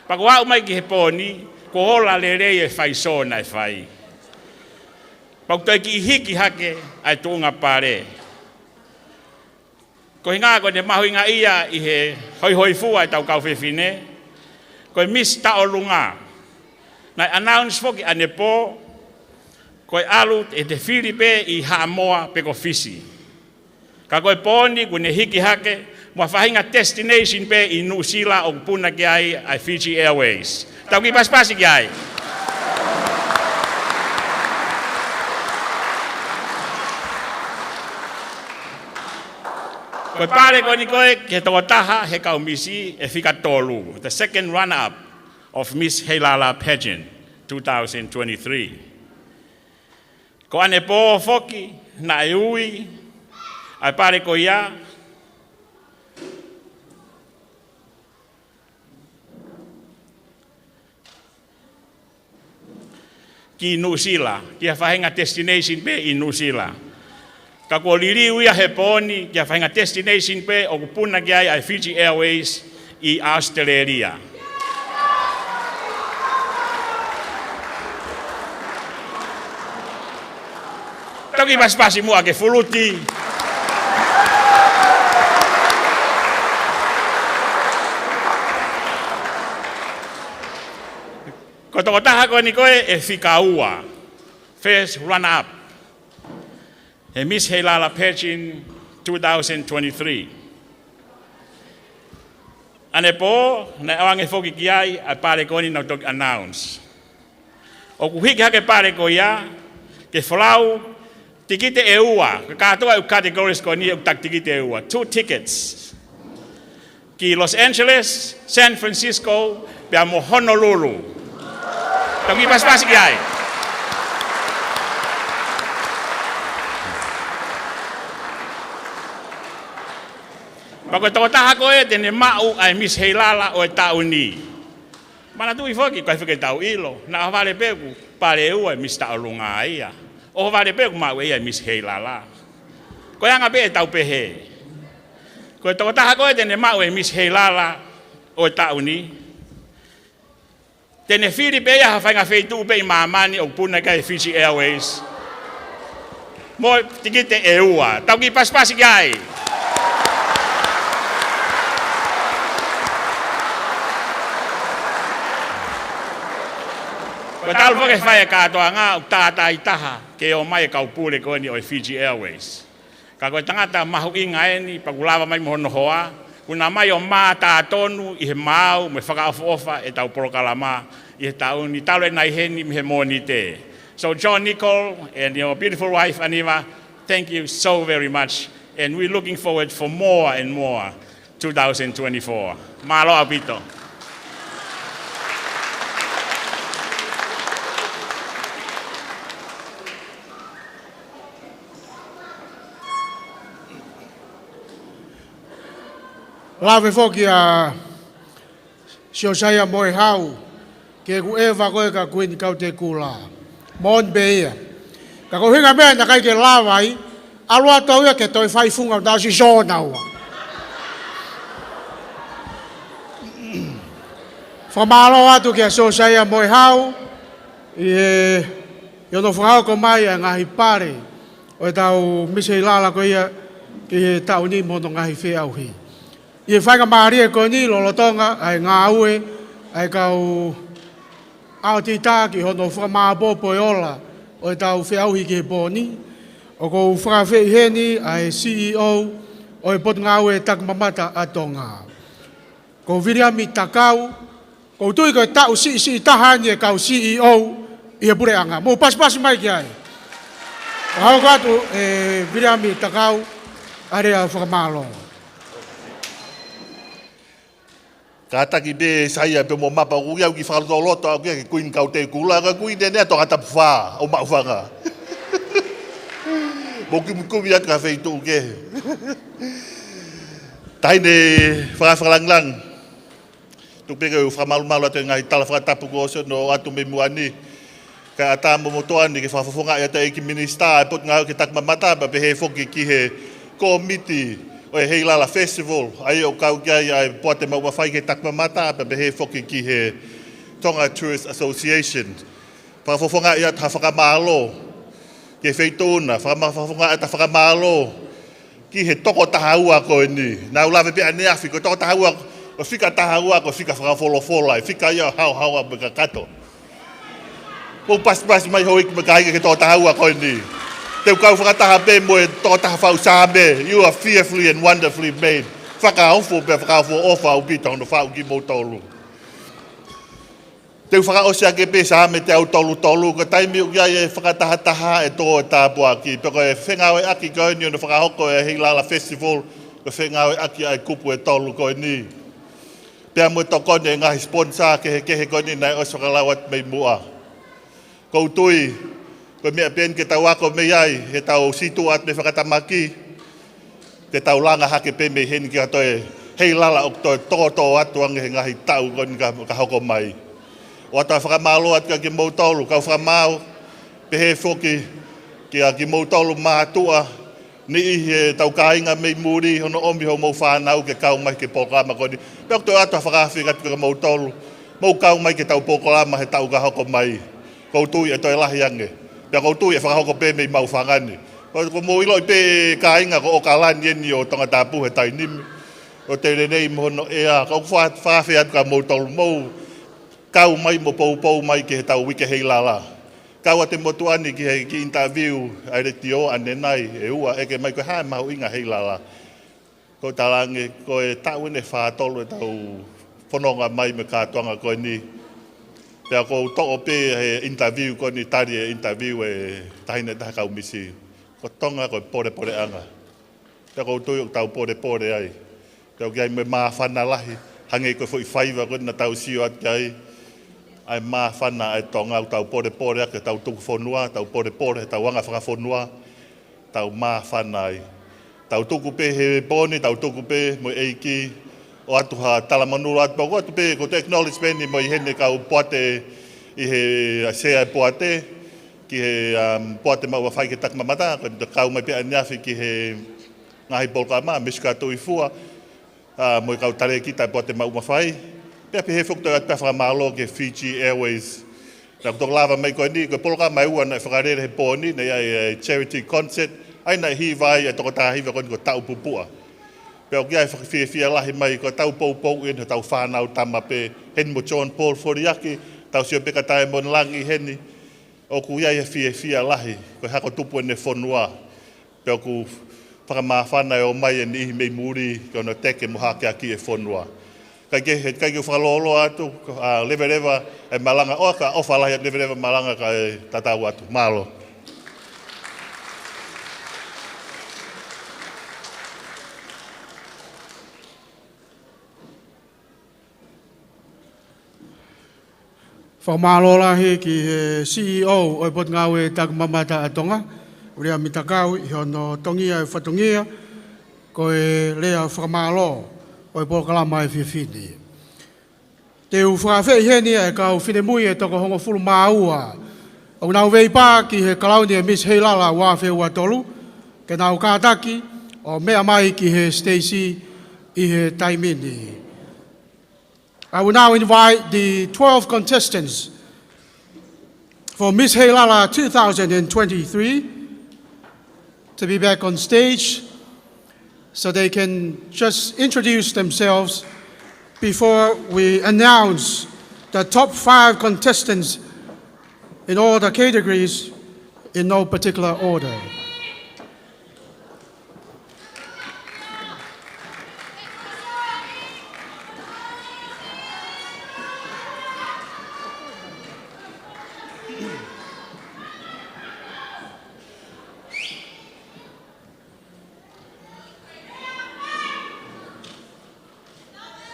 S7: Pa ku au mai ki he poni, ko hola le rei e fai so na e fai. Pa ku toi ki hiki hake ai tuunga pare. Ko hinga ko ne mahu inga ia i he hoi fua e tau kau whiwhine. Ko Miss Taolunga. Nai announce foki anepo, ko alu e te Filipe i Haamoa pe ko fisi. Ka koe poni ku ne hiki hake, mua whahinga destination pe i New Zealand o puna ki ai Fiji Airways. Tau ki paspasi ki ai. Koe pare koe ni koe ke Tongatapu he kau misi e whika tolu, the second runner-up of Miss Heilala Pageant 2023. Ko ane po foki na e ui, ai pare ko ia, ki New Zealand, ki a whahenga destination pe i New Zealand. Ka kua liriu ia he poni kia whainga destination pe o kupuna ki ai Fiji Airways i Australia. Toki paspasi mua ke fuluti. Ko Tongatapu koe ni koe e whikaua, first runner-up. He Miss Heilala Pageant 2023. Ane po, na awange foki ki ai, a pare koni na tok announce. O ku hiki hake pare ko ia, ke whalau, tikite e ua, ka katoa u categories ko ni u tak tikite e ua, 2 tickets. Ki Los Angeles, San Francisco, pia mo Honolulu. Tau ki paspasi ki ai. Pako Tongatapu koe tene mau ai Miss Heilala o e tau ni. Mana tui foki koe whike tau ilo. Na wale peku pare ua e Miss Taolunga ia. O wale peku mau ia Miss Heilala. Koe anga pe e tau pehe. Koe Tongatapu koe tene mau e Miss Heilala o e tau ni. Tene Filipe ia hawhainga feitu pe i maamani o puna kai Fiji Airways. Mo tikite e ua. Tau ki paspasi kai. Ko talo foke whae katoa ngā u tātai taha ke o mai kau pule koe ni o Fiji Airways. Ka koe tangata mahu inga e ni pagulawa mai mohono hoa. Kuna mai o mā tā tonu i he mau me whakaafofa e tau porokalama i he tau ni talo e nai heni me he mōni te. So John Nicole and your beautiful wife Aniva, thank you so very much. And we're looking forward for more and more 2024. Malo apito.
S2: Lave foki a Siosaya Moe Hau, ke ku eva koe ka kuini kau te kula. Mon beia. Ka ko hinga mea na kai ke lawai, alua tau ia ke toi whai funga o si sona ua. Whamalo atu ke a Siosaya Moe Hau, i ono whangau ko mai a ngahi pare, o e tau mise Heilala ko ia, ke he tau ni mono ngahi whea au hi. I whainga maari e koe ni lolotonga ai ngā ue ai kau Tuita ki hono whakamāpopo e ola o e tau whiauhi ki he pōni. O kou whakawhi heni ai CEO o e pot ngā ue takmamata a Tonga. Kou viriami takau, kou tui koe tau si tahani e kau CEO i he pureanga. Mō pas mai ki ai. O hau katu e viriami takau area whakamālonga.
S8: Ka taki be saia pe mo mapa u ia ki whakaloto loto au ki kuin kau te kula ka kuin te nea Tongatapu wha o mauwhanga. Mo kumi atu ka wheitu ke. Taine whakawhakalanglang. Tupeka u whamalu atu ngai tala whakatapu ko oso no atu me muani. Ka ata mo motoani ke whawhawhonga ia te eki minista e pot ngau ki takmamata pa pe he whoki ki he komiti. O e Heilala Festival, ai o kau kia ai poate mau mawhai ke takmamata pa behe whoki ki he Tonga Tourist Association. Whakawhonga ia ta whakamalo, ke wheitona, whakawhonga ia ta whakamalo, ki he toko tahaua koe ni. Nā ulawe pe ane awhi, ko toko tahaua, o whika tahaua, ko whika whakawholofola, fika ia hau me ka kato. Ko pas mai hoi ki me ka hike ke toko tahaua koe ni. Te kau whakataha pe mo e tō taha whau sāme, you are fearfully and wonderfully made. Whakaofo pe whakaofo ofa au pita hono whau ki mō tolu. Te whakaosia ke pe sāme te au tolu, ka taimi ukia e whakataha e tō e tāpua ki. Peko e whengau e aki koe ni ono whakahoko e Heilala Festival, ka whengau e aki ai kupu e tolu koe ni. Pea mo e tokone e ngahi sponsor ke he koe ni nai oso kalawat mei mua. Koutui, ko mea pen ke tau ako me ai, he tau situ at me whakatamaki, ke tau langa hake pe me hen ki atoe Heilala o toi tō atu ange he ngahi tau kon ka hoko mai. O atoa whakamalo at ka ki mautolu, kau whakamau, pe he whoki ki a ki mautolu mātua, ni i he tau kāinga mei muri, hono omi ho mau whanau ke kau mai ke pōkama koni. Pea toi atoa whakawhi kat ka mautolu, mau kau mai ke tau pōkama he tau ka hoko mai. Kou tui e toi lahi ange. Pea kou tui e whakahoko pe mei mau whangani. Ko mo iloi pe kāinga ko o kalani eni o Tongatapu he tainimi. O te renei mohono ea, kau whawhi atu ka mautolu mou, kau mai mo pou mai ki he tau wike Heilala. Kau a te motuani ki interview ai re tio anenai e ua eke mai ko hae mahu inga Heilala. Ko talange ko e tau ene whātolu e tau whanonga mai me kātuanga koe ni. Pea ko to'o pe he interview ko ni tari e interview e tahine taha kau misi. Ko tonga ko pore anga. Pea ko tui o tau pore ai. Pea ki ai me maa whana lahi. Hange ko fwoi whaiva ko na tau sio at ki ai. Ai maa whana ai tonga o tau pore ake tau tuku whonua. Tau pore tau anga whakawhonua. Tau maa whana ai. Tau tuku pe he poni, tau tuku pe mo eiki. O atu ha talamanuru atu pa ko atu pe ko te acknowledgement ni mo i hene kau poate i he sea e poate ki he poate mau whai ke takmamata ko te kau mai pe aniafi ki he ngahi polkama miska tui fua mo i kau tare kita poate mau mawhai pe he fukto atu pa whakamalo ke Fiji Airways na kutok lava mai ko ni ko polkama mai ua na whakarere he poni na ia charity concert ai na hiwai e toko tahiwa ko tau pupua. Pea o kia e whakawhiawhia lahi mai, ko tau pou ina tau whanau tama pe hen mo John Paul Foriaki, tau sio peka tae mon langi heni, o ku ia e whiawhia lahi, ko hako tupu ene whonua. Pea ku whakamawhana o mai e ni mei muri kono teke mohake aki e whonua. Kai ke whakalolo atu, lewa e malanga, o ka ofalahi lewa malanga ka e tatau atu. Malo.
S2: Whamalola he ki he CEO o pot ngau e takumamata a Tonga. Urea mitakau i hono tongia e whatongia ko e lea whamalo o e polkalama e whiwhini. Te u whawhei heni e kau whine mui e toko hongo fulu maua. Au nau vei pā ki he kalauni e Miss Heilala wā whewua tolu. Ke nau kātaki o mea mai ki he Stacey i he taimini. I will now invite the 12 contestants for Miss Heilala 2023 to be back on stage so they can just introduce themselves before we announce the top 5 contestants in all the categories in no particular order.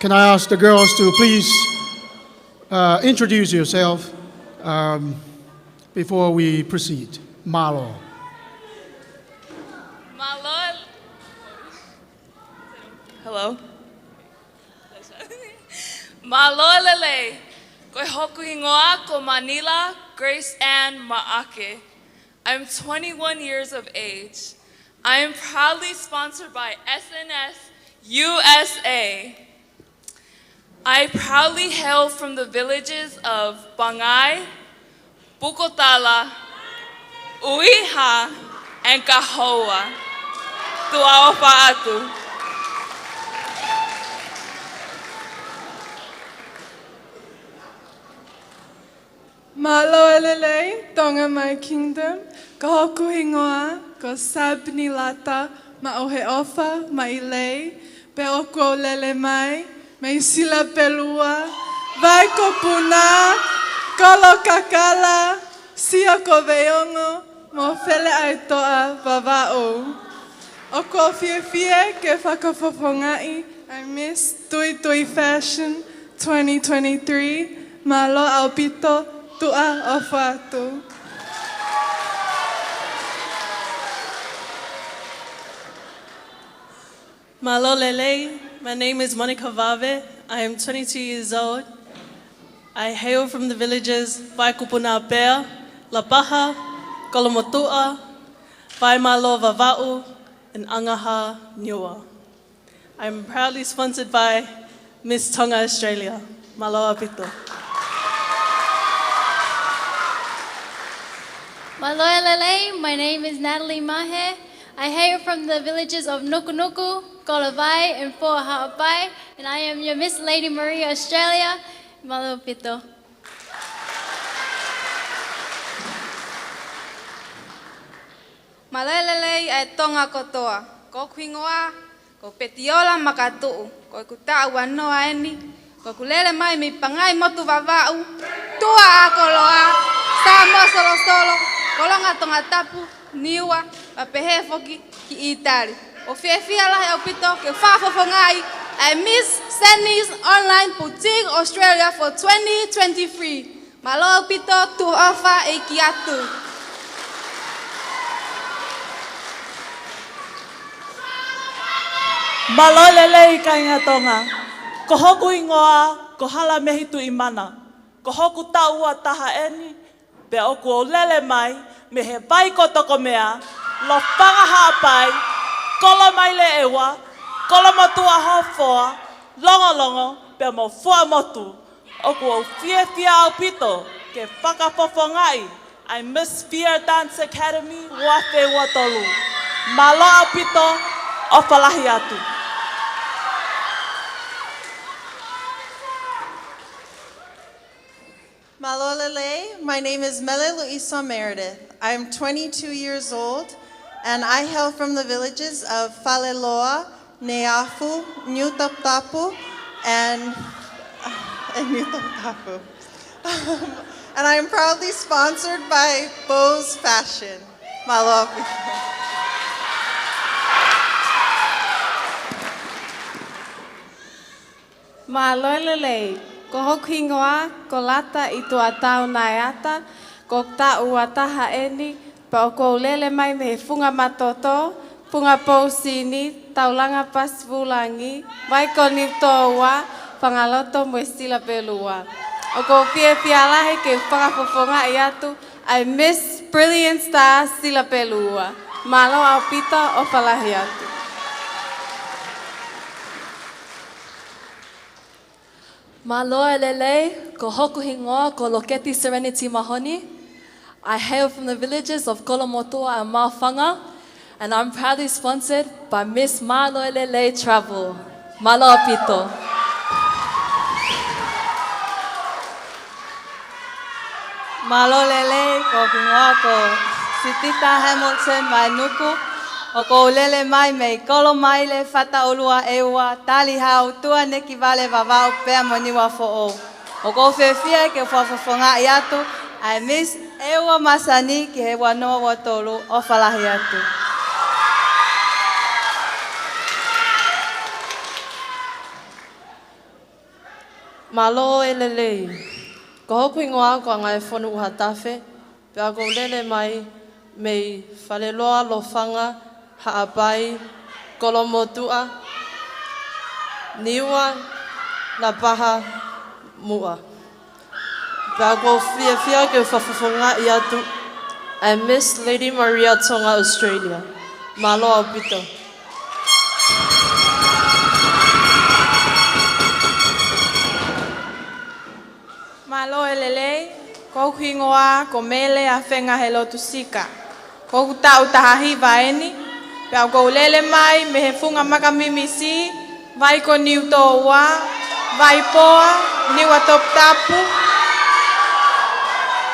S2: Can I ask the girls to please introduce yourself before we proceed? Malo.
S9: Malo. Hello. Malo lele. Koe hoku ingoa ko Manila, Grace Ann Maake. I'm 21 years of age. I am proudly sponsored by SNS USA. I proudly hail from the villages of Bangai, Bukotala, Uiha, and Kahoa. Tuaopa atu.
S10: Malo elelei, Tonga mai kingdom, ka hoku hingoa, ko sabni lata, ma ohe ofa, ma ilei, pe oko lele mai, me sila pelua, vai ko puna, kolo kakala, sia ko veongo, mo fele ai toa vava'ou. O ko fie ke whakafofongai, I miss Tui Fashion 2023, malo au pito, tua o whātu.
S11: Malo lele, my name is Monica Vave. I am 22 years old. I hail from the villages Vaikupuna Pea, Lapaha, Kolomotua, Vaimalo Vava'u, and Angaha Niua. I am proudly sponsored by Miss Tonga Australia. Malo apito.
S12: Maloelele, my name is Natalie Mahe. I hail from the villages of Nukunuku, Kolavai, and Po'aha'apai, and I am your Miss Lady Maria Australia. Malo pito.
S13: Malelele e tonga kotoa, ko kuingoa, ko petiola makatu'u, ko kuta'u anoa eni, ko kulele mai mi pangai motu vava'u, tua a koloa, samo solo, kolonga Tongatapu, niua, papehe foki ki itali. O fiefia lahe au pito ke whafofongai, I Miss Sydney's Online Boutique Australia for 2023. Malo pito tu ofa e ki atu.
S11: Malolele i kainga tonga. Ko hoku ingoa, ko hala mehi tu imana. Ko hoku taua taha eni, pe oku o lele mai, me he vai kotoko mea, lo whanga haapai, kolo mai le ewa, kolo motua hofoa, longo, pe mo fua motu. Oku o fia au pito, ke whakafofongai, I Miss Fear Dance Academy, wafe watolu. Malo au pito, o whalahi atu.
S14: Malolele, my name is Mele Luisa Meredith. I am 22 years old. and I hail from the villages of Faleloa, Neafu, Tongatapu, and Tongatapu. And I am proudly sponsored by Bose Fashion. Malo Apifo'ou.
S13: Malolele, ko hoki ngoa, ko lata I tua tau naiata, ko ta ua taha eni, pa o ko lele mai me funga matoto, funga pausini, taulanga pasvulangi, vai ko ni toa, pangaloto mo sila pelua. O ko pia lahe ke whakapoponga I atu, I miss Brilliant Star sila pelua. Malo au pita o palahi atu.
S15: Maloa lele, ko hoku hingoa, ko loketi Serenity Mahoni. I hail from the villages of Kolomotua and Mawhanga, and I'm proudly sponsored by Miss Maloa Lele Travel. Maloa pito.
S16: Malolele, ko kingoa ko Sitita Hamilton mai nuku, o ko lele mai mei kolo mai le fata olua ewa, tali hau tua neki vale vavau pea moniwa fo'ou. O ko fefia ke whafafonga I atu, I miss ewa masani ki he wanoa watolu o falahi atu.
S17: Malo elelei. Ko hoku ingoa ko ngai whonu uha tawhe, pia ko lele mai mei whaleloa lofanga, haapai, kolomotua, niua, na paha, mua. Pia ko fia ke whafafonga I atu, I miss Lady Maria Tonga, Australia. Malo au pito.
S13: Malo elele, ko hingoa, ko mele a whenga he lotu sika. Ko tau tahahi vaeni, pia ko lele mai me he funga makamimisi, vai ko niu toa, vai poa, niwa Tongatapu.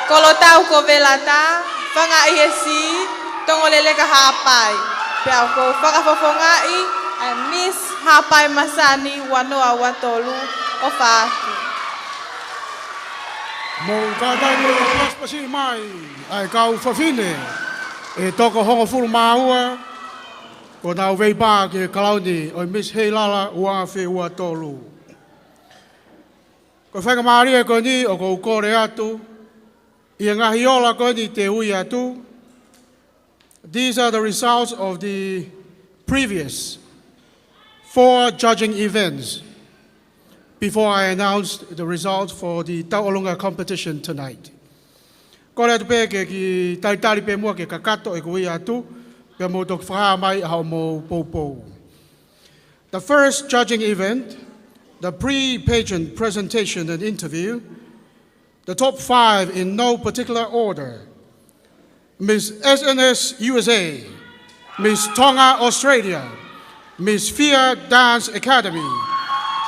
S13: Kolo tau ko velata, whanga ihesi, tongo lele ka hapai. Pia ko whakafofongai, I miss hapai masani wanoa watolu o whaaki.
S2: Mo kātango e paspasi mai, ai kau whawhine, e toko hongo furu māua, ko nau veipā ke kalauni, o Miss Heilala ua whi ua tolu. Ko whanga maaria ko ni o ko ukore atu, I ngahi ola ko ni te ui atu. These are the results of the previous 4 judging events before I announced the results for the Tauolunga competition tonight. Ko rea tupe ke ki taitari pe mua ke kakato e kui atu, pe mo tok whaha mai hao mo poupou. The first judging event, the pre-pageant presentation and interview, the top 5 in no particular order: Miss SNS USA, Miss Tonga Australia, Miss Fia Dance Academy,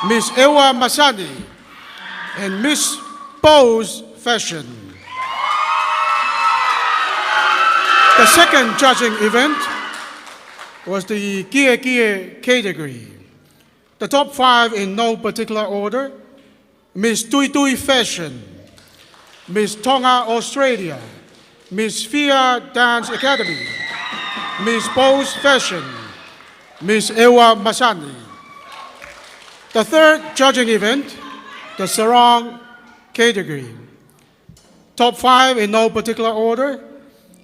S2: Miss Ewa Masani, and Miss Bose Fashion. The second judging event was the Kie category. The top 5 in no particular order: Miss Tuita Fashion, Miss Tonga Australia, Miss Fia Dance Academy, Miss Bose Fashion, Miss Ewa Masani. The third judging event, the Sarong category. Top 5 in no particular order: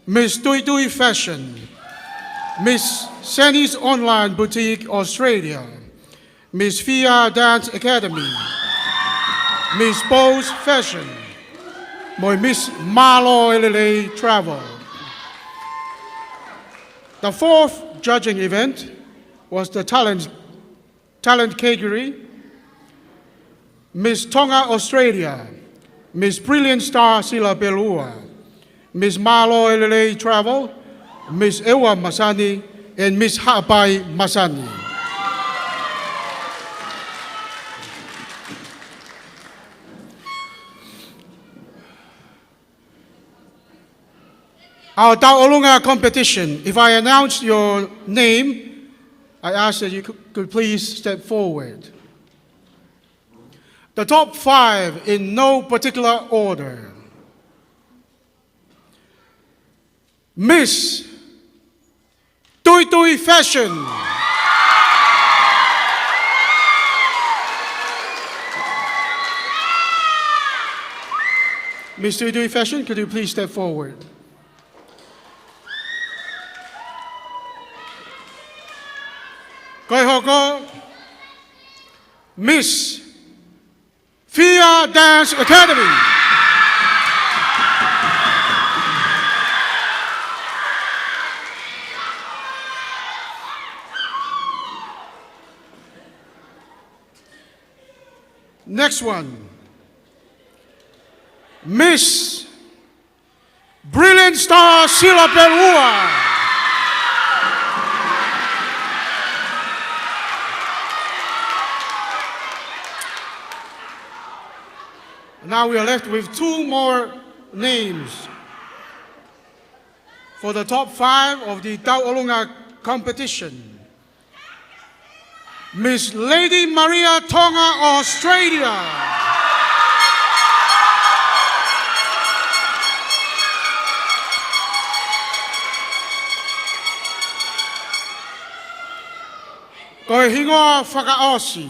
S2: Miss Tuita Fashion, Miss Sandy's Online Boutique Australia, Miss Fia Dance Academy, Miss Bose Fashion, Miss Malo Lele Travel. The fourth judging event was the talent category: Miss Tonga Australia, Miss Brilliant Star Sila Belua, Miss Malo Lele Travel, Miss Ewa Masani, and Miss Hapai Masani. Our Taolunga competition. If I announce your name, I ask that you could please step forward. The top 5 in no particular order. Miss Tuita Fashion. Miss Tuita Fashion, could you please step forward? Koi hoko, Miss Fia Dance Academy. Next one, Miss Brilliant Star Sila Perua. Now we are left with 2 more names for the top 5 of the Taolunga competition. Miss Lady Maria Tonga, Australia. Koe hingoa whakaosi.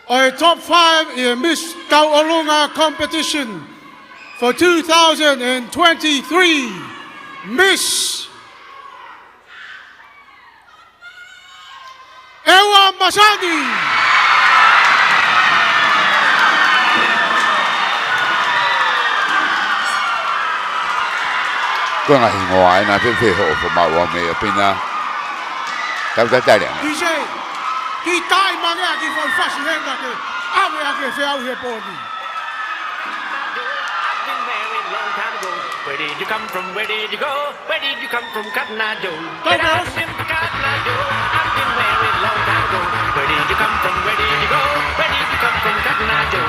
S2: Our top 5 in Miss Taolunga competition for 2023, Miss Ewa Masani.
S1: Ko nga hingoa ai na pe ho fo ma wa me pina. Tau ta ta dia.
S2: DJ, ki tai manga ki fo fashi henga ke ave ake fe au he poni.
S18: Where did you come from? Where did you go? Where did you come from, Cotton Eye Joe? Get out of him, Cotton Eye Joe. I've been married a long time ago. Where did you come from? Where did you go? Where did you come from, Cotton Eye Joe?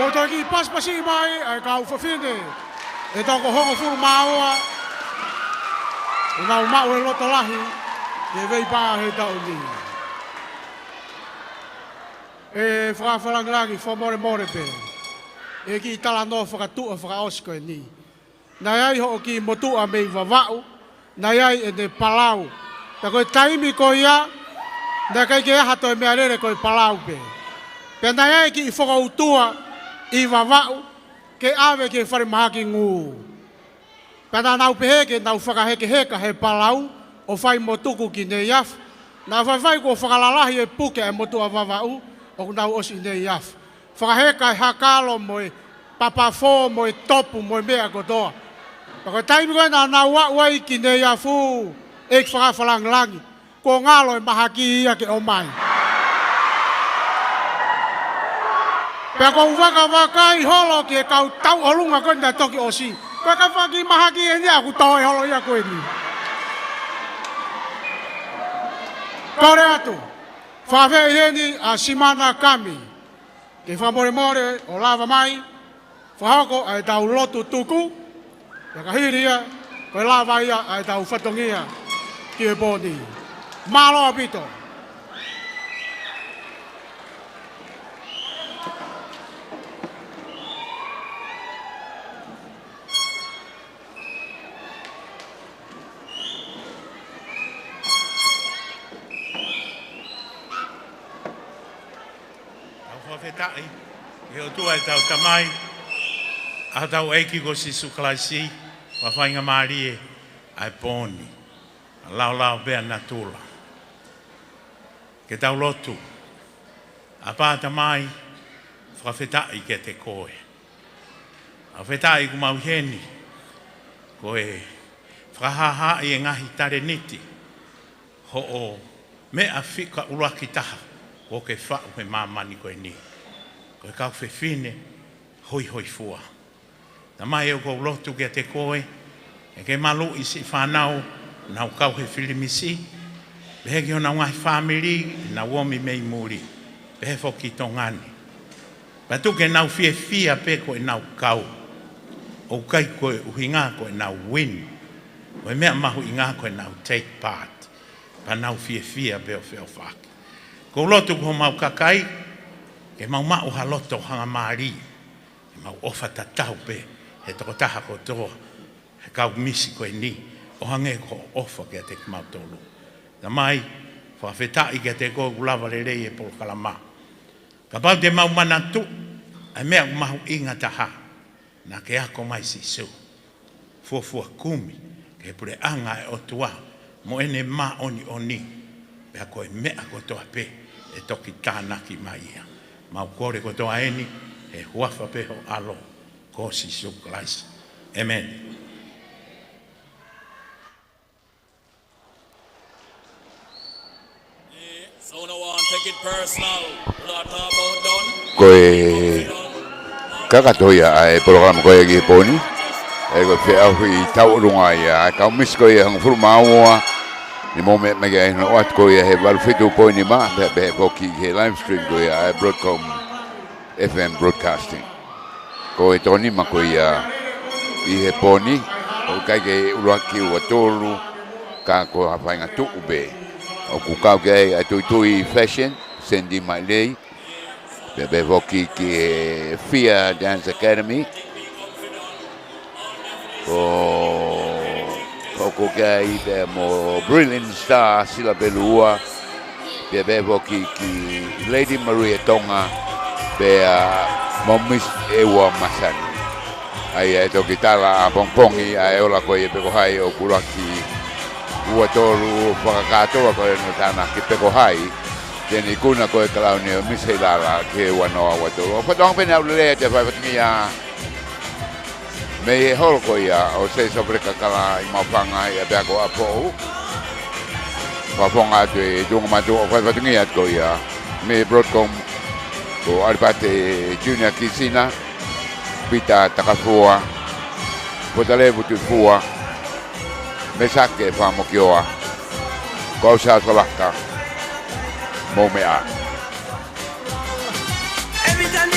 S2: Botaki pas pasi mai ai kau fafine. E tau ko hongo fu maua. E nau mau e loto lahi. E vei pā he tau ni. E whakawharangirangi whamore more pe. E ki tala no whakatua whakaosko e ni. Nai ai ho ki motua mei wawau. Nai ai e ne palau. Ta koe taimi ko ia. Na kai ke aha toi mea rere koe palau pe. Pe nai ai ki i whakautua. I wawau, ke awe ke whare mahaki ngū. Pēnā nau peheke, nau whakaheke heka he palau, o whai motuku ki ne iaf. Nā whai ko whakalalahi e puke e motua wawau, o nau osi ne iaf. Whakaheka e hakalo moe, papafo moe topu moe mea kotoa. Paka taimi koe nā nau wai ki ne iafu, e ki whakawhalangirangi, ko ngalo e mahaki ia ke o mai. Pea kou waka I holo ki e kau tau olunga koe nā toki osi. Koe ka whaki mahaki e nia ku tau e holo ia koe ni. Kaure atu, whawhe I heni a Simana Kami. Ke whamore more o lava mai, whahoko ai tau lotu tuku. Pea ka hiria, koe lava ia ai tau whatongia ki e pōni. Malo apito.
S8: Whawhetai, e o tua e tau tamai,
S19: Atau eiki ko si suklaisi, wawhainga marie, ai poni. Lau bea natula. Ke tau lotu. Apata mai, whawhetai ke te koe. Whawhetai ku mauheni, koe whahaha i ngahi tare niti. Ho o mea whika uraki taha, ko ke whau he mamani koe ni. Koe kau whiwhine, hoi fua. Ta mai e ko lotu ke te koe, e ke malu i si whanau, nau kau he whilimisi, behegi o na ngai family, na womi mei muri, behe foki tongani. Patu ke nau fia pe ko e nau kau, o kai koe uhinga ko e nau win, o e mea mahu inga ko e nau take part, pa nau fia beo feo whaki. Ko lotu ko mau kakai, ke mau haloto hanga maari, ke mau ofa tatau pe, he toko taha ko toa, he kau misi ko e ni, o hange ko ofa ke te mau tolu. Na mai, whawhetai ke te ko ulawa rei e polo kalama. Ka pau te mau manatu, ai mea mahu inga taha, na ke ako mai si su. Fuafua kumi, ke pure anga e otua, mo ene ma oni, pea koe mea ko toa pe, e toki tānaki mai ia. Mau kore ko toa eni, e huafa pe ho alo, ko si su klaisi. Amen.
S20: So no one take it personal. Not about done.
S1: Koe kakatoia ai programa koe ki poni. E ko fe au i tau runga ia ka mis koe hang furu maua. Ni mo me ga no at koe he val fitu poni ma be poki he live stream koe ai broadcom FM broadcasting. Koe toni ma koe i he poni o kai ke uraki o tolu ka ko hapainga tu be. O kukau ke a tui fashion, sendi mai lei. Bebe voki ki Fia Dance Academy. Ko ke i te mo Brilliant Star sila belua. Bebe voki ki Lady Maria Tonga. Be mo Miss Ewa Masani. Ai e toki tala a pongpongi a eola ko i peko hai o kuraki. Ua tolu whakakatoa koe no tāna ki peko hai, tēnei kuna koe kalau ni o Miss Heilala ke wanoa ua tolu. O patong pene au lelea te whaipatingi a me e holo koe o se sobre Kakala i maupanga i a bea ko Apifo'ou. Whaponga atu e tunga matu o whaipatingi at koe me broadcom ko Aripate Junior Kisina, Pita Takafua, Potalevu Tufua, me sake whamokioa, kau sa salaka, mo mea.
S21: Every time